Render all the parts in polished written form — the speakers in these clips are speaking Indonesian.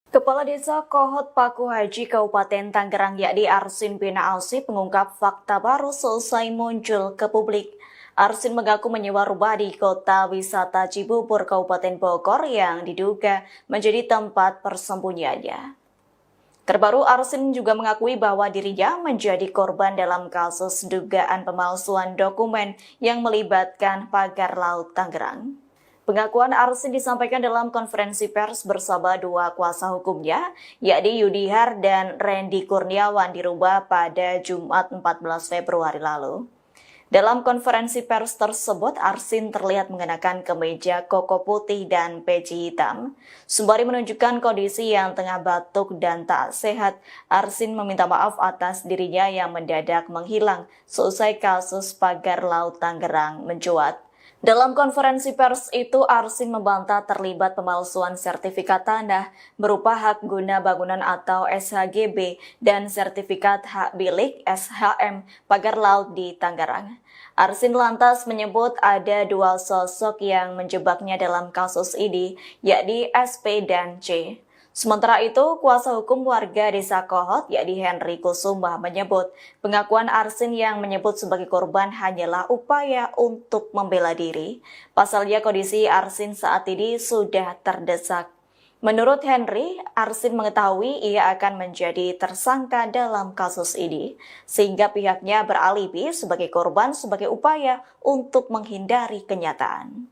Kepala Desa Kohot Paku Haji Kabupaten Tangerang yakni Arsin bin Alsip mengungkap fakta baru selesai muncul ke publik. Arsin mengaku menyewa rumah di kota wisata Cibubur Kabupaten Bogor yang diduga menjadi tempat persembunyiannya. Terbaru, Arsin juga mengakui bahwa dirinya menjadi korban dalam kasus dugaan pemalsuan dokumen yang melibatkan pagar laut Tangerang. Pengakuan Arsin disampaikan dalam konferensi pers bersama dua kuasa hukumnya, yakni Yudihar dan Randy Kurniawan di rumah pada Jumat 14 Februari lalu. Dalam konferensi pers tersebut, Arsin terlihat mengenakan kemeja koko putih dan peci hitam. Sembari menunjukkan kondisi yang tengah batuk dan tak sehat, Arsin meminta maaf atas dirinya yang mendadak menghilang seusai kasus pagar laut Tangerang mencuat. Dalam konferensi pers itu, Arsin membantah terlibat pemalsuan sertifikat tanah berupa hak guna bangunan atau SHGB dan sertifikat hak milik SHM pagar laut di Tangerang. Arsin lantas menyebut ada dua sosok yang menjebaknya dalam kasus ini, yakni SP dan C. Sementara itu, kuasa hukum warga Desa Kohot, yakni Henry Kusuma, menyebut pengakuan Arsin yang menyebut sebagai korban hanyalah upaya untuk membela diri. Pasalnya kondisi Arsin saat ini sudah terdesak. Menurut Henry, Arsin mengetahui ia akan menjadi tersangka dalam kasus ini, sehingga pihaknya beralibi sebagai korban sebagai upaya untuk menghindari kenyataan.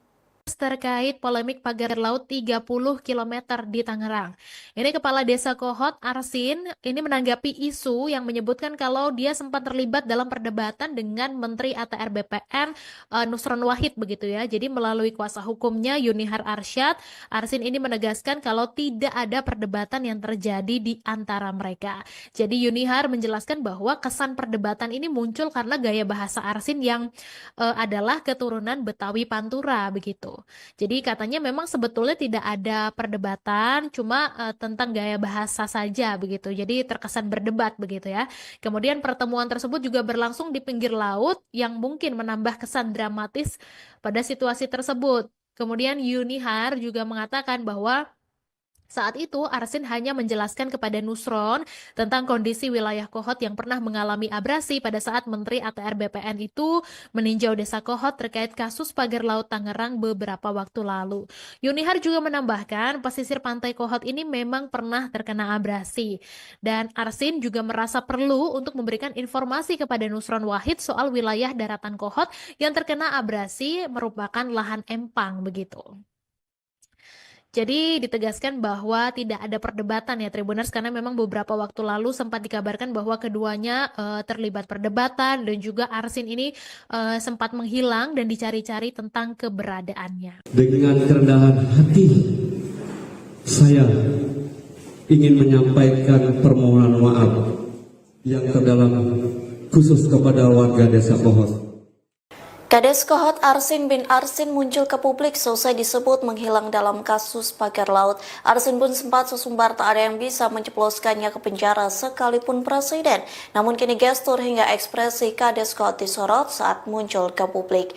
Terkait polemik pagar laut 30 km di Tangerang. Ini Kepala Desa Kohot Arsin ini menanggapi isu yang menyebutkan kalau dia sempat terlibat dalam perdebatan dengan Menteri ATR BPN Nusron Wahid begitu ya. Jadi melalui kuasa hukumnya Yunihar Arsyad, Arsin ini menegaskan kalau tidak ada perdebatan yang terjadi di antara mereka. Jadi Yunihar menjelaskan bahwa kesan perdebatan ini muncul karena gaya bahasa Arsin yang adalah keturunan Betawi Pantura begitu. Jadi katanya memang sebetulnya tidak ada perdebatan, cuma tentang gaya bahasa saja begitu. Jadi terkesan berdebat begitu ya. Kemudian pertemuan tersebut juga berlangsung di pinggir laut yang mungkin menambah kesan dramatis pada situasi tersebut. Kemudian Yunihar juga mengatakan bahwa saat itu, Arsin hanya menjelaskan kepada Nusron tentang kondisi wilayah Kohot yang pernah mengalami abrasi pada saat Menteri ATR BPN itu meninjau Desa Kohot terkait kasus pagar laut Tangerang beberapa waktu lalu. Yunihar juga menambahkan pesisir pantai Kohot ini memang pernah terkena abrasi. Dan Arsin juga merasa perlu untuk memberikan informasi kepada Nusron Wahid soal wilayah daratan Kohot yang terkena abrasi merupakan lahan empang begitu. Jadi ditegaskan bahwa tidak ada perdebatan ya Tribuners karena memang beberapa waktu lalu sempat dikabarkan bahwa keduanya terlibat perdebatan dan juga Arsin ini sempat menghilang dan dicari-cari tentang keberadaannya. Dengan kerendahan hati saya ingin menyampaikan permohonan maaf yang terdalam khusus kepada warga Desa Kohot. Kades Kohot Arsin bin Arsin muncul ke publik selesai disebut menghilang dalam kasus pagar laut. Arsin pun sempat sesumbar tak ada yang bisa menjebloskannya ke penjara sekalipun presiden. Namun kini gestur hingga ekspresi Kades Kohot disorot saat muncul ke publik.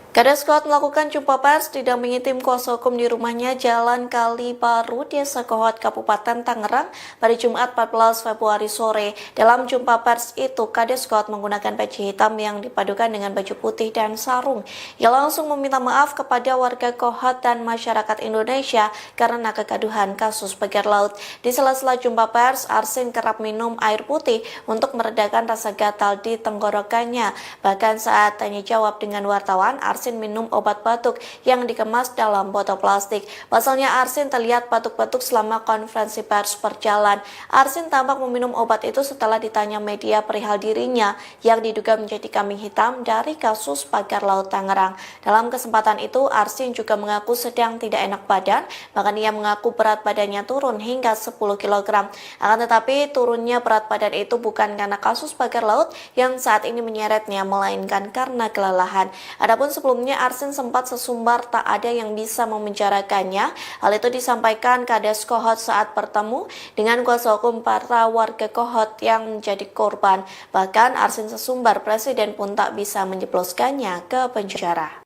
Kades Kohot melakukan jumpa pers didampingi tim kuasa hukum di rumahnya Jalan Kali Baru, Desa Kohot, Kabupaten Tangerang pada Jumat 14 Februari sore. Dalam jumpa pers itu, Kades Kohot menggunakan peci hitam yang dipadukan dengan baju putih dan sarung. Ia langsung meminta maaf kepada warga Kohot dan masyarakat Indonesia karena kegaduhan kasus pagar laut. Di sela-sela jumpa pers, Arsin kerap minum air putih untuk meredakan rasa gatal di tenggorokannya. Bahkan saat tanya jawab dengan wartawan, Arsin minum obat batuk yang dikemas dalam botol plastik. Pasalnya Arsin terlihat batuk-batuk selama konferensi pers berjalan. Arsin tampak meminum obat itu setelah ditanya media perihal dirinya yang diduga menjadi kambing hitam dari kasus pagar laut Tangerang. Dalam kesempatan itu, Arsin juga mengaku sedang tidak enak badan, bahkan ia mengaku berat badannya turun hingga 10 kg. Akan tetapi turunnya berat badan itu bukan karena kasus pagar laut yang saat ini menyeretnya, melainkan karena kelelahan. Adapun sebelumnya Arsin sempat sesumbar tak ada yang bisa memenjarakannya. Hal itu disampaikan Kades Kohot saat bertemu dengan kuasa hukum para warga Kohot yang menjadi korban. Bahkan Arsin sesumbar presiden pun tak bisa menjebloskannya ke penjara.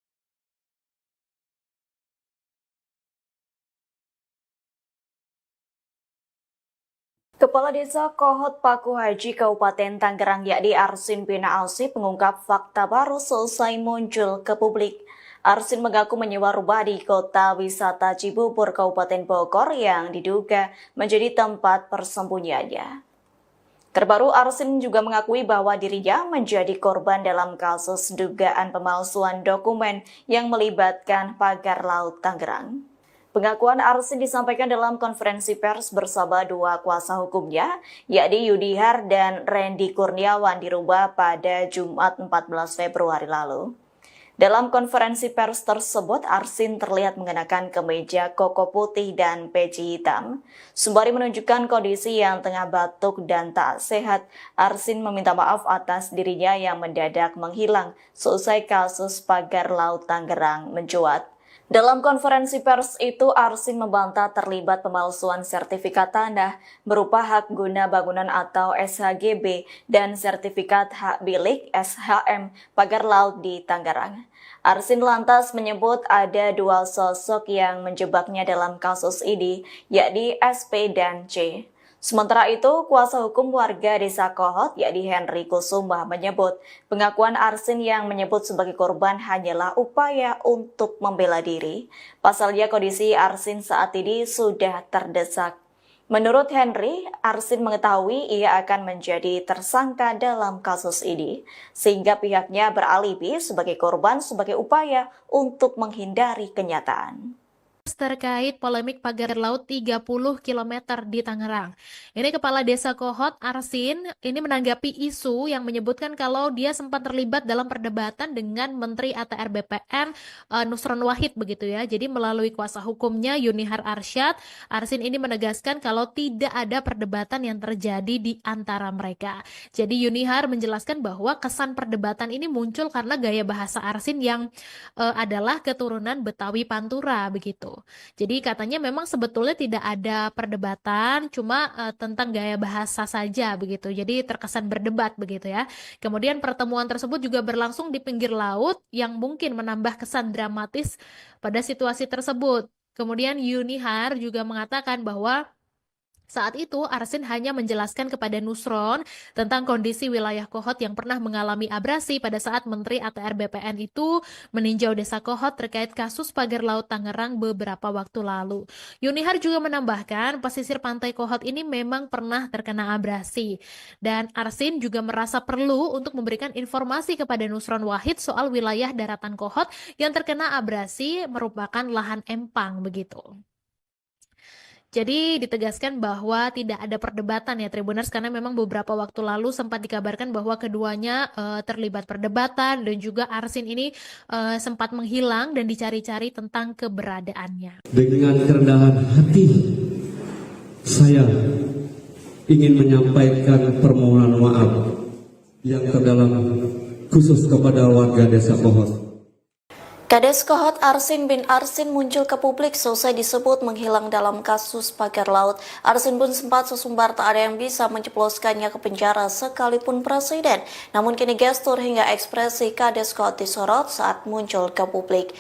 Kepala Desa Kohot Paku Haji Kabupaten Tangerang yakni Arsin bin Ausip mengungkap fakta baru selesai muncul ke publik. Arsin mengaku menyewa rumah di kota wisata Cibubur Kabupaten Bogor yang diduga menjadi tempat persembunyiannya. Terbaru, Arsin juga mengakui bahwa dirinya menjadi korban dalam kasus dugaan pemalsuan dokumen yang melibatkan pagar laut Tangerang. Pengakuan Arsin disampaikan dalam konferensi pers bersama dua kuasa hukumnya, yakni Yudihar dan Randy Kurniawan di rumah pada Jumat 14 Februari lalu. Dalam konferensi pers tersebut, Arsin terlihat mengenakan kemeja koko putih dan peci hitam. Sembari menunjukkan kondisi yang tengah batuk dan tak sehat, Arsin meminta maaf atas dirinya yang mendadak menghilang seusai kasus pagar laut Tangerang mencuat. Dalam konferensi pers itu, Arsin membantah terlibat pemalsuan sertifikat tanah berupa hak guna bangunan atau SHGB dan sertifikat hak milik SHM pagar laut di Tangerang. Arsin lantas menyebut ada dua sosok yang menjebaknya dalam kasus ini, yakni SP dan C. Sementara itu, kuasa hukum warga Desa Kohot, yakni Henry Kusuma, menyebut pengakuan Arsin yang menyebut sebagai korban hanyalah upaya untuk membela diri. Pasalnya kondisi Arsin saat ini sudah terdesak. Menurut Henry, Arsin mengetahui ia akan menjadi tersangka dalam kasus ini, sehingga pihaknya beralibi sebagai korban sebagai upaya untuk menghindari kenyataan. Terkait polemik pagar laut 30 km di Tangerang. Ini Kepala Desa Kohot, Arsin, ini menanggapi isu yang menyebutkan kalau dia sempat terlibat dalam perdebatan dengan Menteri ATR BPN Nusron Wahid begitu ya. Jadi melalui kuasa hukumnya Yunihar Arsyad, Arsin ini menegaskan kalau tidak ada perdebatan yang terjadi di antara mereka. Jadi Yunihar menjelaskan bahwa kesan perdebatan ini muncul karena gaya bahasa Arsin yang adalah keturunan Betawi Pantura begitu. Jadi katanya memang sebetulnya tidak ada perdebatan, cuma tentang gaya bahasa saja begitu. Jadi terkesan berdebat begitu ya. Kemudian pertemuan tersebut juga berlangsung di pinggir laut yang mungkin menambah kesan dramatis pada situasi tersebut. Kemudian Yunihar juga mengatakan bahwa saat itu, Arsin hanya menjelaskan kepada Nusron tentang kondisi wilayah Kohot yang pernah mengalami abrasi pada saat Menteri ATR BPN itu meninjau Desa Kohot terkait kasus pagar laut Tangerang beberapa waktu lalu. Yunihar juga menambahkan pesisir pantai Kohot ini memang pernah terkena abrasi. Dan Arsin juga merasa perlu untuk memberikan informasi kepada Nusron Wahid soal wilayah daratan Kohot yang terkena abrasi merupakan lahan empang begitu. Jadi ditegaskan bahwa tidak ada perdebatan ya Tribuners, karena memang beberapa waktu lalu sempat dikabarkan bahwa keduanya terlibat perdebatan dan juga Arsin ini sempat menghilang dan dicari-cari tentang keberadaannya. Dengan kerendahan hati, saya ingin menyampaikan permohonan maaf yang terdalam khusus kepada warga Desa Kohot. Kades Kohot Arsin bin Arsin muncul ke publik selesai disebut menghilang dalam kasus pagar laut. Arsin pun sempat sesumbar tak ada yang bisa menjebloskannya ke penjara sekalipun presiden. Namun kini gestur hingga ekspresi Kades Kohot disorot saat muncul ke publik.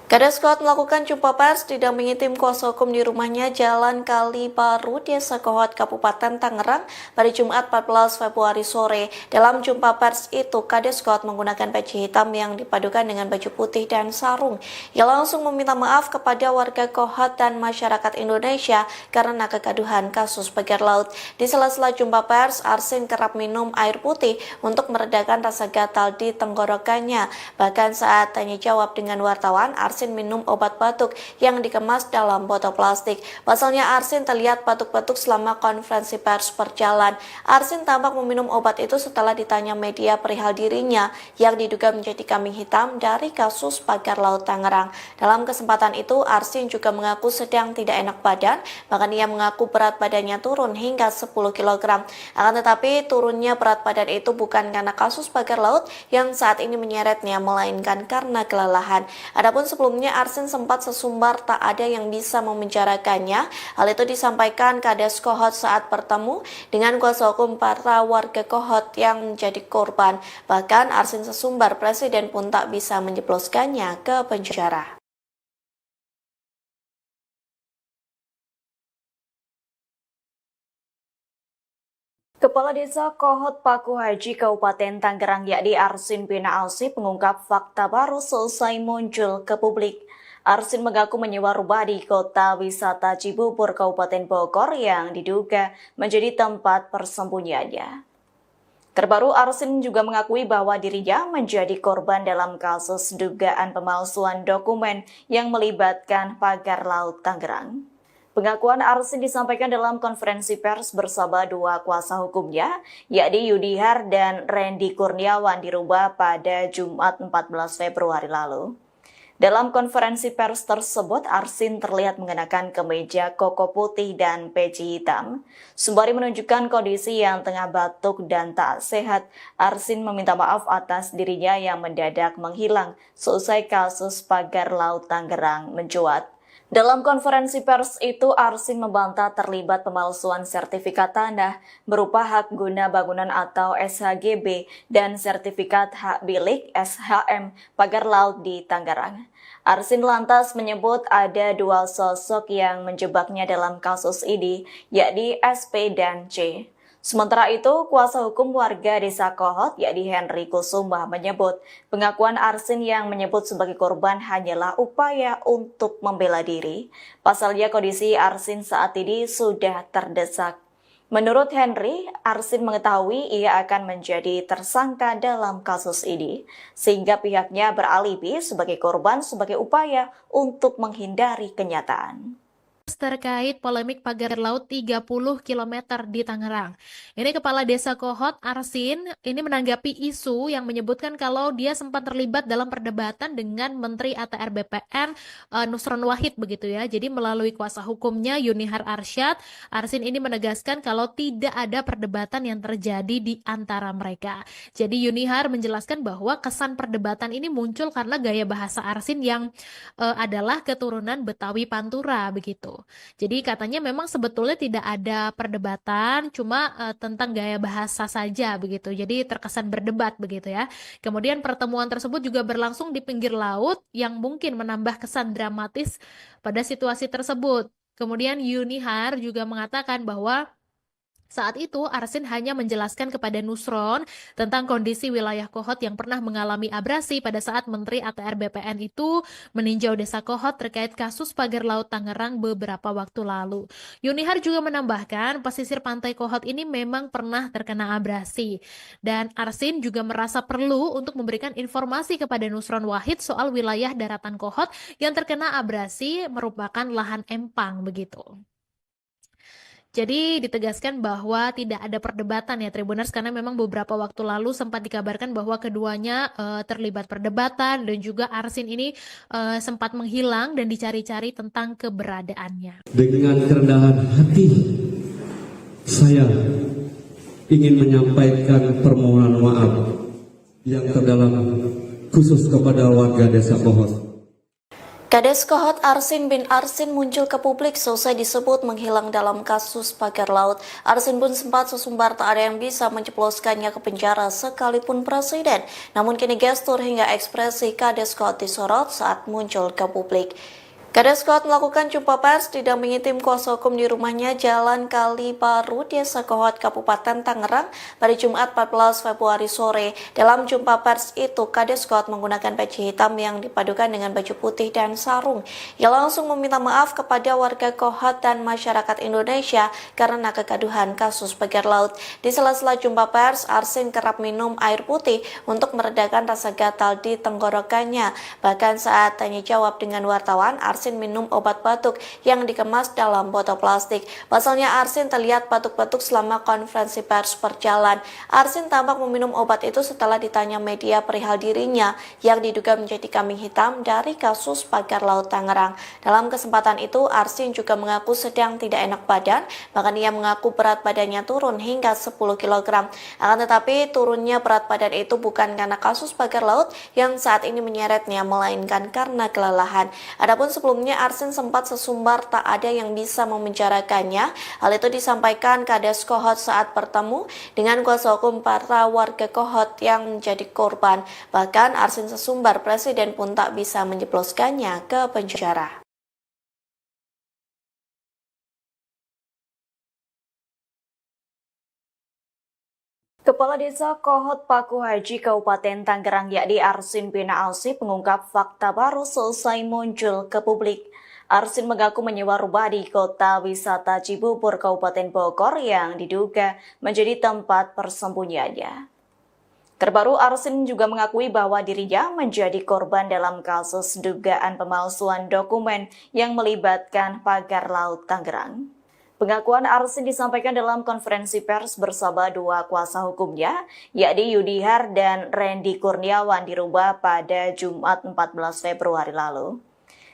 Kades Kohot melakukan jumpa pers didampingi tim kuasa hukum di rumahnya Jalan Kali Baru, Desa Kohot, Kabupaten Tangerang pada Jumat 14 Februari sore. Dalam jumpa pers itu, Kades Kohot menggunakan peci hitam yang dipadukan dengan baju putih dan sarung. Ia langsung meminta maaf kepada warga Kohot dan masyarakat Indonesia karena kegaduhan kasus pagar laut. Di sela-sela jumpa pers, Arsin kerap minum air putih untuk meredakan rasa gatal di tenggorokannya. Bahkan saat tanya jawab dengan wartawan, Arsin minum obat batuk yang dikemas dalam botol plastik. Pasalnya Arsin terlihat batuk-batuk selama konferensi pers berjalan. Arsin tampak meminum obat itu setelah ditanya media perihal dirinya yang diduga menjadi kambing hitam dari kasus pagar laut Tangerang. Dalam kesempatan itu, Arsin juga mengaku sedang tidak enak badan, bahkan ia mengaku berat badannya turun hingga 10 kg. Akan tetapi turunnya berat badan itu bukan karena kasus pagar laut yang saat ini menyeretnya, melainkan karena kelelahan. Adapun sebelumnya Arsin sempat sesumbar tak ada yang bisa memenjarakannya. Hal itu disampaikan Kades Kohot saat bertemu dengan kuasa hukum para warga Kohot yang menjadi korban. Bahkan Arsin sesumbar presiden pun tak bisa menjebloskannya ke penjara. Kepala Desa Kohot Paku Haji Kabupaten Tangerang yakni Arsin bin Ausip mengungkap fakta baru selesai muncul ke publik. Arsin mengaku menyewa rumah di kota wisata Cibubur, Kabupaten Bogor yang diduga menjadi tempat persembunyiannya. Terbaru, Arsin juga mengakui bahwa dirinya menjadi korban dalam kasus dugaan pemalsuan dokumen yang melibatkan pagar laut Tangerang. Pengakuan Arsin disampaikan dalam konferensi pers bersama dua kuasa hukumnya, yakni Yudihar dan Randy Kurniawan di Rumah pada Jumat 14 Februari lalu. Dalam konferensi pers tersebut, Arsin terlihat mengenakan kemeja koko putih dan peci hitam. Sembari menunjukkan kondisi yang tengah batuk dan tak sehat, Arsin meminta maaf atas dirinya yang mendadak menghilang seusai kasus pagar laut Tangerang mencuat. Dalam konferensi pers itu, Arsin membantah terlibat pemalsuan sertifikat tanah berupa hak guna bangunan atau SHGB dan sertifikat hak milik SHM pagar laut di Tangerang. Arsin lantas menyebut ada dua sosok yang menjebaknya dalam kasus ini, yakni SP dan C. Sementara itu, kuasa hukum warga Desa Kohot, yakni Henry Kusuma, menyebut pengakuan Arsin yang menyebut sebagai korban hanyalah upaya untuk membela diri. Pasalnya kondisi Arsin saat ini sudah terdesak. Menurut Henry, Arsin mengetahui ia akan menjadi tersangka dalam kasus ini, sehingga pihaknya beralibi sebagai korban sebagai upaya untuk menghindari kenyataan. Terkait polemik pagar laut 30 km di Tangerang. Ini Kepala Desa Kohot, Arsin, ini menanggapi isu yang menyebutkan kalau dia sempat terlibat dalam perdebatan dengan Menteri ATR BPN Nusron Wahid begitu ya. Jadi melalui kuasa hukumnya Yunihar Arsyad, Arsin ini menegaskan kalau tidak ada perdebatan yang terjadi di antara mereka. Jadi Yunihar menjelaskan bahwa kesan perdebatan ini muncul karena gaya bahasa Arsin yang adalah keturunan Betawi Pantura begitu. Jadi katanya memang sebetulnya tidak ada perdebatan, cuma tentang gaya bahasa saja begitu. Jadi terkesan berdebat begitu ya. Kemudian pertemuan tersebut juga berlangsung di pinggir laut yang mungkin menambah kesan dramatis pada situasi tersebut. Kemudian Yunihar juga mengatakan bahwa saat itu, Arsin hanya menjelaskan kepada Nusron tentang kondisi wilayah Kohot yang pernah mengalami abrasi pada saat Menteri ATR BPN itu meninjau Desa Kohot terkait kasus pagar laut Tangerang beberapa waktu lalu. Yunihar juga menambahkan pesisir pantai Kohot ini memang pernah terkena abrasi. Dan Arsin juga merasa perlu untuk memberikan informasi kepada Nusron Wahid soal wilayah daratan Kohot yang terkena abrasi merupakan lahan empang begitu. Jadi ditegaskan bahwa tidak ada perdebatan ya Tribuners, karena memang beberapa waktu lalu sempat dikabarkan bahwa keduanya terlibat perdebatan dan juga Arsin ini sempat menghilang dan dicari-cari tentang keberadaannya. Dengan kerendahan hati, saya ingin menyampaikan permohonan maaf yang terdalam khusus kepada warga Desa Kohot. Kades Kohot Arsin bin Arsin muncul ke publik selesai disebut menghilang dalam kasus pagar laut. Arsin pun sempat sesumbar tak ada yang bisa menjebloskannya ke penjara sekalipun presiden. Namun kini gestur hingga ekspresi Kades Kohot disorot saat muncul ke publik. Kades Kohot melakukan jumpa pers didampingi tim kuasa hukum di rumahnya Jalan Kali Baru, Desa Kohot, Kabupaten Tangerang pada Jumat 14 Februari sore. Dalam jumpa pers itu, Kades Kohot menggunakan peci hitam yang dipadukan dengan baju putih dan sarung. Ia langsung meminta maaf kepada warga Kohot dan masyarakat Indonesia karena kegaduhan kasus pagar laut. Di sela-sela jumpa pers, Arsin kerap minum air putih untuk meredakan rasa gatal di tenggorokannya. Bahkan saat tanya jawab dengan wartawan, Arsin minum obat batuk yang dikemas dalam botol plastik. Pasalnya Arsin terlihat batuk-batuk selama konferensi pers berjalan. Arsin tampak meminum obat itu setelah ditanya media perihal dirinya yang diduga menjadi kambing hitam dari kasus pagar laut Tangerang. Dalam kesempatan itu, Arsin juga mengaku sedang tidak enak badan, bahkan ia mengaku berat badannya turun hingga 10 kg. Akan tetapi turunnya berat badan itu bukan karena kasus pagar laut yang saat ini menyeretnya, melainkan karena kelelahan. Adapun sebelumnya Arsin sempat sesumbar tak ada yang bisa memenjarakannya. Hal itu disampaikan Kades Kohot saat bertemu dengan kuasa hukum para warga Kohot yang menjadi korban. Bahkan Arsin sesumbar presiden pun tak bisa menjebloskannya ke penjara. Kepala Desa Kohot Paku Haji Kabupaten Tangerang yakni Arsin bin Ausip mengungkap fakta baru selesai muncul ke publik. Arsin mengaku menyewa rumah di kota wisata Cibubur Kabupaten Bogor yang diduga menjadi tempat persembunyiannya. Terbaru, Arsin juga mengakui bahwa dirinya menjadi korban dalam kasus dugaan pemalsuan dokumen yang melibatkan pagar laut Tangerang. Pengakuan Arsin disampaikan dalam konferensi pers bersama dua kuasa hukumnya, yakni Yudihar dan Randy Kurniawan di rumah pada Jumat 14 Februari lalu.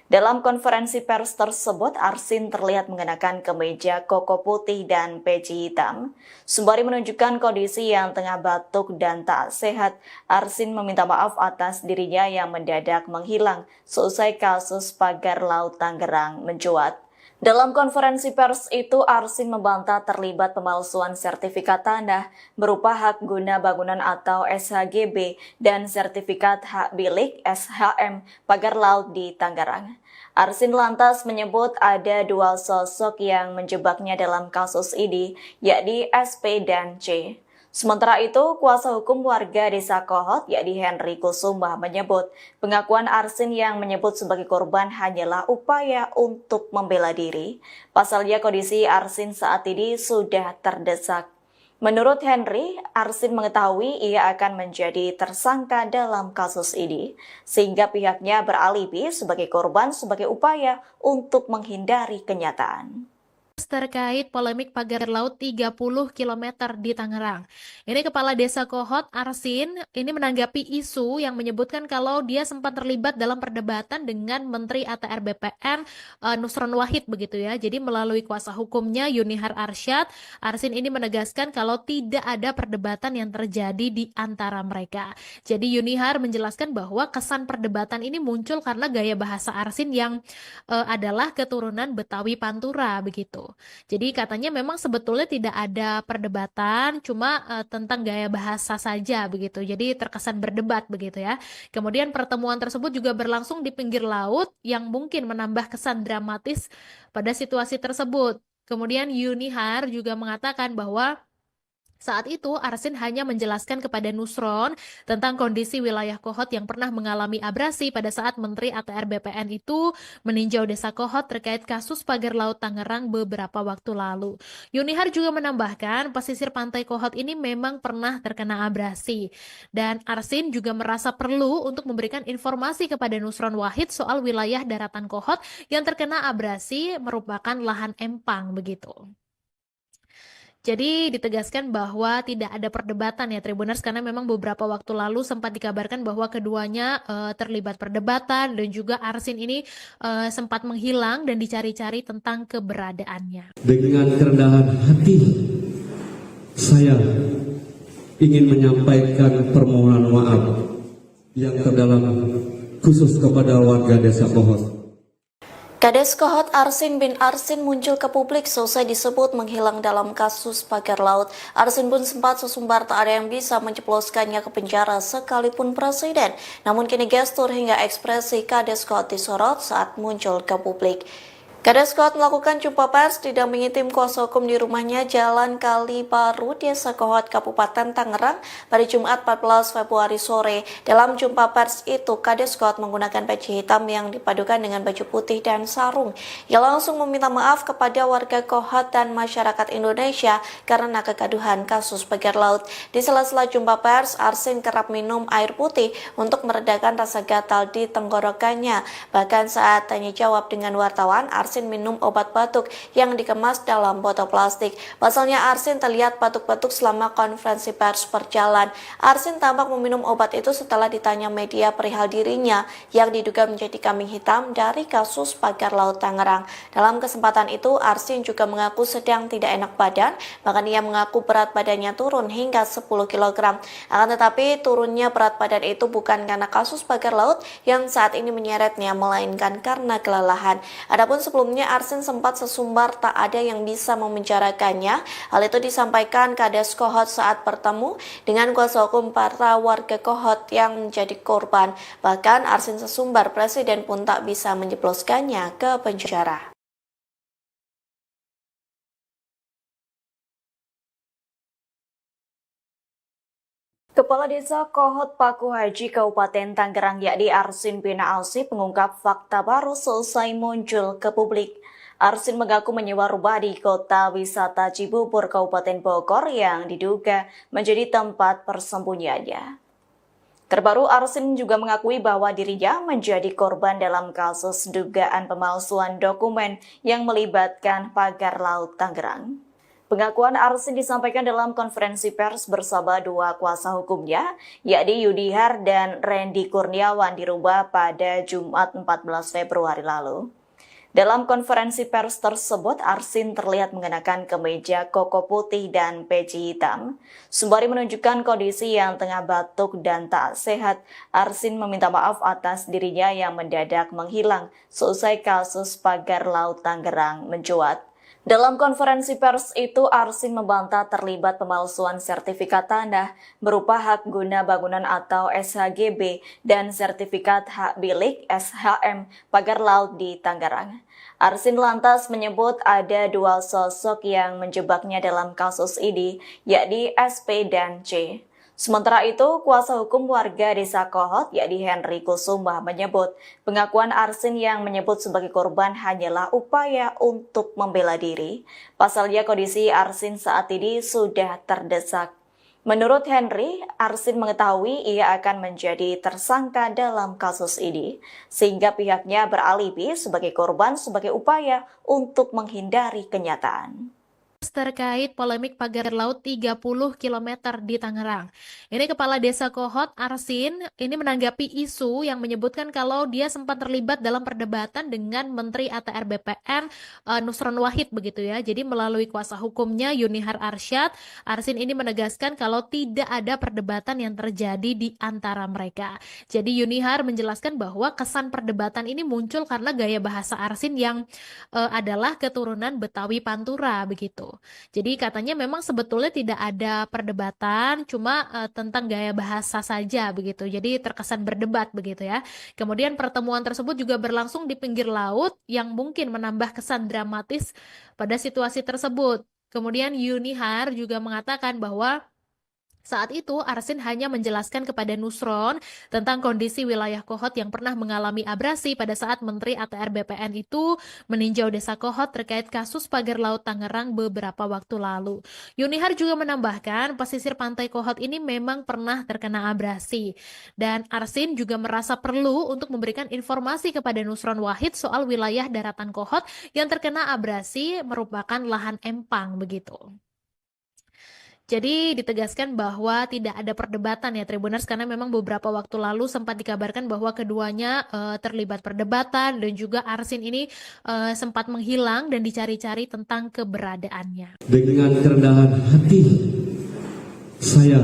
Dalam konferensi pers tersebut, Arsin terlihat mengenakan kemeja koko putih dan peci hitam. Sembari menunjukkan kondisi yang tengah batuk dan tak sehat, Arsin meminta maaf atas dirinya yang mendadak menghilang seusai kasus pagar laut Tangerang mencuat. Dalam konferensi pers itu, Arsin membantah terlibat pemalsuan sertifikat tanah berupa hak guna bangunan atau SHGB dan sertifikat hak milik SHM pagar laut di Tangerang. Arsin lantas menyebut ada dua sosok yang menjebaknya dalam kasus ini, yakni SP dan C. Sementara itu, kuasa hukum warga Desa Kohot, yakni Henry Kusuma, menyebut pengakuan Arsin yang menyebut sebagai korban hanyalah upaya untuk membela diri. Pasalnya kondisi Arsin saat ini sudah terdesak. Menurut Henry, Arsin mengetahui ia akan menjadi tersangka dalam kasus ini, sehingga pihaknya beralibi sebagai korban sebagai upaya untuk menghindari kenyataan. Terkait polemik pagar laut 30 km di Tangerang. Ini Kepala Desa Kohot, Arsin, ini menanggapi isu yang menyebutkan kalau dia sempat terlibat dalam perdebatan dengan Menteri ATR BPN Nusron Wahid begitu ya. Jadi melalui kuasa hukumnya Yunihar Arsyad, Arsin ini menegaskan kalau tidak ada perdebatan yang terjadi di antara mereka. Jadi Yunihar menjelaskan bahwa kesan perdebatan ini muncul karena gaya bahasa Arsin yang adalah keturunan Betawi Pantura begitu. Jadi katanya memang sebetulnya tidak ada perdebatan, cuma tentang gaya bahasa saja begitu. Jadi terkesan berdebat begitu ya. Kemudian pertemuan tersebut juga berlangsung di pinggir laut yang mungkin menambah kesan dramatis pada situasi tersebut. Kemudian Yunihar juga mengatakan bahwa saat itu, Arsin hanya menjelaskan kepada Nusron tentang kondisi wilayah Kohot yang pernah mengalami abrasi pada saat Menteri ATR BPN itu meninjau Desa Kohot terkait kasus pagar laut Tangerang beberapa waktu lalu. Yunihar juga menambahkan pesisir pantai Kohot ini memang pernah terkena abrasi. Dan Arsin juga merasa perlu untuk memberikan informasi kepada Nusron Wahid soal wilayah daratan Kohot yang terkena abrasi merupakan lahan empang begitu. Jadi ditegaskan bahwa tidak ada perdebatan ya Tribuners, karena memang beberapa waktu lalu sempat dikabarkan bahwa keduanya terlibat perdebatan dan juga Arsin ini sempat menghilang dan dicari-cari tentang keberadaannya. Dengan kerendahan hati, saya ingin menyampaikan permohonan maaf yang terdalam khusus kepada warga Desa Kohot. Kades Kohot Arsin bin Arsin muncul ke publik selesai disebut menghilang dalam kasus pagar laut. Arsin pun sempat sesumbar tak ada yang bisa menjebloskannya ke penjara sekalipun presiden. Namun kini gestur hingga ekspresi Kades Kohot disorot saat muncul ke publik. Kades Kohot melakukan jumpa pers didampingi tim kuasa hukum di rumahnya Jalan Kali Baru, Desa Kohot, Kabupaten Tangerang pada Jumat 14 Februari sore. Dalam jumpa pers itu, Kades Kohot menggunakan peci hitam yang dipadukan dengan baju putih dan sarung. Ia langsung meminta maaf kepada warga Kohot dan masyarakat Indonesia karena kegaduhan kasus pagar laut. Di sela-sela jumpa pers, Arsin kerap minum air putih untuk meredakan rasa gatal di tenggorokannya. Bahkan saat tanya jawab dengan wartawan, Arsin minum obat batuk yang dikemas dalam botol plastik. Pasalnya Arsin terlihat batuk-batuk selama konferensi pers berjalan. Arsin tampak meminum obat itu setelah ditanya media perihal dirinya yang diduga menjadi kambing hitam dari kasus pagar laut Tangerang. Dalam kesempatan itu, Arsin juga mengaku sedang tidak enak badan, bahkan ia mengaku berat badannya turun hingga 10 kg. Akan tetapi turunnya berat badan itu bukan karena kasus pagar laut yang saat ini menyeretnya, melainkan karena kelelahan. Adapun sebelumnya Arsin sempat sesumbar tak ada yang bisa memenjarakannya. Hal itu disampaikan Kades Kohot saat bertemu dengan kuasa hukum para warga Kohot yang menjadi korban. Bahkan Arsin sesumbar presiden pun tak bisa menjebloskannya ke penjara. Kepala Desa Kohot Paku Haji Kabupaten Tangerang yakni Arsin bin Alsip mengungkap fakta baru selesai muncul ke publik. Arsin mengaku menyewa rumah di kota wisata Cibubur, Kabupaten Bogor yang diduga menjadi tempat persembunyiannya. Terbaru, Arsin juga mengakui bahwa dirinya menjadi korban dalam kasus dugaan pemalsuan dokumen yang melibatkan pagar laut Tangerang. Pengakuan Arsin disampaikan dalam konferensi pers bersama dua kuasa hukumnya, yakni Yudihar dan Randy Kurniawan di Rumah pada Jumat 14 Februari lalu. Dalam konferensi pers tersebut, Arsin terlihat mengenakan kemeja koko putih dan peci hitam. Sembari menunjukkan kondisi yang tengah batuk dan tak sehat, Arsin meminta maaf atas dirinya yang mendadak menghilang seusai kasus pagar laut Tangerang mencuat. Dalam konferensi pers itu, Arsin membantah terlibat pemalsuan sertifikat tanah berupa hak guna bangunan atau SHGB dan sertifikat hak milik SHM pagar laut di Tangerang. Arsin lantas menyebut ada dua sosok yang menjebaknya dalam kasus ini, yakni SP dan C. Sementara itu, kuasa hukum warga Desa Kohot, yakni Henry Kusuma, menyebut pengakuan Arsin yang menyebut sebagai korban hanyalah upaya untuk membela diri. Pasalnya kondisi Arsin saat ini sudah terdesak. Menurut Henry, Arsin mengetahui ia akan menjadi tersangka dalam kasus ini, sehingga pihaknya beralibi sebagai korban sebagai upaya untuk menghindari kenyataan. Terkait polemik pagar laut 30 km di Tangerang. Ini Kepala Desa Kohot, Arsin, ini menanggapi isu yang menyebutkan kalau dia sempat terlibat dalam perdebatan dengan Menteri ATR BPN Nusron Wahid begitu ya. Jadi melalui kuasa hukumnya Yunihar Arsyad, Arsin ini menegaskan kalau tidak ada perdebatan yang terjadi di antara mereka. Jadi Yunihar menjelaskan bahwa kesan perdebatan ini muncul karena gaya bahasa Arsin yang adalah keturunan Betawi Pantura begitu. Jadi katanya memang sebetulnya tidak ada perdebatan, cuma tentang gaya bahasa saja begitu. Jadi terkesan berdebat begitu ya. Kemudian pertemuan tersebut juga berlangsung di pinggir laut yang mungkin menambah kesan dramatis pada situasi tersebut. Kemudian Yunihar juga mengatakan bahwa saat itu, Arsin hanya menjelaskan kepada Nusron tentang kondisi wilayah Kohot yang pernah mengalami abrasi pada saat Menteri ATR BPN itu meninjau Desa Kohot terkait kasus pagar laut Tangerang beberapa waktu lalu. Yunihar juga menambahkan pesisir pantai Kohot ini memang pernah terkena abrasi. Dan Arsin juga merasa perlu untuk memberikan informasi kepada Nusron Wahid soal wilayah daratan Kohot yang terkena abrasi merupakan lahan empang begitu. Jadi ditegaskan bahwa tidak ada perdebatan ya Tribuners, karena memang beberapa waktu lalu sempat dikabarkan bahwa keduanya terlibat perdebatan dan juga Arsin ini sempat menghilang dan dicari-cari tentang keberadaannya. Dengan kerendahan hati, saya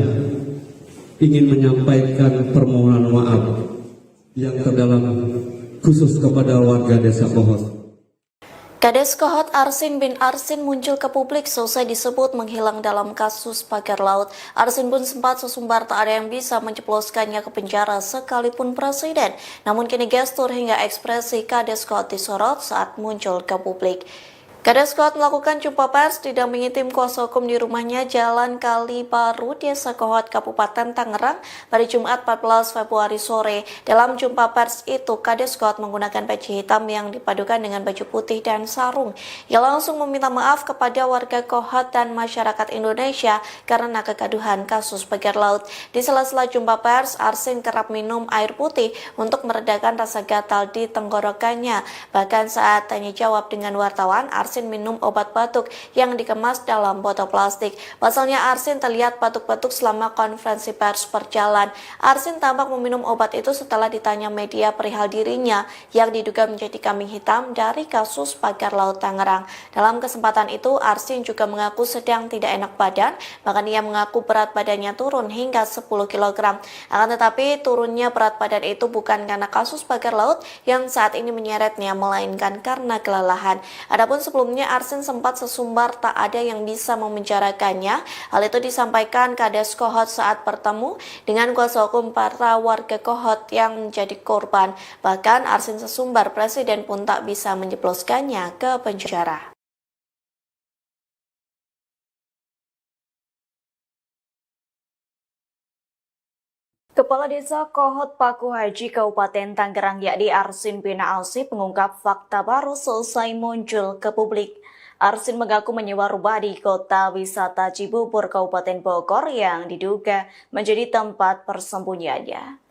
ingin menyampaikan permohonan maaf yang terdalam khusus kepada warga Desa Kohot. Kades Kohot Arsin bin Arsin muncul ke publik selesai disebut menghilang dalam kasus pagar laut. Arsin pun sempat sesumbar tak ada yang bisa menjebloskannya ke penjara sekalipun presiden. Namun kini gestur hingga ekspresi Kades Kohot disorot saat muncul ke publik. Kades Kohot melakukan jumpa pers didampingi tim kuasa hukum di rumahnya Jalan Kali Baru, Desa Kohot, Kabupaten Tangerang pada Jumat 14 Februari sore. Dalam jumpa pers itu, Kades Kohot menggunakan peci hitam yang dipadukan dengan baju putih dan sarung. Ia langsung meminta maaf kepada warga Kohot dan masyarakat Indonesia karena kegaduhan kasus pagar laut. Di sela-sela jumpa pers, Arsin kerap minum air putih untuk meredakan rasa gatal di tenggorokannya. Bahkan saat tanya jawab dengan wartawan, Arsin minum obat batuk yang dikemas dalam botol plastik. Pasalnya Arsin terlihat batuk-batuk selama konferensi pers berjalan. Arsin tampak meminum obat itu setelah ditanya media perihal dirinya yang diduga menjadi kambing hitam dari kasus pagar laut Tangerang. Dalam kesempatan itu, Arsin juga mengaku sedang tidak enak badan, bahkan ia mengaku berat badannya turun hingga 10 kg. Akan tetapi turunnya berat badan itu bukan karena kasus pagar laut yang saat ini menyeretnya, melainkan karena kelelahan. Adapun sebelumnya Arsin sempat sesumbar tak ada yang bisa memenjarakannya. Hal itu disampaikan Kades Kohot saat bertemu dengan kuasa hukum para warga Kohot yang menjadi korban. Bahkan Arsin sesumbar presiden pun tak bisa menjebloskannya ke penjara. Kepala Desa Kohot Paku Haji Kabupaten Tangerang yakni Arsin bin Ausip mengungkap fakta baru selesai muncul ke publik. Arsin mengaku menyewa rumah di kota wisata Cibubur, Kabupaten Bogor yang diduga menjadi tempat persembunyiannya.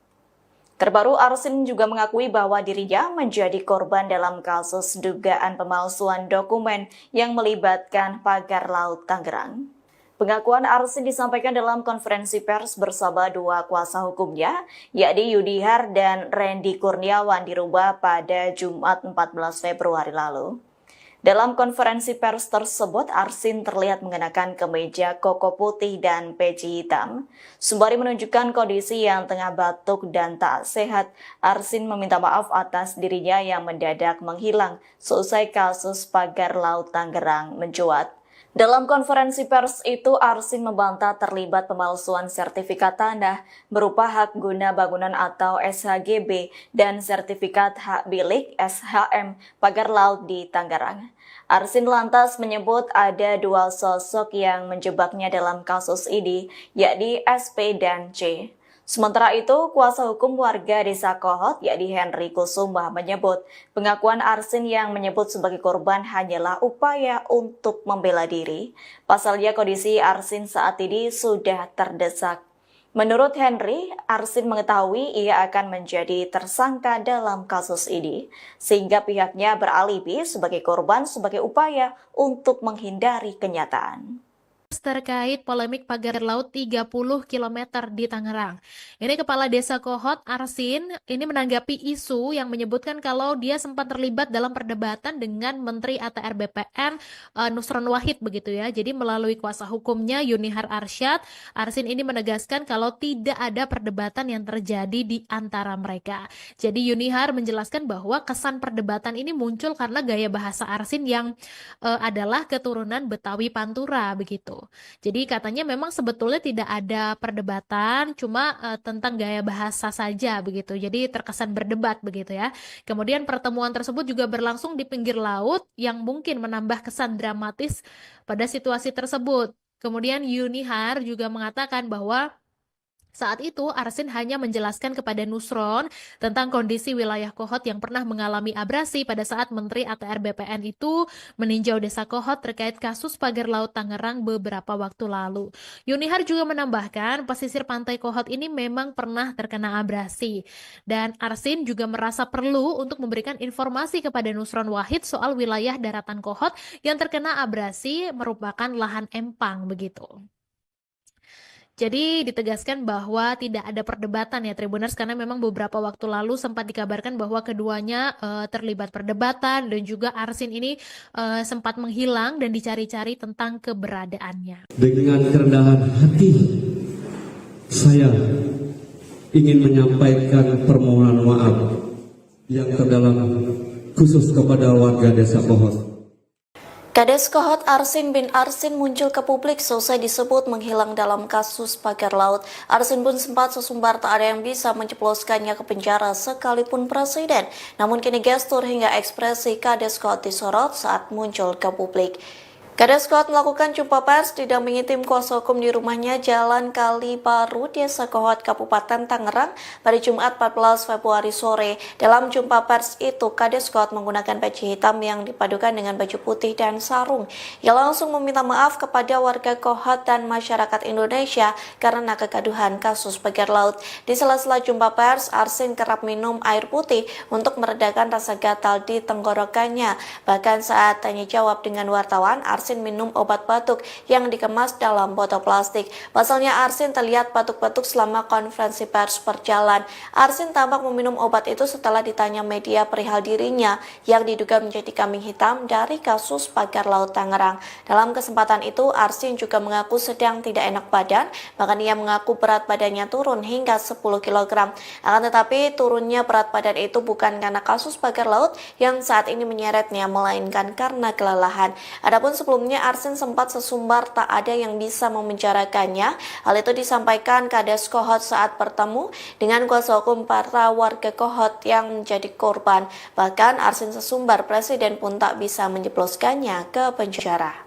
Terbaru, Arsin juga mengakui bahwa dirinya menjadi korban dalam kasus dugaan pemalsuan dokumen yang melibatkan pagar laut Tangerang. Pengakuan Arsin disampaikan dalam konferensi pers bersama dua kuasa hukumnya, yakni Yudihar dan Randy Kurniawan di Rumah pada Jumat 14 Februari lalu. Dalam konferensi pers tersebut, Arsin terlihat mengenakan kemeja koko putih dan peci hitam. Sembari menunjukkan kondisi yang tengah batuk dan tak sehat, Arsin meminta maaf atas dirinya yang mendadak menghilang seusai kasus pagar laut Tangerang mencuat. Dalam konferensi pers itu, Arsin membantah terlibat pemalsuan sertifikat tanah berupa hak guna bangunan atau SHGB dan sertifikat hak milik SHM pagar laut di Tangerang. Arsin lantas menyebut ada dua sosok yang menjebaknya dalam kasus ini, yakni SP dan C. Sementara itu, kuasa hukum warga Desa Kohot, yakni Henry Kusuma, menyebut pengakuan Arsin yang menyebut sebagai korban hanyalah upaya untuk membela diri. Pasalnya kondisi Arsin saat ini sudah terdesak. Menurut Henry, Arsin mengetahui ia akan menjadi tersangka dalam kasus ini, sehingga pihaknya beralibi sebagai korban sebagai upaya untuk menghindari kenyataan. Terkait polemik pagar laut 30 km di Tangerang. Ini Kepala Desa Kohot, Arsin, ini menanggapi isu yang menyebutkan kalau dia sempat terlibat dalam perdebatan dengan Menteri ATR BPN Nusron Wahid begitu ya. Jadi melalui kuasa hukumnya Yunihar Arsyad, Arsin ini menegaskan kalau tidak ada perdebatan yang terjadi di antara mereka. Jadi Yunihar menjelaskan bahwa kesan perdebatan ini muncul karena gaya bahasa Arsin yang adalah keturunan Betawi Pantura begitu. Jadi katanya memang sebetulnya tidak ada perdebatan, cuma tentang gaya bahasa saja begitu. Jadi terkesan berdebat begitu ya. Kemudian pertemuan tersebut juga berlangsung di pinggir laut yang mungkin menambah kesan dramatis pada situasi tersebut. Kemudian Yunihar juga mengatakan bahwa saat itu, Arsin hanya menjelaskan kepada Nusron tentang kondisi wilayah Kohot yang pernah mengalami abrasi pada saat Menteri ATR BPN itu meninjau Desa Kohot terkait kasus pagar laut Tangerang beberapa waktu lalu. Yunihar juga menambahkan pesisir pantai Kohot ini memang pernah terkena abrasi. Dan Arsin juga merasa perlu untuk memberikan informasi kepada Nusron Wahid soal wilayah daratan Kohot yang terkena abrasi merupakan lahan empang begitu. Jadi ditegaskan bahwa tidak ada perdebatan ya Tribuners, karena memang beberapa waktu lalu sempat dikabarkan bahwa keduanya terlibat perdebatan dan juga Arsin ini sempat menghilang dan dicari-cari tentang keberadaannya. Dengan kerendahan hati, saya ingin menyampaikan permohonan maaf yang terdalam khusus kepada warga Desa Kohot. Kades Kohot Arsin bin Arsin muncul ke publik selesai disebut menghilang dalam kasus pagar laut. Arsin pun sempat sesumbar tak ada yang bisa menjebloskannya ke penjara sekalipun presiden. Namun kini gestur hingga ekspresi Kades Kohot disorot saat muncul ke publik. Kades Kohot melakukan jumpa pers didampingi tim kuasa hukum di rumahnya Jalan Kali Baru, Desa Kohot, Kabupaten Tangerang pada Jumat 14 Februari sore. Dalam jumpa pers itu, Kades Kohot menggunakan peci hitam yang dipadukan dengan baju putih dan sarung. Ia langsung meminta maaf kepada warga Kohot dan masyarakat Indonesia karena kegaduhan kasus pagar laut. Di sela-sela jumpa pers, Arsin kerap minum air putih untuk meredakan rasa gatal di tenggorokannya. Bahkan saat tanya jawab dengan wartawan, Arsin minum obat batuk yang dikemas dalam botol plastik. Pasalnya Arsin terlihat batuk-batuk selama konferensi pers berjalan. Arsin tampak meminum obat itu setelah ditanya media perihal dirinya yang diduga menjadi kambing hitam dari kasus pagar laut Tangerang. Dalam kesempatan itu, Arsin juga mengaku sedang tidak enak badan, bahkan ia mengaku berat badannya turun hingga 10 kg. Akan tetapi turunnya berat badan itu bukan karena kasus pagar laut yang saat ini menyeretnya, melainkan karena kelelahan. Adapun sebelumnya Arsin sempat sesumbar tak ada yang bisa memenjarakannya. Hal itu disampaikan Kades Kohot saat bertemu dengan kuasa hukum para warga Kohot yang menjadi korban. Bahkan Arsin sesumbar presiden pun tak bisa menjebloskannya ke penjara.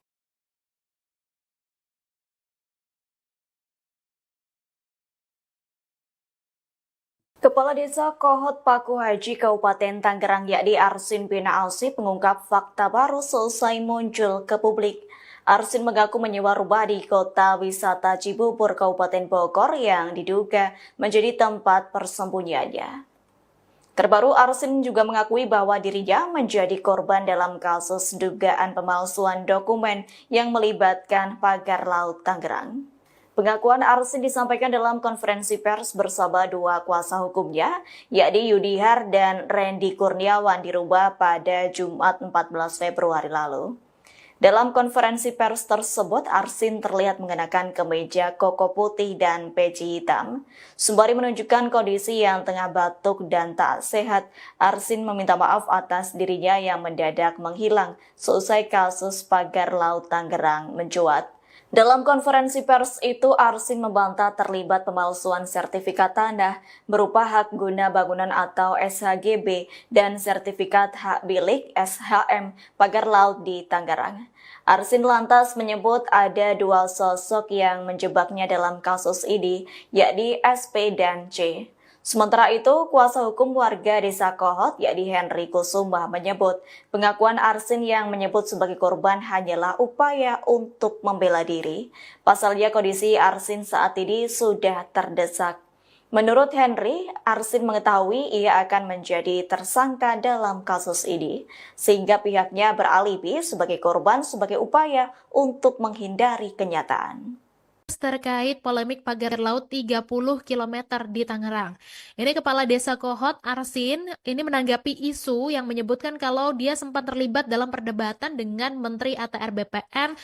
Kepala Desa Kohot Paku Haji Kabupaten Tangerang yakni Arsin bin Alsip mengungkap fakta baru selesai muncul ke publik. Arsin mengaku menyewa rumah di kota wisata Cibubur, Kabupaten Bogor yang diduga menjadi tempat persembunyiannya. Terbaru, Arsin juga mengakui bahwa dirinya menjadi korban dalam kasus dugaan pemalsuan dokumen yang melibatkan pagar laut Tangerang. Pengakuan Arsin disampaikan dalam konferensi pers bersama dua kuasa hukumnya, yakni Yudihar dan Randy Kurniawan di rumah pada Jumat 14 Februari lalu. Dalam konferensi pers tersebut, Arsin terlihat mengenakan kemeja koko putih dan peci hitam. Sembari menunjukkan kondisi yang tengah batuk dan tak sehat, Arsin meminta maaf atas dirinya yang mendadak menghilang seusai kasus pagar laut Tangerang mencuat. Dalam konferensi pers itu, Arsin membantah terlibat pemalsuan sertifikat tanah berupa hak guna bangunan atau SHGB dan sertifikat hak milik SHM pagar laut di Tangerang. Arsin lantas menyebut ada dua sosok yang menjebaknya dalam kasus ini, yakni SP dan C. Sementara itu, kuasa hukum warga Desa Kohot, yakni Henry Kusuma, menyebut pengakuan Arsin yang menyebut sebagai korban hanyalah upaya untuk membela diri. Pasalnya kondisi Arsin saat ini sudah terdesak. Menurut Henry, Arsin mengetahui ia akan menjadi tersangka dalam kasus ini, sehingga pihaknya beralibi sebagai korban sebagai upaya untuk menghindari kenyataan. Terkait polemik pagar laut 30 km di Tangerang. Ini Kepala Desa Kohot, Arsin, ini menanggapi isu yang menyebutkan kalau dia sempat terlibat dalam perdebatan dengan Menteri ATR BPN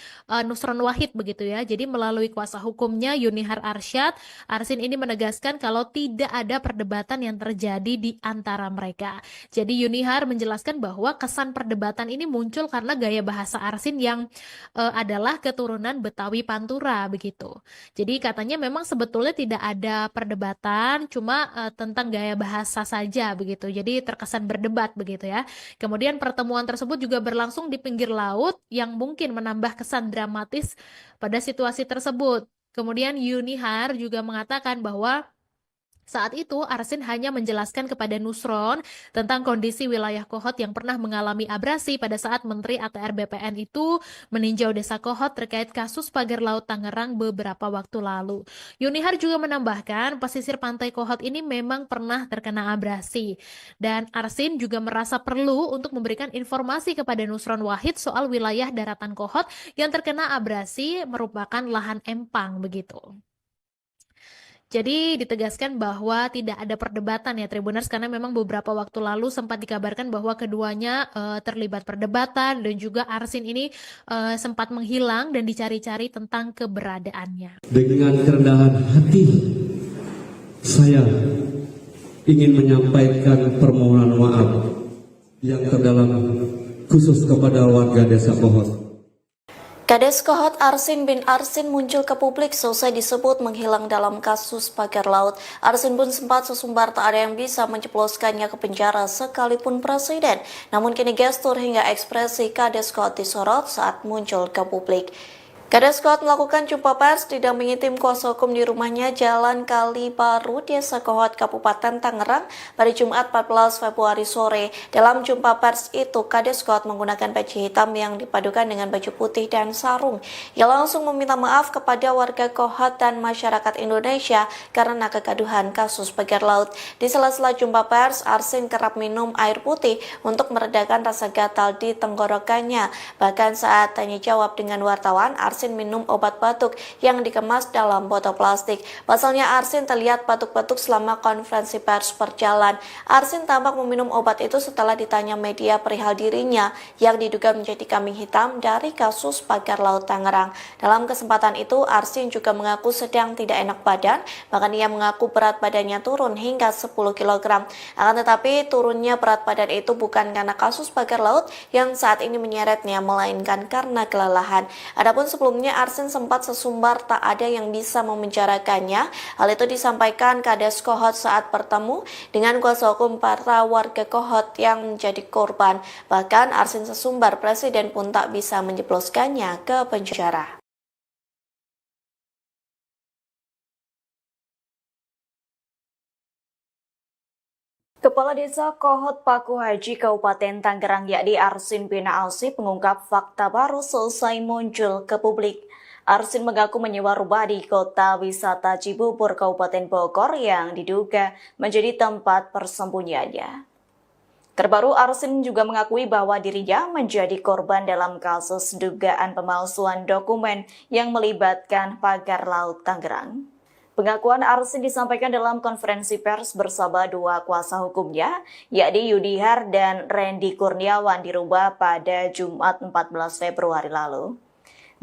Nusron Wahid begitu ya. Jadi melalui kuasa hukumnya Yunihar Arsyad, Arsin ini menegaskan kalau tidak ada perdebatan yang terjadi di antara mereka. Jadi Yunihar menjelaskan bahwa kesan perdebatan ini muncul karena gaya bahasa Arsin yang adalah keturunan Betawi Pantura begitu. Jadi katanya memang sebetulnya tidak ada perdebatan, cuma tentang gaya bahasa saja begitu. Jadi terkesan berdebat begitu ya. Kemudian pertemuan tersebut juga berlangsung di pinggir laut yang mungkin menambah kesan dramatis pada situasi tersebut. Kemudian Yunihar juga mengatakan bahwa saat itu, Arsin hanya menjelaskan kepada Nusron tentang kondisi wilayah Kohot yang pernah mengalami abrasi pada saat Menteri ATR BPN itu meninjau Desa Kohot terkait kasus pagar laut Tangerang beberapa waktu lalu. Yunihar juga menambahkan pesisir pantai Kohot ini memang pernah terkena abrasi. Dan Arsin juga merasa perlu untuk memberikan informasi kepada Nusron Wahid soal wilayah daratan Kohot yang terkena abrasi merupakan lahan empang begitu. Jadi ditegaskan bahwa tidak ada perdebatan ya Tribuners, karena memang beberapa waktu lalu sempat dikabarkan bahwa keduanya terlibat perdebatan dan juga Arsin ini sempat menghilang dan dicari-cari tentang keberadaannya. Dengan kerendahan hati, saya ingin menyampaikan permohonan maaf yang terdalam khusus kepada warga Desa Kohot. Kades Kohot Arsin bin Arsin muncul ke publik selesai disebut menghilang dalam kasus pagar laut. Arsin pun sempat sesumbar tak ada yang bisa menjebloskannya ke penjara sekalipun presiden. Namun kini gestur hingga ekspresi Kades Kohot disorot saat muncul ke publik. Kades Kohot melakukan jumpa pers didampingi tim kuasa hukum di rumahnya Jalan Kali Baru, Desa Kohot, Kabupaten Tangerang pada Jumat 14 Februari sore. Dalam jumpa pers itu, Kades Kohot menggunakan peci hitam yang dipadukan dengan baju putih dan sarung. Ia langsung meminta maaf kepada warga Kohot dan masyarakat Indonesia karena kegaduhan kasus pagar laut. Di sela-sela jumpa pers, Arsin kerap minum air putih untuk meredakan rasa gatal di tenggorokannya. Bahkan saat tanya jawab dengan wartawan, Arsin minum obat batuk yang dikemas dalam botol plastik. Pasalnya Arsin terlihat batuk-batuk selama konferensi pers berjalan. Arsin tampak meminum obat itu setelah ditanya media perihal dirinya yang diduga menjadi kambing hitam dari kasus pagar laut Tangerang. Dalam kesempatan itu, Arsin juga mengaku sedang tidak enak badan, bahkan ia mengaku berat badannya turun hingga 10 kg. Akan tetapi turunnya berat badan itu bukan karena kasus pagar laut yang saat ini menyeretnya, melainkan karena kelelahan. Adapun sebelumnya Arsin sempat sesumbar tak ada yang bisa memenjarakannya. Hal itu disampaikan Kades Kohot saat bertemu dengan kuasa hukum para warga Kohot yang menjadi korban. Bahkan Arsin sesumbar presiden pun tak bisa menjebloskannya ke penjara. Kepala Desa Kohot Paku Haji Kabupaten Tangerang yakni Arsin bin Ausip mengungkap fakta baru selesai muncul ke publik. Arsin mengaku menyewa rumah di kota wisata Cibubur, Kabupaten Bogor yang diduga menjadi tempat persembunyiannya. Terbaru, Arsin juga mengakui bahwa dirinya menjadi korban dalam kasus dugaan pemalsuan dokumen yang melibatkan pagar laut Tangerang. Pengakuan Arsin disampaikan dalam konferensi pers bersama dua kuasa hukumnya, yakni Yudihar dan Randy Kurniawan di rumah pada Jumat 14 Februari lalu.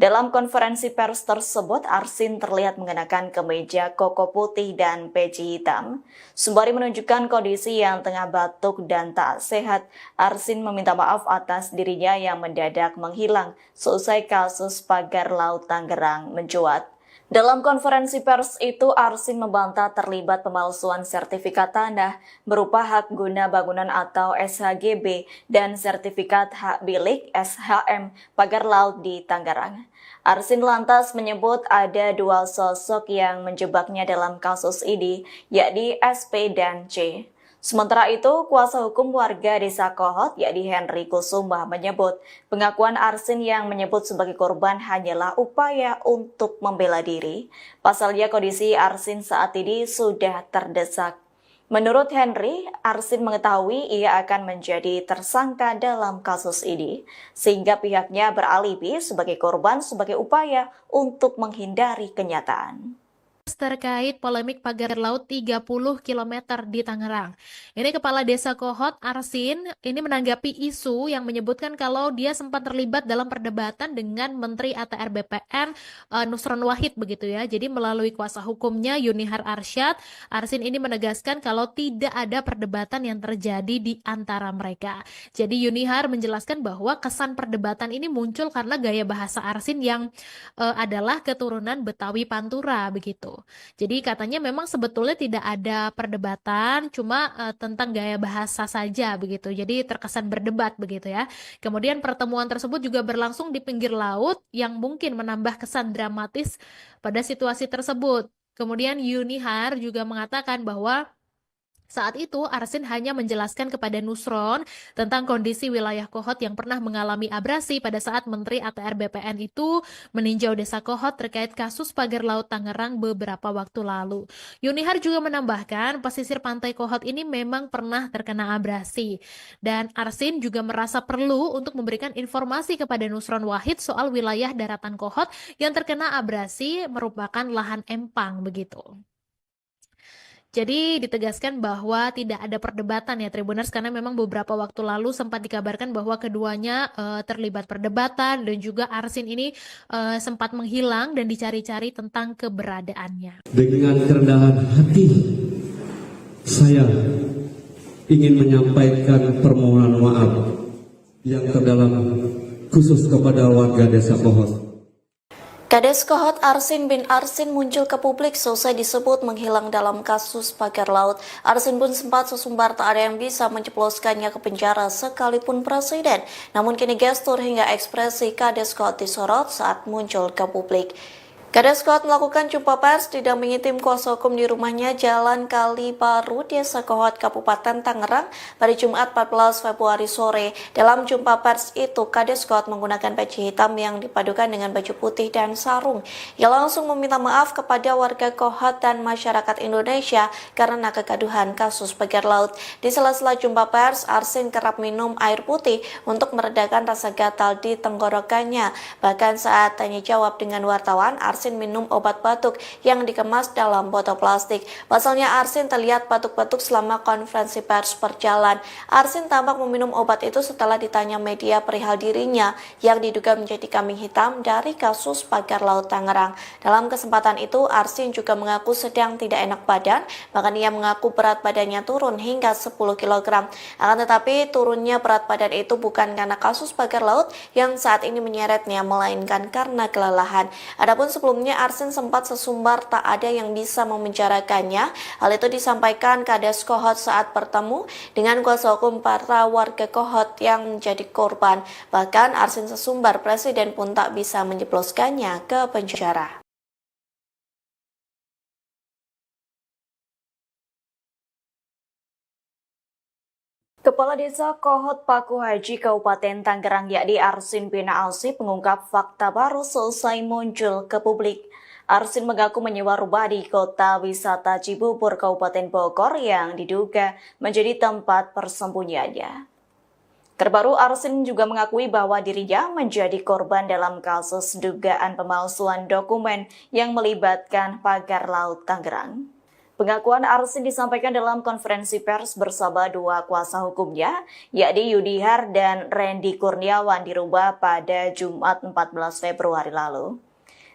Dalam konferensi pers tersebut, Arsin terlihat mengenakan kemeja koko putih dan peci hitam. Sembari menunjukkan kondisi yang tengah batuk dan tak sehat, Arsin meminta maaf atas dirinya yang mendadak menghilang seusai kasus pagar laut Tangerang mencuat. Dalam konferensi pers itu, Arsin membantah terlibat pemalsuan sertifikat tanah berupa hak guna bangunan atau SHGB dan sertifikat hak milik SHM pagar laut di Tangerang. Arsin lantas menyebut ada dua sosok yang menjebaknya dalam kasus ini, yakni SP dan C. Sementara itu, kuasa hukum warga Desa Kohot, yakni Henry Kusuma, menyebut pengakuan Arsin yang menyebut sebagai korban hanyalah upaya untuk membela diri. Pasalnya kondisi Arsin saat ini sudah terdesak. Menurut Henry, Arsin mengetahui ia akan menjadi tersangka dalam kasus ini, sehingga pihaknya beralibi sebagai korban sebagai upaya untuk menghindari kenyataan. Terkait polemik pagar laut 30 km di Tangerang. Ini Kepala Desa Kohot Arsin ini menanggapi isu yang menyebutkan kalau dia sempat terlibat dalam perdebatan dengan Menteri ATR BPN Nusron Wahid begitu ya. Jadi melalui kuasa hukumnya Yunihar Arsyad, Arsin ini menegaskan kalau tidak ada perdebatan yang terjadi di antara mereka. Jadi Yunihar menjelaskan bahwa kesan perdebatan ini muncul karena gaya bahasa Arsin yang adalah keturunan Betawi Pantura begitu. Jadi katanya memang sebetulnya tidak ada perdebatan, cuma tentang gaya bahasa saja begitu. Jadi terkesan berdebat begitu ya. Kemudian pertemuan tersebut juga berlangsung di pinggir laut yang mungkin menambah kesan dramatis pada situasi tersebut. Kemudian Yunihar juga mengatakan bahwa saat itu, Arsin hanya menjelaskan kepada Nusron tentang kondisi wilayah Kohot yang pernah mengalami abrasi pada saat Menteri ATR BPN itu meninjau Desa Kohot terkait kasus pagar laut Tangerang beberapa waktu lalu. Yunihar juga menambahkan pesisir pantai Kohot ini memang pernah terkena abrasi. Dan Arsin juga merasa perlu untuk memberikan informasi kepada Nusron Wahid soal wilayah daratan Kohot yang terkena abrasi merupakan lahan empang begitu. Jadi ditegaskan bahwa tidak ada perdebatan ya Tribuners, karena memang beberapa waktu lalu sempat dikabarkan bahwa keduanya terlibat perdebatan dan juga Arsin ini sempat menghilang dan dicari-cari tentang keberadaannya. Dengan kerendahan hati, saya ingin menyampaikan permohonan maaf yang terdalam khusus kepada warga Desa Kohot. Kades Kohot Arsin bin Arsin muncul ke publik selesai disebut menghilang dalam kasus pagar laut. Arsin pun sempat sesumbar tak ada yang bisa menjebloskannya ke penjara sekalipun presiden. Namun kini gestur hingga ekspresi Kades Kohot disorot saat muncul ke publik. Kades Kohot melakukan jumpa pers didampingi tim kuasa hukum di rumahnya Jalan Kali Baru, Desa Kohot, Kabupaten Tangerang pada Jumat 14 Februari sore. Dalam jumpa pers itu, Kades Kohot menggunakan peci hitam yang dipadukan dengan baju putih dan sarung. Ia langsung meminta maaf kepada warga Kohot dan masyarakat Indonesia karena kegaduhan kasus pagar laut. Di sela-sela jumpa pers, Arsin kerap minum air putih untuk meredakan rasa gatal di tenggorokannya. Bahkan saat tanya jawab dengan wartawan, Arsin minum obat batuk yang dikemas dalam botol plastik. Pasalnya Arsin terlihat batuk-batuk selama konferensi pers berjalan. Arsin tampak meminum obat itu setelah ditanya media perihal dirinya yang diduga menjadi kambing hitam dari kasus pagar laut Tangerang. Dalam kesempatan itu, Arsin juga mengaku sedang tidak enak badan, bahkan ia mengaku berat badannya turun hingga 10 kg. Akan tetapi turunnya berat badan itu bukan karena kasus pagar laut yang saat ini menyeretnya, melainkan karena kelelahan. Adapun sebelumnya Arsin sempat sesumbar tak ada yang bisa memenjarakannya. Hal itu disampaikan Kades Kohot saat bertemu dengan kuasa hukum para warga Kohot yang menjadi korban. Bahkan Arsin sesumbar presiden pun tak bisa menjebloskannya ke penjara. Kepala Desa Kohot Paku Haji Kabupaten Tangerang yakni Arsin bin Alsip mengungkap fakta baru selesai muncul ke publik. Arsin mengaku menyewa rumah di kota wisata Cibubur Kabupaten Bogor yang diduga menjadi tempat persembunyiannya. Terbaru, Arsin juga mengakui bahwa dirinya menjadi korban dalam kasus dugaan pemalsuan dokumen yang melibatkan pagar laut Tangerang. Pengakuan Arsin disampaikan dalam konferensi pers bersama dua kuasa hukumnya, yakni Yudihar dan Randy Kurniawan di rumah pada Jumat 14 Februari lalu.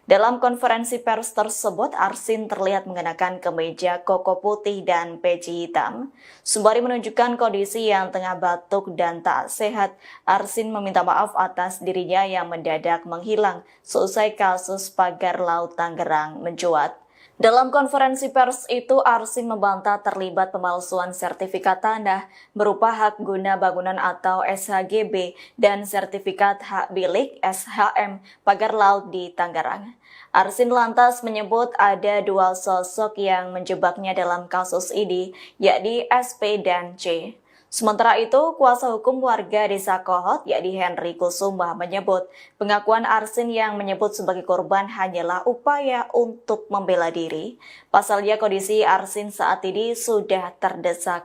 Dalam konferensi pers tersebut, Arsin terlihat mengenakan kemeja koko putih dan peci hitam. Sembari menunjukkan kondisi yang tengah batuk dan tak sehat, Arsin meminta maaf atas dirinya yang mendadak menghilang seusai kasus pagar laut Tangerang mencuat. Dalam konferensi pers itu, Arsin membantah terlibat pemalsuan sertifikat tanah berupa hak guna bangunan atau SHGB dan sertifikat hak milik SHM pagar laut di Tangerang. Arsin lantas menyebut ada dua sosok yang menjebaknya dalam kasus ini, yakni SP dan C. Sementara itu, kuasa hukum warga Desa Kohot, yakni Henry Kusuma, menyebut pengakuan Arsin yang menyebut sebagai korban hanyalah upaya untuk membela diri. Pasalnya kondisi Arsin saat ini sudah terdesak.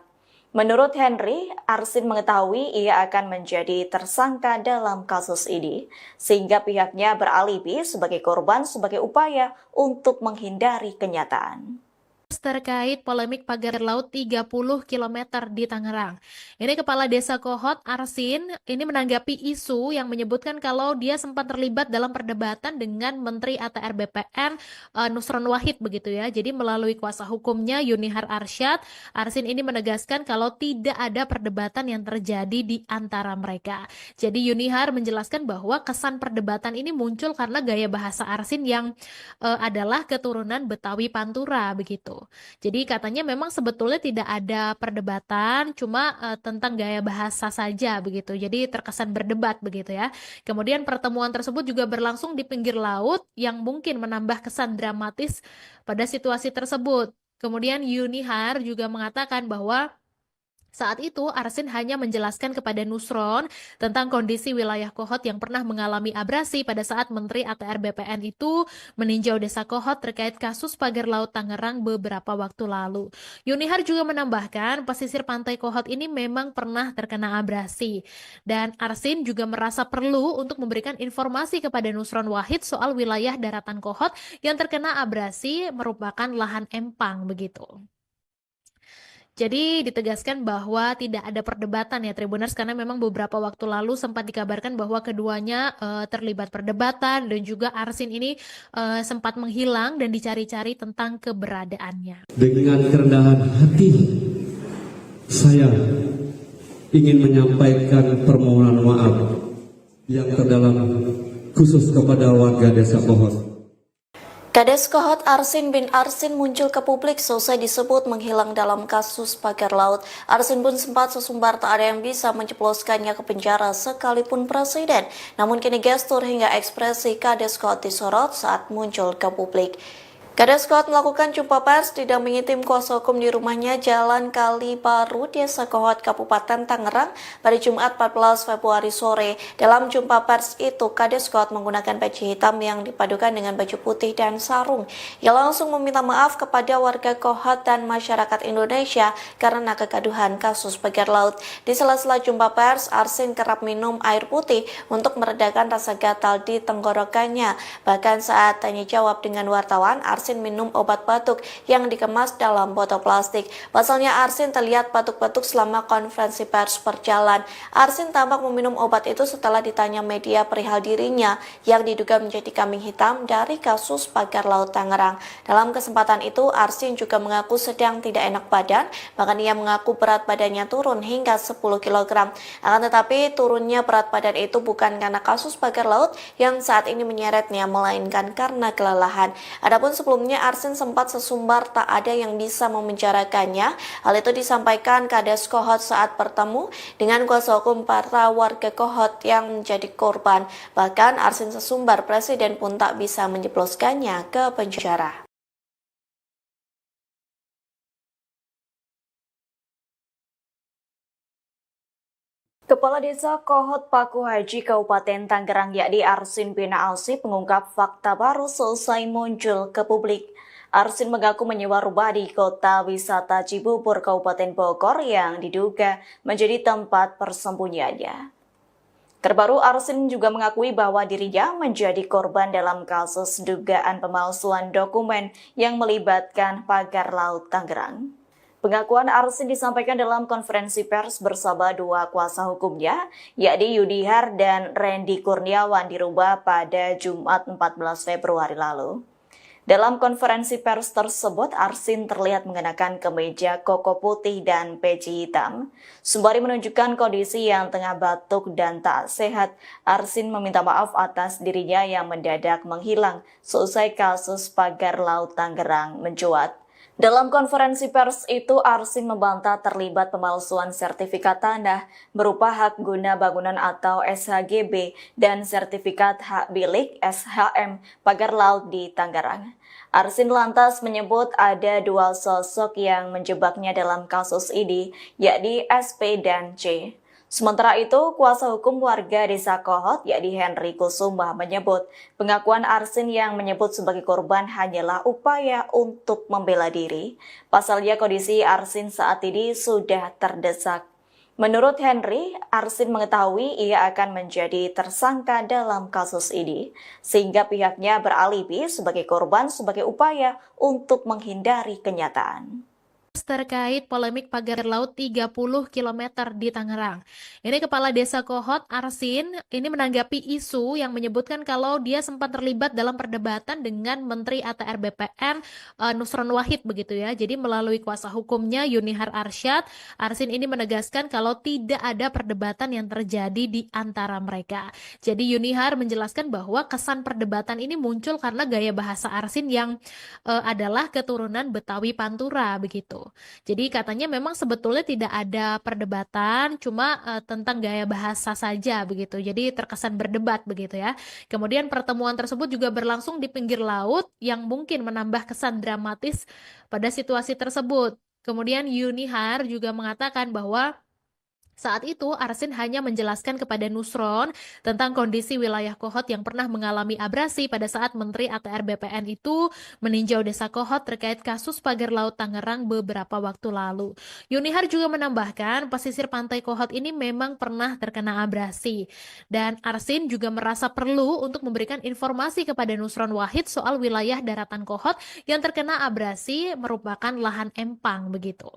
Menurut Henry, Arsin mengetahui ia akan menjadi tersangka dalam kasus ini, sehingga pihaknya beralibi sebagai korban sebagai upaya untuk menghindari kenyataan. Terkait polemik pagar laut 30 km di Tangerang. Ini Kepala Desa Kohot, Arsin, ini menanggapi isu yang menyebutkan kalau dia sempat terlibat dalam perdebatan dengan Menteri ATR BPN Nusron Wahid begitu ya. Jadi melalui kuasa hukumnya Yunihar Arsyad, Arsin ini menegaskan kalau tidak ada perdebatan yang terjadi di antara mereka. Jadi Yunihar menjelaskan bahwa kesan perdebatan ini muncul karena gaya bahasa Arsin yang adalah keturunan Betawi Pantura begitu. Jadi katanya memang sebetulnya tidak ada perdebatan, cuma tentang gaya bahasa saja begitu. Jadi terkesan berdebat begitu ya. Kemudian pertemuan tersebut juga berlangsung di pinggir laut yang mungkin menambah kesan dramatis pada situasi tersebut. Kemudian Yunihar juga mengatakan bahwa saat itu, Arsin hanya menjelaskan kepada Nusron tentang kondisi wilayah Kohot yang pernah mengalami abrasi pada saat Menteri ATR BPN itu meninjau Desa Kohot terkait kasus pagar laut Tangerang beberapa waktu lalu. Yunihar juga menambahkan pesisir pantai Kohot ini memang pernah terkena abrasi. Dan Arsin juga merasa perlu untuk memberikan informasi kepada Nusron Wahid soal wilayah daratan Kohot yang terkena abrasi merupakan lahan empang begitu. Jadi ditegaskan bahwa tidak ada perdebatan ya Tribuners, karena memang beberapa waktu lalu sempat dikabarkan bahwa keduanya terlibat perdebatan dan juga Arsin ini sempat menghilang dan dicari-cari tentang keberadaannya. Dengan kerendahan hati, saya ingin menyampaikan permohonan maaf yang terdalam khusus kepada warga Desa Kohot. Kades Kohot Arsin bin Arsin muncul ke publik selesai disebut menghilang dalam kasus pagar laut. Arsin pun sempat sesumbar tak ada yang bisa menjebloskannya ke penjara sekalipun presiden. Namun kini gestur hingga ekspresi Kades Kohot disorot saat muncul ke publik. Kades Kohot melakukan jumpa pers didampingi tim kuasa hukum di rumahnya Jalan Kali Baru, Desa Kohot, Kabupaten Tangerang pada Jumat 14 Februari sore. Dalam jumpa pers itu, Kades Kohot menggunakan peci hitam yang dipadukan dengan baju putih dan sarung. Ia langsung meminta maaf kepada warga Kohot dan masyarakat Indonesia karena kegaduhan kasus pagar laut. Di sela-sela jumpa pers, Arsin kerap minum air putih untuk meredakan rasa gatal di tenggorokannya. Bahkan saat tanya jawab dengan wartawan, Arsin minum obat batuk yang dikemas dalam botol plastik. Pasalnya Arsin terlihat batuk-batuk selama konferensi pers berjalan. Arsin tampak meminum obat itu setelah ditanya media perihal dirinya yang diduga menjadi kambing hitam dari kasus pagar laut Tangerang. Dalam kesempatan itu, Arsin juga mengaku sedang tidak enak badan, bahkan ia mengaku berat badannya turun hingga 10 kg. Akan tetapi turunnya berat badan itu bukan karena kasus pagar laut yang saat ini menyeretnya, melainkan karena kelelahan. Adapun sebelumnya Arsin sempat sesumbar tak ada yang bisa memenjarakannya. Hal itu disampaikan Kades Kohot saat bertemu dengan kuasa hukum para warga Kohot yang menjadi korban. Bahkan Arsin sesumbar presiden pun tak bisa menjebloskannya ke penjara. Kepala Desa Kohot Paku Haji Kabupaten Tangerang yakni Arsin bin Alsip mengungkap fakta baru selesai muncul ke publik. Arsin mengaku menyewa rumah di kota wisata Cibubur, Kabupaten Bogor yang diduga menjadi tempat persembunyiannya. Terbaru, Arsin juga mengakui bahwa dirinya menjadi korban dalam kasus dugaan pemalsuan dokumen yang melibatkan pagar laut Tangerang. Pengakuan Arsin disampaikan dalam konferensi pers bersama dua kuasa hukumnya, yakni Yudihar dan Randy Kurniawan di Rumah pada Jumat 14 Februari lalu. Dalam konferensi pers tersebut, Arsin terlihat mengenakan kemeja koko putih dan peci hitam. Sembari menunjukkan kondisi yang tengah batuk dan tak sehat, Arsin meminta maaf atas dirinya yang mendadak menghilang seusai kasus pagar laut Tangerang mencuat. Dalam konferensi pers itu, Arsin membantah terlibat pemalsuan sertifikat tanah berupa hak guna bangunan atau SHGB dan sertifikat hak milik SHM pagar laut di Tangerang. Arsin lantas menyebut ada dua sosok yang menjebaknya dalam kasus ini, yakni SP dan C. Sementara itu, kuasa hukum warga Desa Kohot, yakni Henry Kusuma, menyebut pengakuan Arsin yang menyebut sebagai korban hanyalah upaya untuk membela diri. Pasalnya kondisi Arsin saat ini sudah terdesak. Menurut Henry, Arsin mengetahui ia akan menjadi tersangka dalam kasus ini, sehingga pihaknya beralibi sebagai korban sebagai upaya untuk menghindari kenyataan. Terkait polemik pagar laut 30 km di Tangerang. Ini Kepala Desa Kohot, Arsin, ini menanggapi isu yang menyebutkan kalau dia sempat terlibat dalam perdebatan dengan Menteri ATR BPN Nusron Wahid begitu ya. Jadi melalui kuasa hukumnya Yunihar Arsyad, Arsin ini menegaskan kalau tidak ada perdebatan yang terjadi di antara mereka. Jadi Yunihar menjelaskan bahwa kesan perdebatan ini muncul karena gaya bahasa Arsin yang adalah keturunan Betawi Pantura begitu. Jadi katanya memang sebetulnya tidak ada perdebatan, cuma tentang gaya bahasa saja begitu. Jadi terkesan berdebat begitu ya. Kemudian pertemuan tersebut juga berlangsung di pinggir laut yang mungkin menambah kesan dramatis pada situasi tersebut. Kemudian Yunihar juga mengatakan bahwa saat itu, Arsin hanya menjelaskan kepada Nusron tentang kondisi wilayah Kohot yang pernah mengalami abrasi pada saat Menteri ATR BPN itu meninjau Desa Kohot terkait kasus pagar laut Tangerang beberapa waktu lalu. Yunihar juga menambahkan pesisir pantai Kohot ini memang pernah terkena abrasi. Dan Arsin juga merasa perlu untuk memberikan informasi kepada Nusron Wahid soal wilayah daratan Kohot yang terkena abrasi merupakan lahan empang begitu.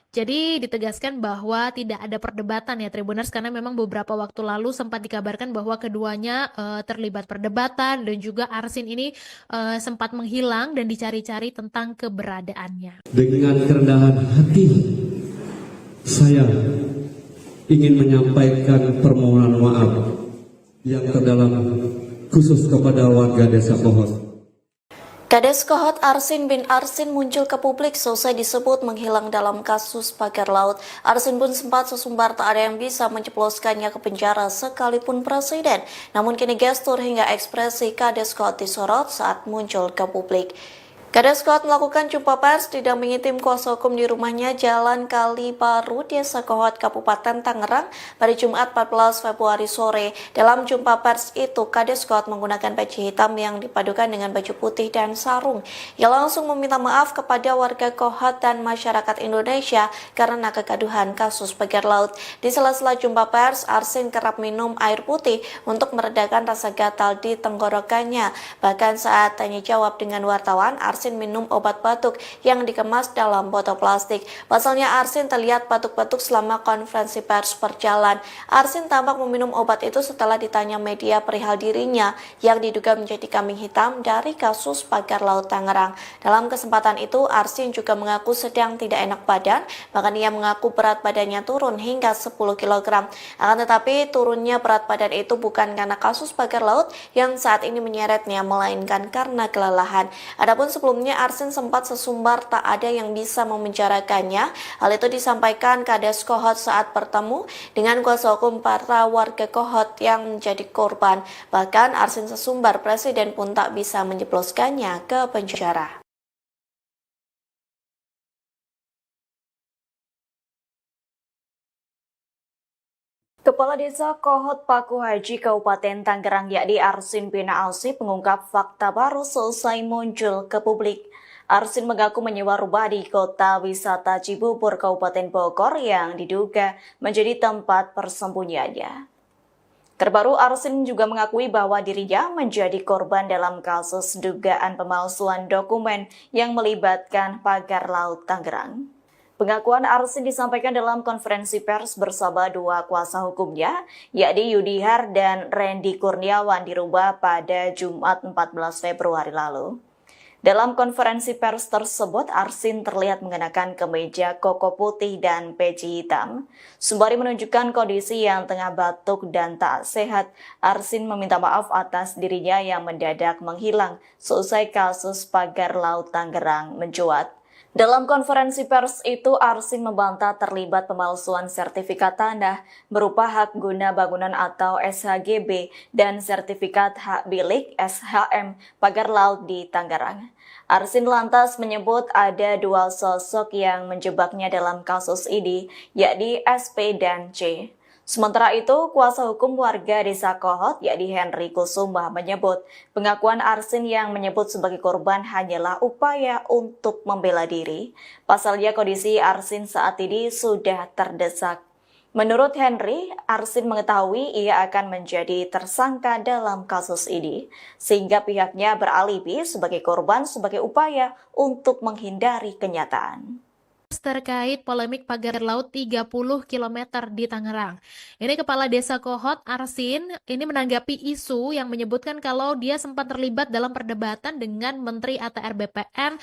Jadi ditegaskan bahwa tidak ada perdebatan ya Tribuners, karena memang beberapa waktu lalu sempat dikabarkan bahwa keduanya terlibat perdebatan dan juga Arsin ini sempat menghilang dan dicari-cari tentang keberadaannya. Dengan kerendahan hati, saya ingin menyampaikan permohonan maaf yang terdalam khusus kepada warga Desa Kohot. Kades Kohot Arsin bin Arsin muncul ke publik selesai disebut menghilang dalam kasus pagar laut. Arsin pun sempat sesumbar tak ada yang bisa menjebloskannya ke penjara sekalipun presiden. Namun kini gestur hingga ekspresi Kades Kohot disorot saat muncul ke publik. Kades Kohot melakukan jumpa pers didampingi tim kuasa hukum di rumahnya Jalan Kali Baru, Desa Kohot, Kabupaten Tangerang pada Jumat 14 Februari sore. Dalam jumpa pers itu, Kades Kohot menggunakan peci hitam yang dipadukan dengan baju putih dan sarung. Ia langsung meminta maaf kepada warga Kohot dan masyarakat Indonesia karena kegaduhan kasus pagar laut. Di sela-sela jumpa pers, Arsin kerap minum air putih untuk meredakan rasa gatal di tenggorokannya. Bahkan saat tanya jawab dengan wartawan, Arsin minum obat batuk yang dikemas dalam botol plastik. Pasalnya Arsin terlihat batuk-batuk selama konferensi pers berjalan. Arsin tampak meminum obat itu setelah ditanya media perihal dirinya yang diduga menjadi kambing hitam dari kasus pagar laut Tangerang. Dalam kesempatan itu, Arsin juga mengaku sedang tidak enak badan, bahkan ia mengaku berat badannya turun hingga 10 kg. Akan tetapi turunnya berat badan itu bukan karena kasus pagar laut yang saat ini menyeretnya, melainkan karena kelelahan. Adapun sebelumnya Arsin sempat sesumbar tak ada yang bisa memenjarakannya. Hal itu disampaikan Kades Kohot saat bertemu dengan kuasa hukum para warga Kohot yang menjadi korban. Bahkan Arsin sesumbar presiden pun tak bisa menjebloskannya ke penjara. Kepala Desa Kohot Paku Haji Kabupaten Tangerang yakni Arsin bin Ausip mengungkap fakta baru selesai muncul ke publik. Arsin mengaku menyewa rumah di kota wisata Cibubur Kabupaten Bogor yang diduga menjadi tempat persembunyiannya. Terbaru, Arsin juga mengakui bahwa dirinya menjadi korban dalam kasus dugaan pemalsuan dokumen yang melibatkan pagar laut Tangerang. Pengakuan Arsin disampaikan dalam konferensi pers bersama dua kuasa hukumnya, yakni Yudihar dan Randy Kurniawan di rumah pada Jumat 14 Februari lalu. Dalam konferensi pers tersebut, Arsin terlihat mengenakan kemeja koko putih dan peci hitam. Sembari menunjukkan kondisi yang tengah batuk dan tak sehat, Arsin meminta maaf atas dirinya yang mendadak menghilang seusai kasus pagar laut Tangerang mencuat. Dalam konferensi pers itu, Arsin membantah terlibat pemalsuan sertifikat tanah berupa hak guna bangunan atau SHGB dan sertifikat hak milik SHM pagar laut di Tangerang. Arsin lantas menyebut ada dua sosok yang menjebaknya dalam kasus ini, yakni SP dan C. Sementara itu, kuasa hukum warga Desa Kohot, yakni Henry Kusuma, menyebut pengakuan Arsin yang menyebut sebagai korban hanyalah upaya untuk membela diri. Pasalnya kondisi Arsin saat ini sudah terdesak. Menurut Henry, Arsin mengetahui ia akan menjadi tersangka dalam kasus ini, sehingga pihaknya beralibi sebagai korban sebagai upaya untuk menghindari kenyataan. Terkait polemik pagar laut 30 km di Tangerang. Ini Kepala Desa Kohot, Arsin, ini menanggapi isu yang menyebutkan kalau dia sempat terlibat dalam perdebatan dengan Menteri ATR BPN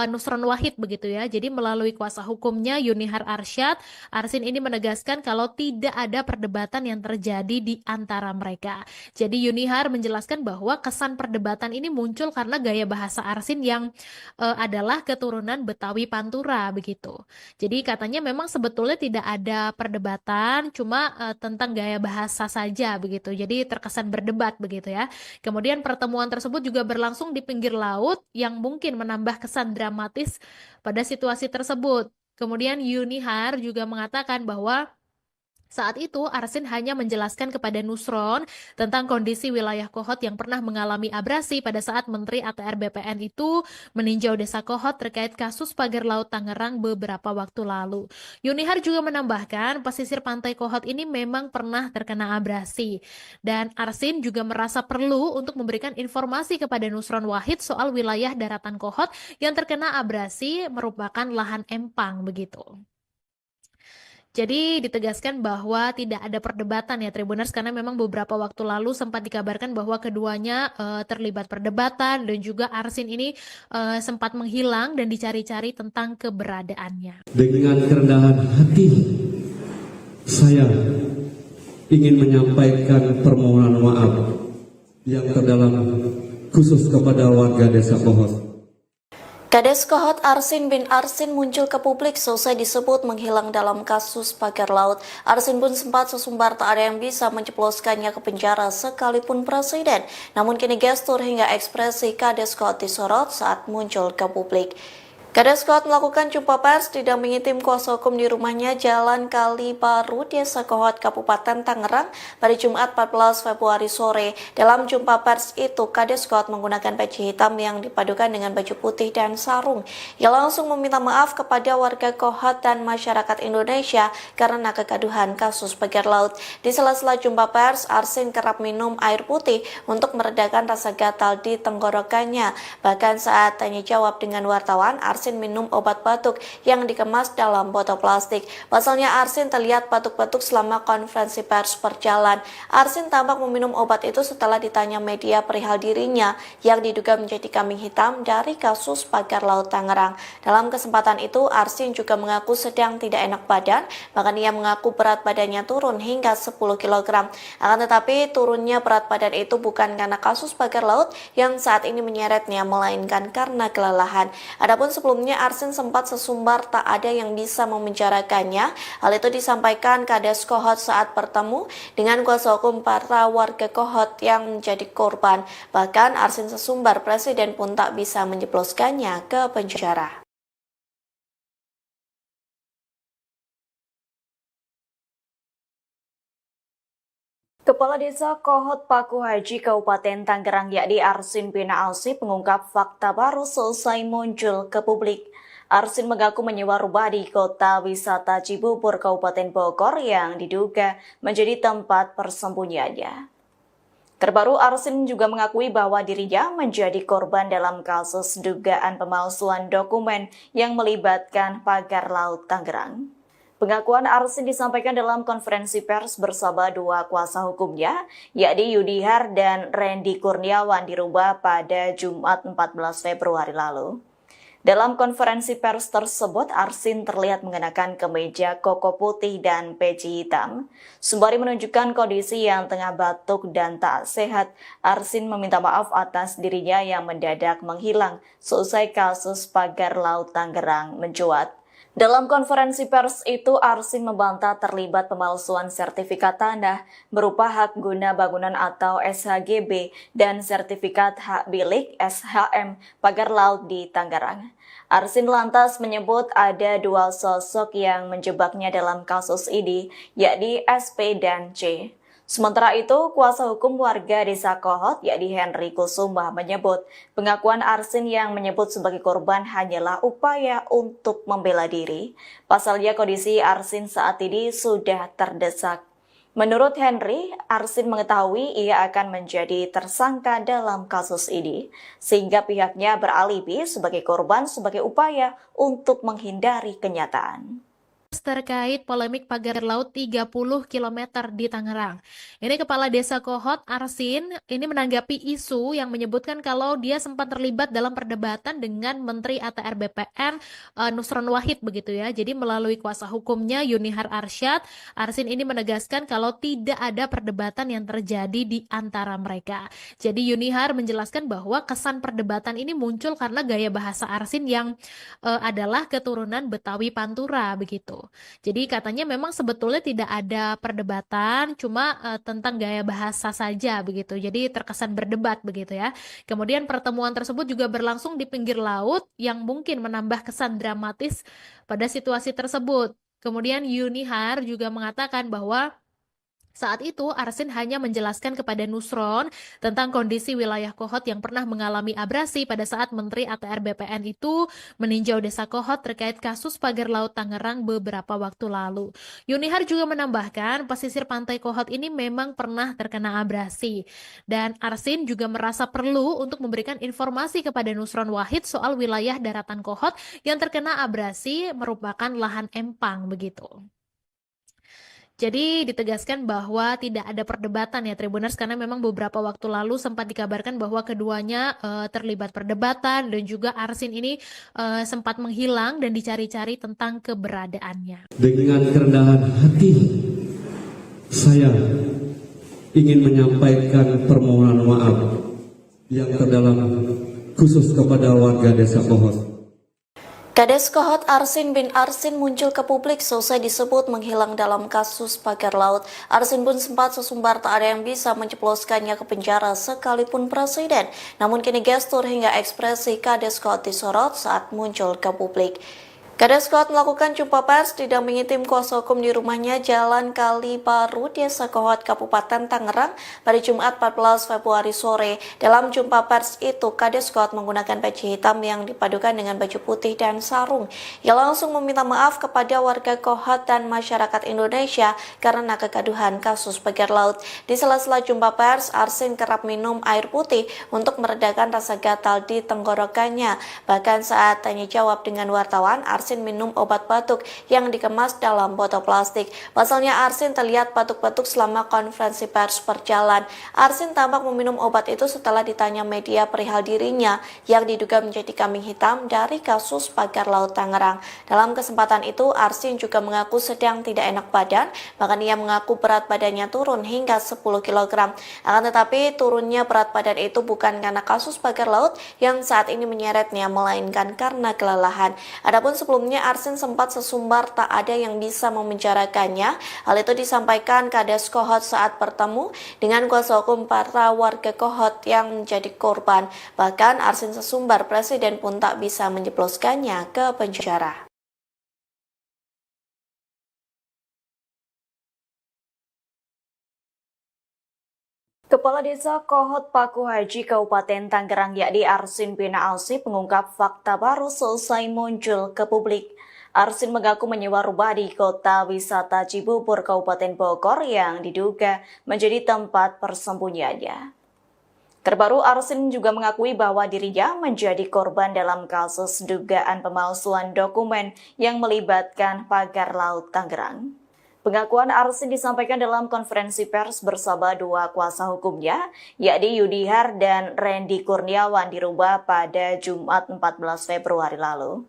Nusron Wahid begitu ya. Jadi melalui kuasa hukumnya Yunihar Arsyad, Arsin ini menegaskan kalau tidak ada perdebatan yang terjadi di antara mereka. Jadi Yunihar menjelaskan bahwa kesan perdebatan ini muncul karena gaya bahasa Arsin yang adalah keturunan Betawi Pantura begitu. Jadi katanya memang sebetulnya tidak ada perdebatan, cuma tentang gaya bahasa saja begitu. Jadi terkesan berdebat begitu ya. Kemudian pertemuan tersebut juga berlangsung di pinggir laut yang mungkin menambah kesan dramatis pada situasi tersebut. Kemudian Yunihar juga mengatakan bahwa saat itu, Arsin hanya menjelaskan kepada Nusron tentang kondisi wilayah Kohot yang pernah mengalami abrasi pada saat Menteri ATR BPN itu meninjau Desa Kohot terkait kasus pagar laut Tangerang beberapa waktu lalu. Yunihar juga menambahkan pesisir pantai Kohot ini memang pernah terkena abrasi. Dan Arsin juga merasa perlu untuk memberikan informasi kepada Nusron Wahid soal wilayah daratan Kohot yang terkena abrasi merupakan lahan empang begitu. Jadi ditegaskan bahwa tidak ada perdebatan ya Tribuners, karena memang beberapa waktu lalu sempat dikabarkan bahwa keduanya terlibat perdebatan dan juga Arsin ini sempat menghilang dan dicari-cari tentang keberadaannya. Dengan kerendahan hati, saya ingin menyampaikan permohonan maaf yang terdalam khusus kepada warga Desa Kohot. Kades Kohot Arsin bin Arsin muncul ke publik selesai disebut menghilang dalam kasus pagar laut. Arsin pun sempat sesumbar tak ada yang bisa menjebloskannya ke penjara sekalipun presiden. Namun kini gestur hingga ekspresi Kades Kohot disorot saat muncul ke publik. Kades Kohot melakukan jumpa pers didampingi tim kuasa hukum di rumahnya Jalan Kali Baru, Desa Kohot, Kabupaten Tangerang pada Jumat 14 Februari sore. Dalam jumpa pers itu, Kades Kohot menggunakan peci hitam yang dipadukan dengan baju putih dan sarung. Ia langsung meminta maaf kepada warga Kohot dan masyarakat Indonesia karena kegaduhan kasus pagar laut. Di sela-sela jumpa pers, Arsin kerap minum air putih untuk meredakan rasa gatal di tenggorokannya. Bahkan saat tanya jawab dengan wartawan, Arsin minum obat batuk yang dikemas dalam botol plastik. Pasalnya Arsin terlihat batuk-batuk selama konferensi pers berjalan. Arsin tampak meminum obat itu setelah ditanya media perihal dirinya yang diduga menjadi kambing hitam dari kasus pagar laut Tangerang. Dalam kesempatan itu, Arsin juga mengaku sedang tidak enak badan, bahkan ia mengaku berat badannya turun hingga 10 kg. Akan tetapi turunnya berat badan itu bukan karena kasus pagar laut yang saat ini menyeretnya, melainkan karena kelelahan. Adapun sebelumnya Arsin sempat sesumbar tak ada yang bisa memenjarakannya. Hal itu disampaikan Kades Kohot saat bertemu dengan kuasa hukum para warga Kohot yang menjadi korban. Bahkan Arsin sesumbar presiden pun tak bisa menjebloskannya ke penjara. Kepala Desa Kohot Paku Haji Kabupaten Tangerang yakni Arsin bin Alsip mengungkap fakta baru selesai muncul ke publik. Arsin mengaku menyewa rumah di kota wisata Cibubur, Kabupaten Bogor yang diduga menjadi tempat persembunyiannya. Terbaru, Arsin juga mengakui bahwa dirinya menjadi korban dalam kasus dugaan pemalsuan dokumen yang melibatkan pagar laut Tangerang. Pengakuan Arsin disampaikan dalam konferensi pers bersama dua kuasa hukumnya, yakni Yudihar dan Randy Kurniawan di Rumah pada Jumat 14 Februari lalu. Dalam konferensi pers tersebut, Arsin terlihat mengenakan kemeja koko putih dan peci hitam. Sembari menunjukkan kondisi yang tengah batuk dan tak sehat, Arsin meminta maaf atas dirinya yang mendadak menghilang seusai kasus pagar laut Tangerang mencuat. Dalam konferensi pers itu, Arsin membantah terlibat pemalsuan sertifikat tanah berupa hak guna bangunan atau SHGB dan sertifikat hak milik SHM pagar laut di Tangerang. Arsin lantas menyebut ada dua sosok yang menjebaknya dalam kasus ini, yakni SP dan C. Sementara itu, kuasa hukum warga Desa Kohot, yakni Henry Kusuma, menyebut pengakuan Arsin yang menyebut sebagai korban hanyalah upaya untuk membela diri. Pasalnya kondisi Arsin saat ini sudah terdesak. Menurut Henry, Arsin mengetahui ia akan menjadi tersangka dalam kasus ini, sehingga pihaknya beralibi sebagai korban sebagai upaya untuk menghindari kenyataan. Terkait polemik pagar laut 30 km di Tangerang. Ini Kepala Desa Kohot, Arsin, ini menanggapi isu yang menyebutkan kalau dia sempat terlibat dalam perdebatan dengan Menteri ATR BPN Nusron Wahid begitu ya. Jadi melalui kuasa hukumnya Yunihar Arsyad, Arsin ini menegaskan kalau tidak ada perdebatan yang terjadi di antara mereka. Jadi Yunihar menjelaskan bahwa kesan perdebatan ini muncul karena gaya bahasa Arsin yang adalah keturunan Betawi Pantura begitu. Jadi katanya memang sebetulnya tidak ada perdebatan, cuma tentang gaya bahasa saja begitu. Jadi terkesan berdebat begitu ya. Kemudian pertemuan tersebut juga berlangsung di pinggir laut yang mungkin menambah kesan dramatis pada situasi tersebut. Kemudian Yunihar juga mengatakan bahwa saat itu, Arsin hanya menjelaskan kepada Nusron tentang kondisi wilayah Kohot yang pernah mengalami abrasi pada saat Menteri ATR BPN itu meninjau Desa Kohot terkait kasus pagar laut Tangerang beberapa waktu lalu. Yunihar juga menambahkan pesisir pantai Kohot ini memang pernah terkena abrasi. Dan Arsin juga merasa perlu untuk memberikan informasi kepada Nusron Wahid soal wilayah daratan Kohot yang terkena abrasi merupakan lahan empang begitu. Jadi ditegaskan bahwa tidak ada perdebatan ya Tribuners, karena memang beberapa waktu lalu sempat dikabarkan bahwa keduanya terlibat perdebatan dan juga Arsin ini sempat menghilang dan dicari-cari tentang keberadaannya. Dengan kerendahan hati, saya ingin menyampaikan permohonan maaf yang terdalam khusus kepada warga Desa Kohot. Kades Kohot Arsin bin Arsin muncul ke publik selesai disebut menghilang dalam kasus pagar laut. Arsin pun sempat sesumbar tak ada yang bisa menjebloskannya ke penjara sekalipun presiden. Namun kini gestur hingga ekspresi Kades Kohot disorot saat muncul ke publik. Kades Kohot melakukan jumpa pers didampingi tim kuasa hukum di rumahnya Jalan Kali Baru, Desa Kohot, Kabupaten Tangerang pada Jumat 14 Februari sore. Dalam jumpa pers itu, Kades Kohot menggunakan peci hitam yang dipadukan dengan baju putih dan sarung. Ia langsung meminta maaf kepada warga Kohot dan masyarakat Indonesia karena kegaduhan kasus pagar laut. Di sela-sela jumpa pers, Arsin kerap minum air putih untuk meredakan rasa gatal di tenggorokannya. Bahkan saat tanya jawab dengan wartawan, Arsin minum obat batuk yang dikemas dalam botol plastik. Pasalnya Arsin terlihat batuk-batuk selama konferensi pers berjalan. Arsin tampak meminum obat itu setelah ditanya media perihal dirinya yang diduga menjadi kambing hitam dari kasus pagar laut Tangerang. Dalam kesempatan itu, Arsin juga mengaku sedang tidak enak badan, bahkan ia mengaku berat badannya turun hingga 10 kg. Akan tetapi turunnya berat badan itu bukan karena kasus pagar laut yang saat ini menyeretnya, melainkan karena kelelahan. Adapun sebelumnya Arsin sempat sesumbar tak ada yang bisa memenjarakannya. Hal itu disampaikan Kades Kohot saat bertemu dengan kuasa hukum para warga Kohot yang menjadi korban. Bahkan Arsin sesumbar presiden pun tak bisa menjebloskannya ke penjara. Kepala Desa Kohot Paku Haji Kabupaten Tangerang yakni Arsin bin Alsip mengungkap fakta baru selesai muncul ke publik. Arsin mengaku menyewa rumah di kota wisata Cibubur Kabupaten Bogor yang diduga menjadi tempat persembunyiannya. Terbaru, Arsin juga mengakui bahwa dirinya menjadi korban dalam kasus dugaan pemalsuan dokumen yang melibatkan pagar laut Tangerang. Pengakuan Arsin disampaikan dalam konferensi pers bersama dua kuasa hukumnya, yakni Yudihar dan Randy Kurniawan di rumah pada Jumat 14 Februari lalu.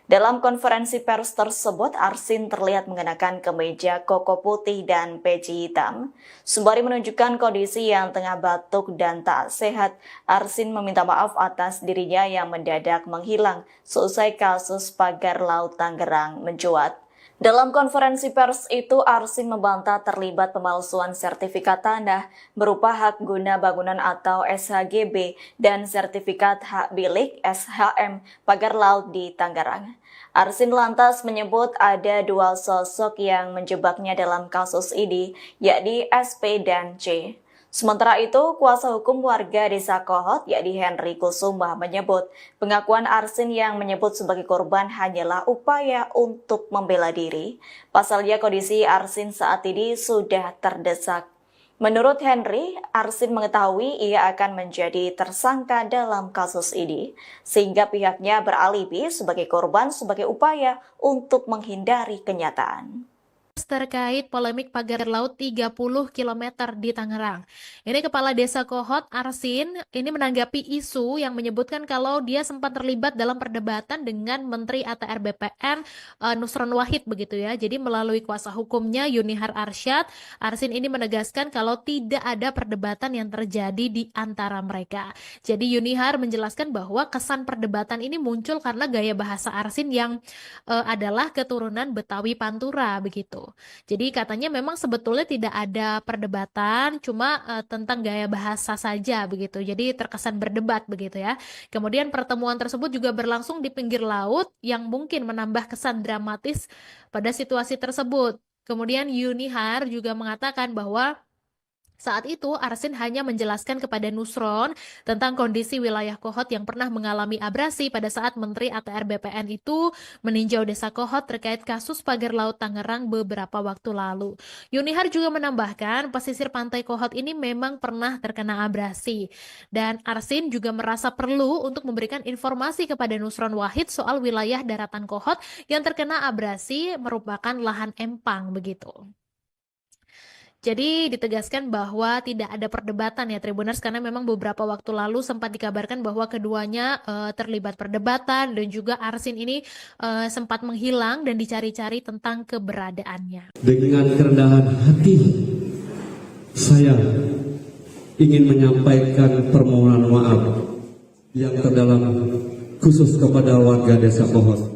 Dalam konferensi pers tersebut, Arsin terlihat mengenakan kemeja koko putih dan peci hitam. Sembari menunjukkan kondisi yang tengah batuk dan tak sehat, Arsin meminta maaf atas dirinya yang mendadak menghilang seusai kasus pagar laut Tangerang mencuat. Dalam konferensi pers itu, Arsin membantah terlibat pemalsuan sertifikat tanah berupa hak guna bangunan atau SHGB dan sertifikat hak milik SHM pagar laut di Tangerang. Arsin lantas menyebut ada dua sosok yang menjebaknya dalam kasus ini, yakni SP dan C. Sementara itu, kuasa hukum warga Desa Kohot, yakni Henry Kusuma, menyebut pengakuan Arsin yang menyebut sebagai korban hanyalah upaya untuk membela diri. Pasalnya kondisi Arsin saat ini sudah terdesak. Menurut Henry, Arsin mengetahui ia akan menjadi tersangka dalam kasus ini, sehingga pihaknya beralibi sebagai korban sebagai upaya untuk menghindari kenyataan. Terkait polemik pagar laut 30 km di Tangerang. Ini Kepala Desa Kohot, Arsin, ini menanggapi isu yang menyebutkan kalau dia sempat terlibat dalam perdebatan dengan Menteri ATR BPN Nusron Wahid begitu ya. Jadi melalui kuasa hukumnya Yunihar Arsyad, Arsin ini menegaskan kalau tidak ada perdebatan yang terjadi di antara mereka. Jadi Yunihar menjelaskan bahwa kesan perdebatan ini muncul karena gaya bahasa Arsin yang adalah keturunan Betawi Pantura begitu. Jadi katanya memang sebetulnya tidak ada perdebatan, cuma tentang gaya bahasa saja begitu. Jadi terkesan berdebat begitu ya. Kemudian pertemuan tersebut juga berlangsung di pinggir laut yang mungkin menambah kesan dramatis pada situasi tersebut. Kemudian Yunihar juga mengatakan bahwa saat itu, Arsin hanya menjelaskan kepada Nusron tentang kondisi wilayah Kohot yang pernah mengalami abrasi pada saat Menteri ATR BPN itu meninjau Desa Kohot terkait kasus pagar laut Tangerang beberapa waktu lalu. Yunihar juga menambahkan pesisir pantai Kohot ini memang pernah terkena abrasi. Dan Arsin juga merasa perlu untuk memberikan informasi kepada Nusron Wahid soal wilayah daratan Kohot yang terkena abrasi merupakan lahan empang begitu. Jadi ditegaskan bahwa tidak ada perdebatan ya Tribuners, karena memang beberapa waktu lalu sempat dikabarkan bahwa keduanya terlibat perdebatan dan juga Arsin ini sempat menghilang dan dicari-cari tentang keberadaannya. Dengan kerendahan hati, saya ingin menyampaikan permohonan maaf yang terdalam khusus kepada warga Desa Kohot.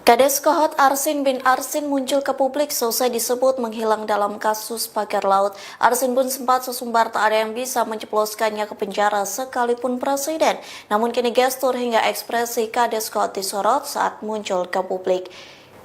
Kades Kohot Arsin bin Arsin muncul ke publik selesai disebut menghilang dalam kasus pagar laut. Arsin pun sempat sesumbar tak ada yang bisa menjebloskannya ke penjara sekalipun presiden. Namun kini gestur hingga ekspresi Kades Kohot disorot saat muncul ke publik.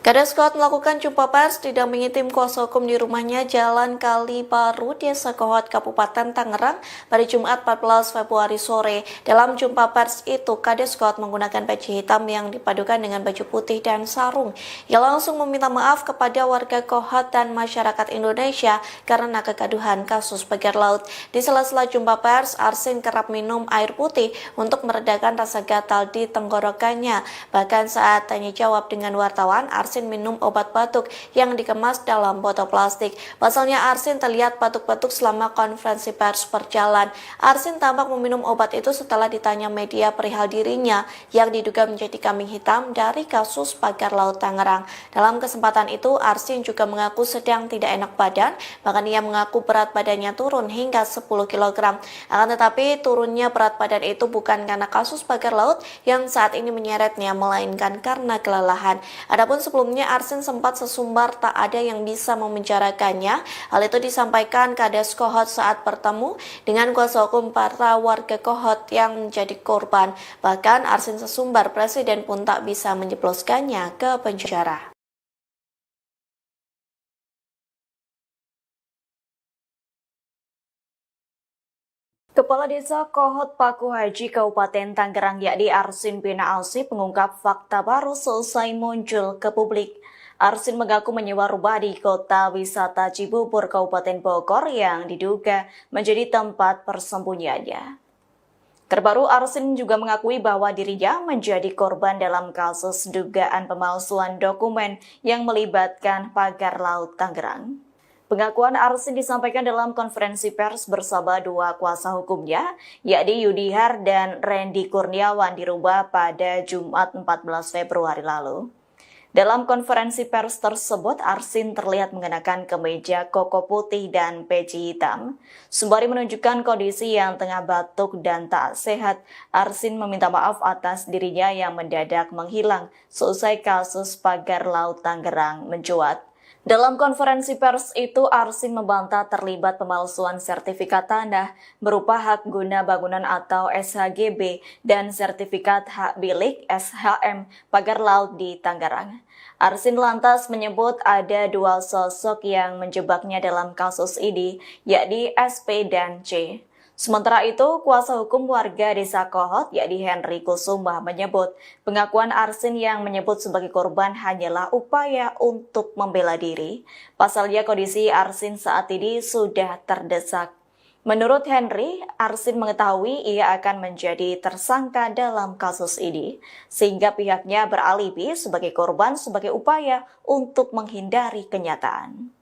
Kades Kohot melakukan jumpa pers didampingi tim kuasa hukum di rumahnya Jalan Kali Baru, Desa Kohot, Kabupaten Tangerang pada Jumat 14 Februari sore. Dalam jumpa pers itu, Kades Kohot menggunakan peci hitam yang dipadukan dengan baju putih dan sarung. Ia langsung meminta maaf kepada warga Kohot dan masyarakat Indonesia karena kegaduhan kasus pagar laut. Di sela-sela jumpa pers, Arsin kerap minum air putih untuk meredakan rasa gatal di tenggorokannya. Bahkan saat tanya jawab dengan wartawan, Arsin minum obat batuk yang dikemas dalam botol plastik. Pasalnya Arsin terlihat batuk-batuk selama konferensi pers berjalan. Arsin tampak meminum obat itu setelah ditanya media perihal dirinya yang diduga menjadi kambing hitam dari kasus pagar laut Tangerang. Dalam kesempatan itu, Arsin juga mengaku sedang tidak enak badan, bahkan ia mengaku berat badannya turun hingga 10 kg. Akan tetapi turunnya berat badan itu bukan karena kasus pagar laut yang saat ini menyeretnya, melainkan karena kelelahan. Adapun sebelumnya Arsin sempat sesumbar tak ada yang bisa memenjarakannya. Hal itu disampaikan Kades Kohot saat bertemu dengan kuasa hukum para warga Kohot yang menjadi korban. Bahkan Arsin sesumbar presiden pun tak bisa menjebloskannya ke penjara. Kepala Desa Kohot Paku Haji Kabupaten Tangerang yakni Arsin bin Alsip mengungkap fakta baru selesai muncul ke publik. Arsin mengaku menyewa rumah di kota wisata Cibubur Kabupaten Bogor yang diduga menjadi tempat persembunyiannya. Terbaru, Arsin juga mengakui bahwa dirinya menjadi korban dalam kasus dugaan pemalsuan dokumen yang melibatkan pagar laut Tangerang. Pengakuan Arsin disampaikan dalam konferensi pers bersama dua kuasa hukumnya, yakni Yudihar dan Randy Kurniawan di rumah pada Jumat 14 Februari lalu. Dalam konferensi pers tersebut, Arsin terlihat mengenakan kemeja koko putih dan peci hitam. Sembari menunjukkan kondisi yang tengah batuk dan tak sehat, Arsin meminta maaf atas dirinya yang mendadak menghilang seusai kasus pagar laut Tangerang mencuat. Dalam konferensi pers itu, Arsin membantah terlibat pemalsuan sertifikat tanah berupa hak guna bangunan atau SHGB dan sertifikat hak milik SHM pagar laut di Tangerang. Arsin lantas menyebut ada dua sosok yang menjebaknya dalam kasus ini, yakni SP dan C. Sementara itu, kuasa hukum warga Desa Kohot, yakni Henry Kusuma, menyebut pengakuan Arsin yang menyebut sebagai korban hanyalah upaya untuk membela diri. Pasalnya kondisi Arsin saat ini sudah terdesak. Menurut Henry, Arsin mengetahui ia akan menjadi tersangka dalam kasus ini, sehingga pihaknya beralibi sebagai korban sebagai upaya untuk menghindari kenyataan.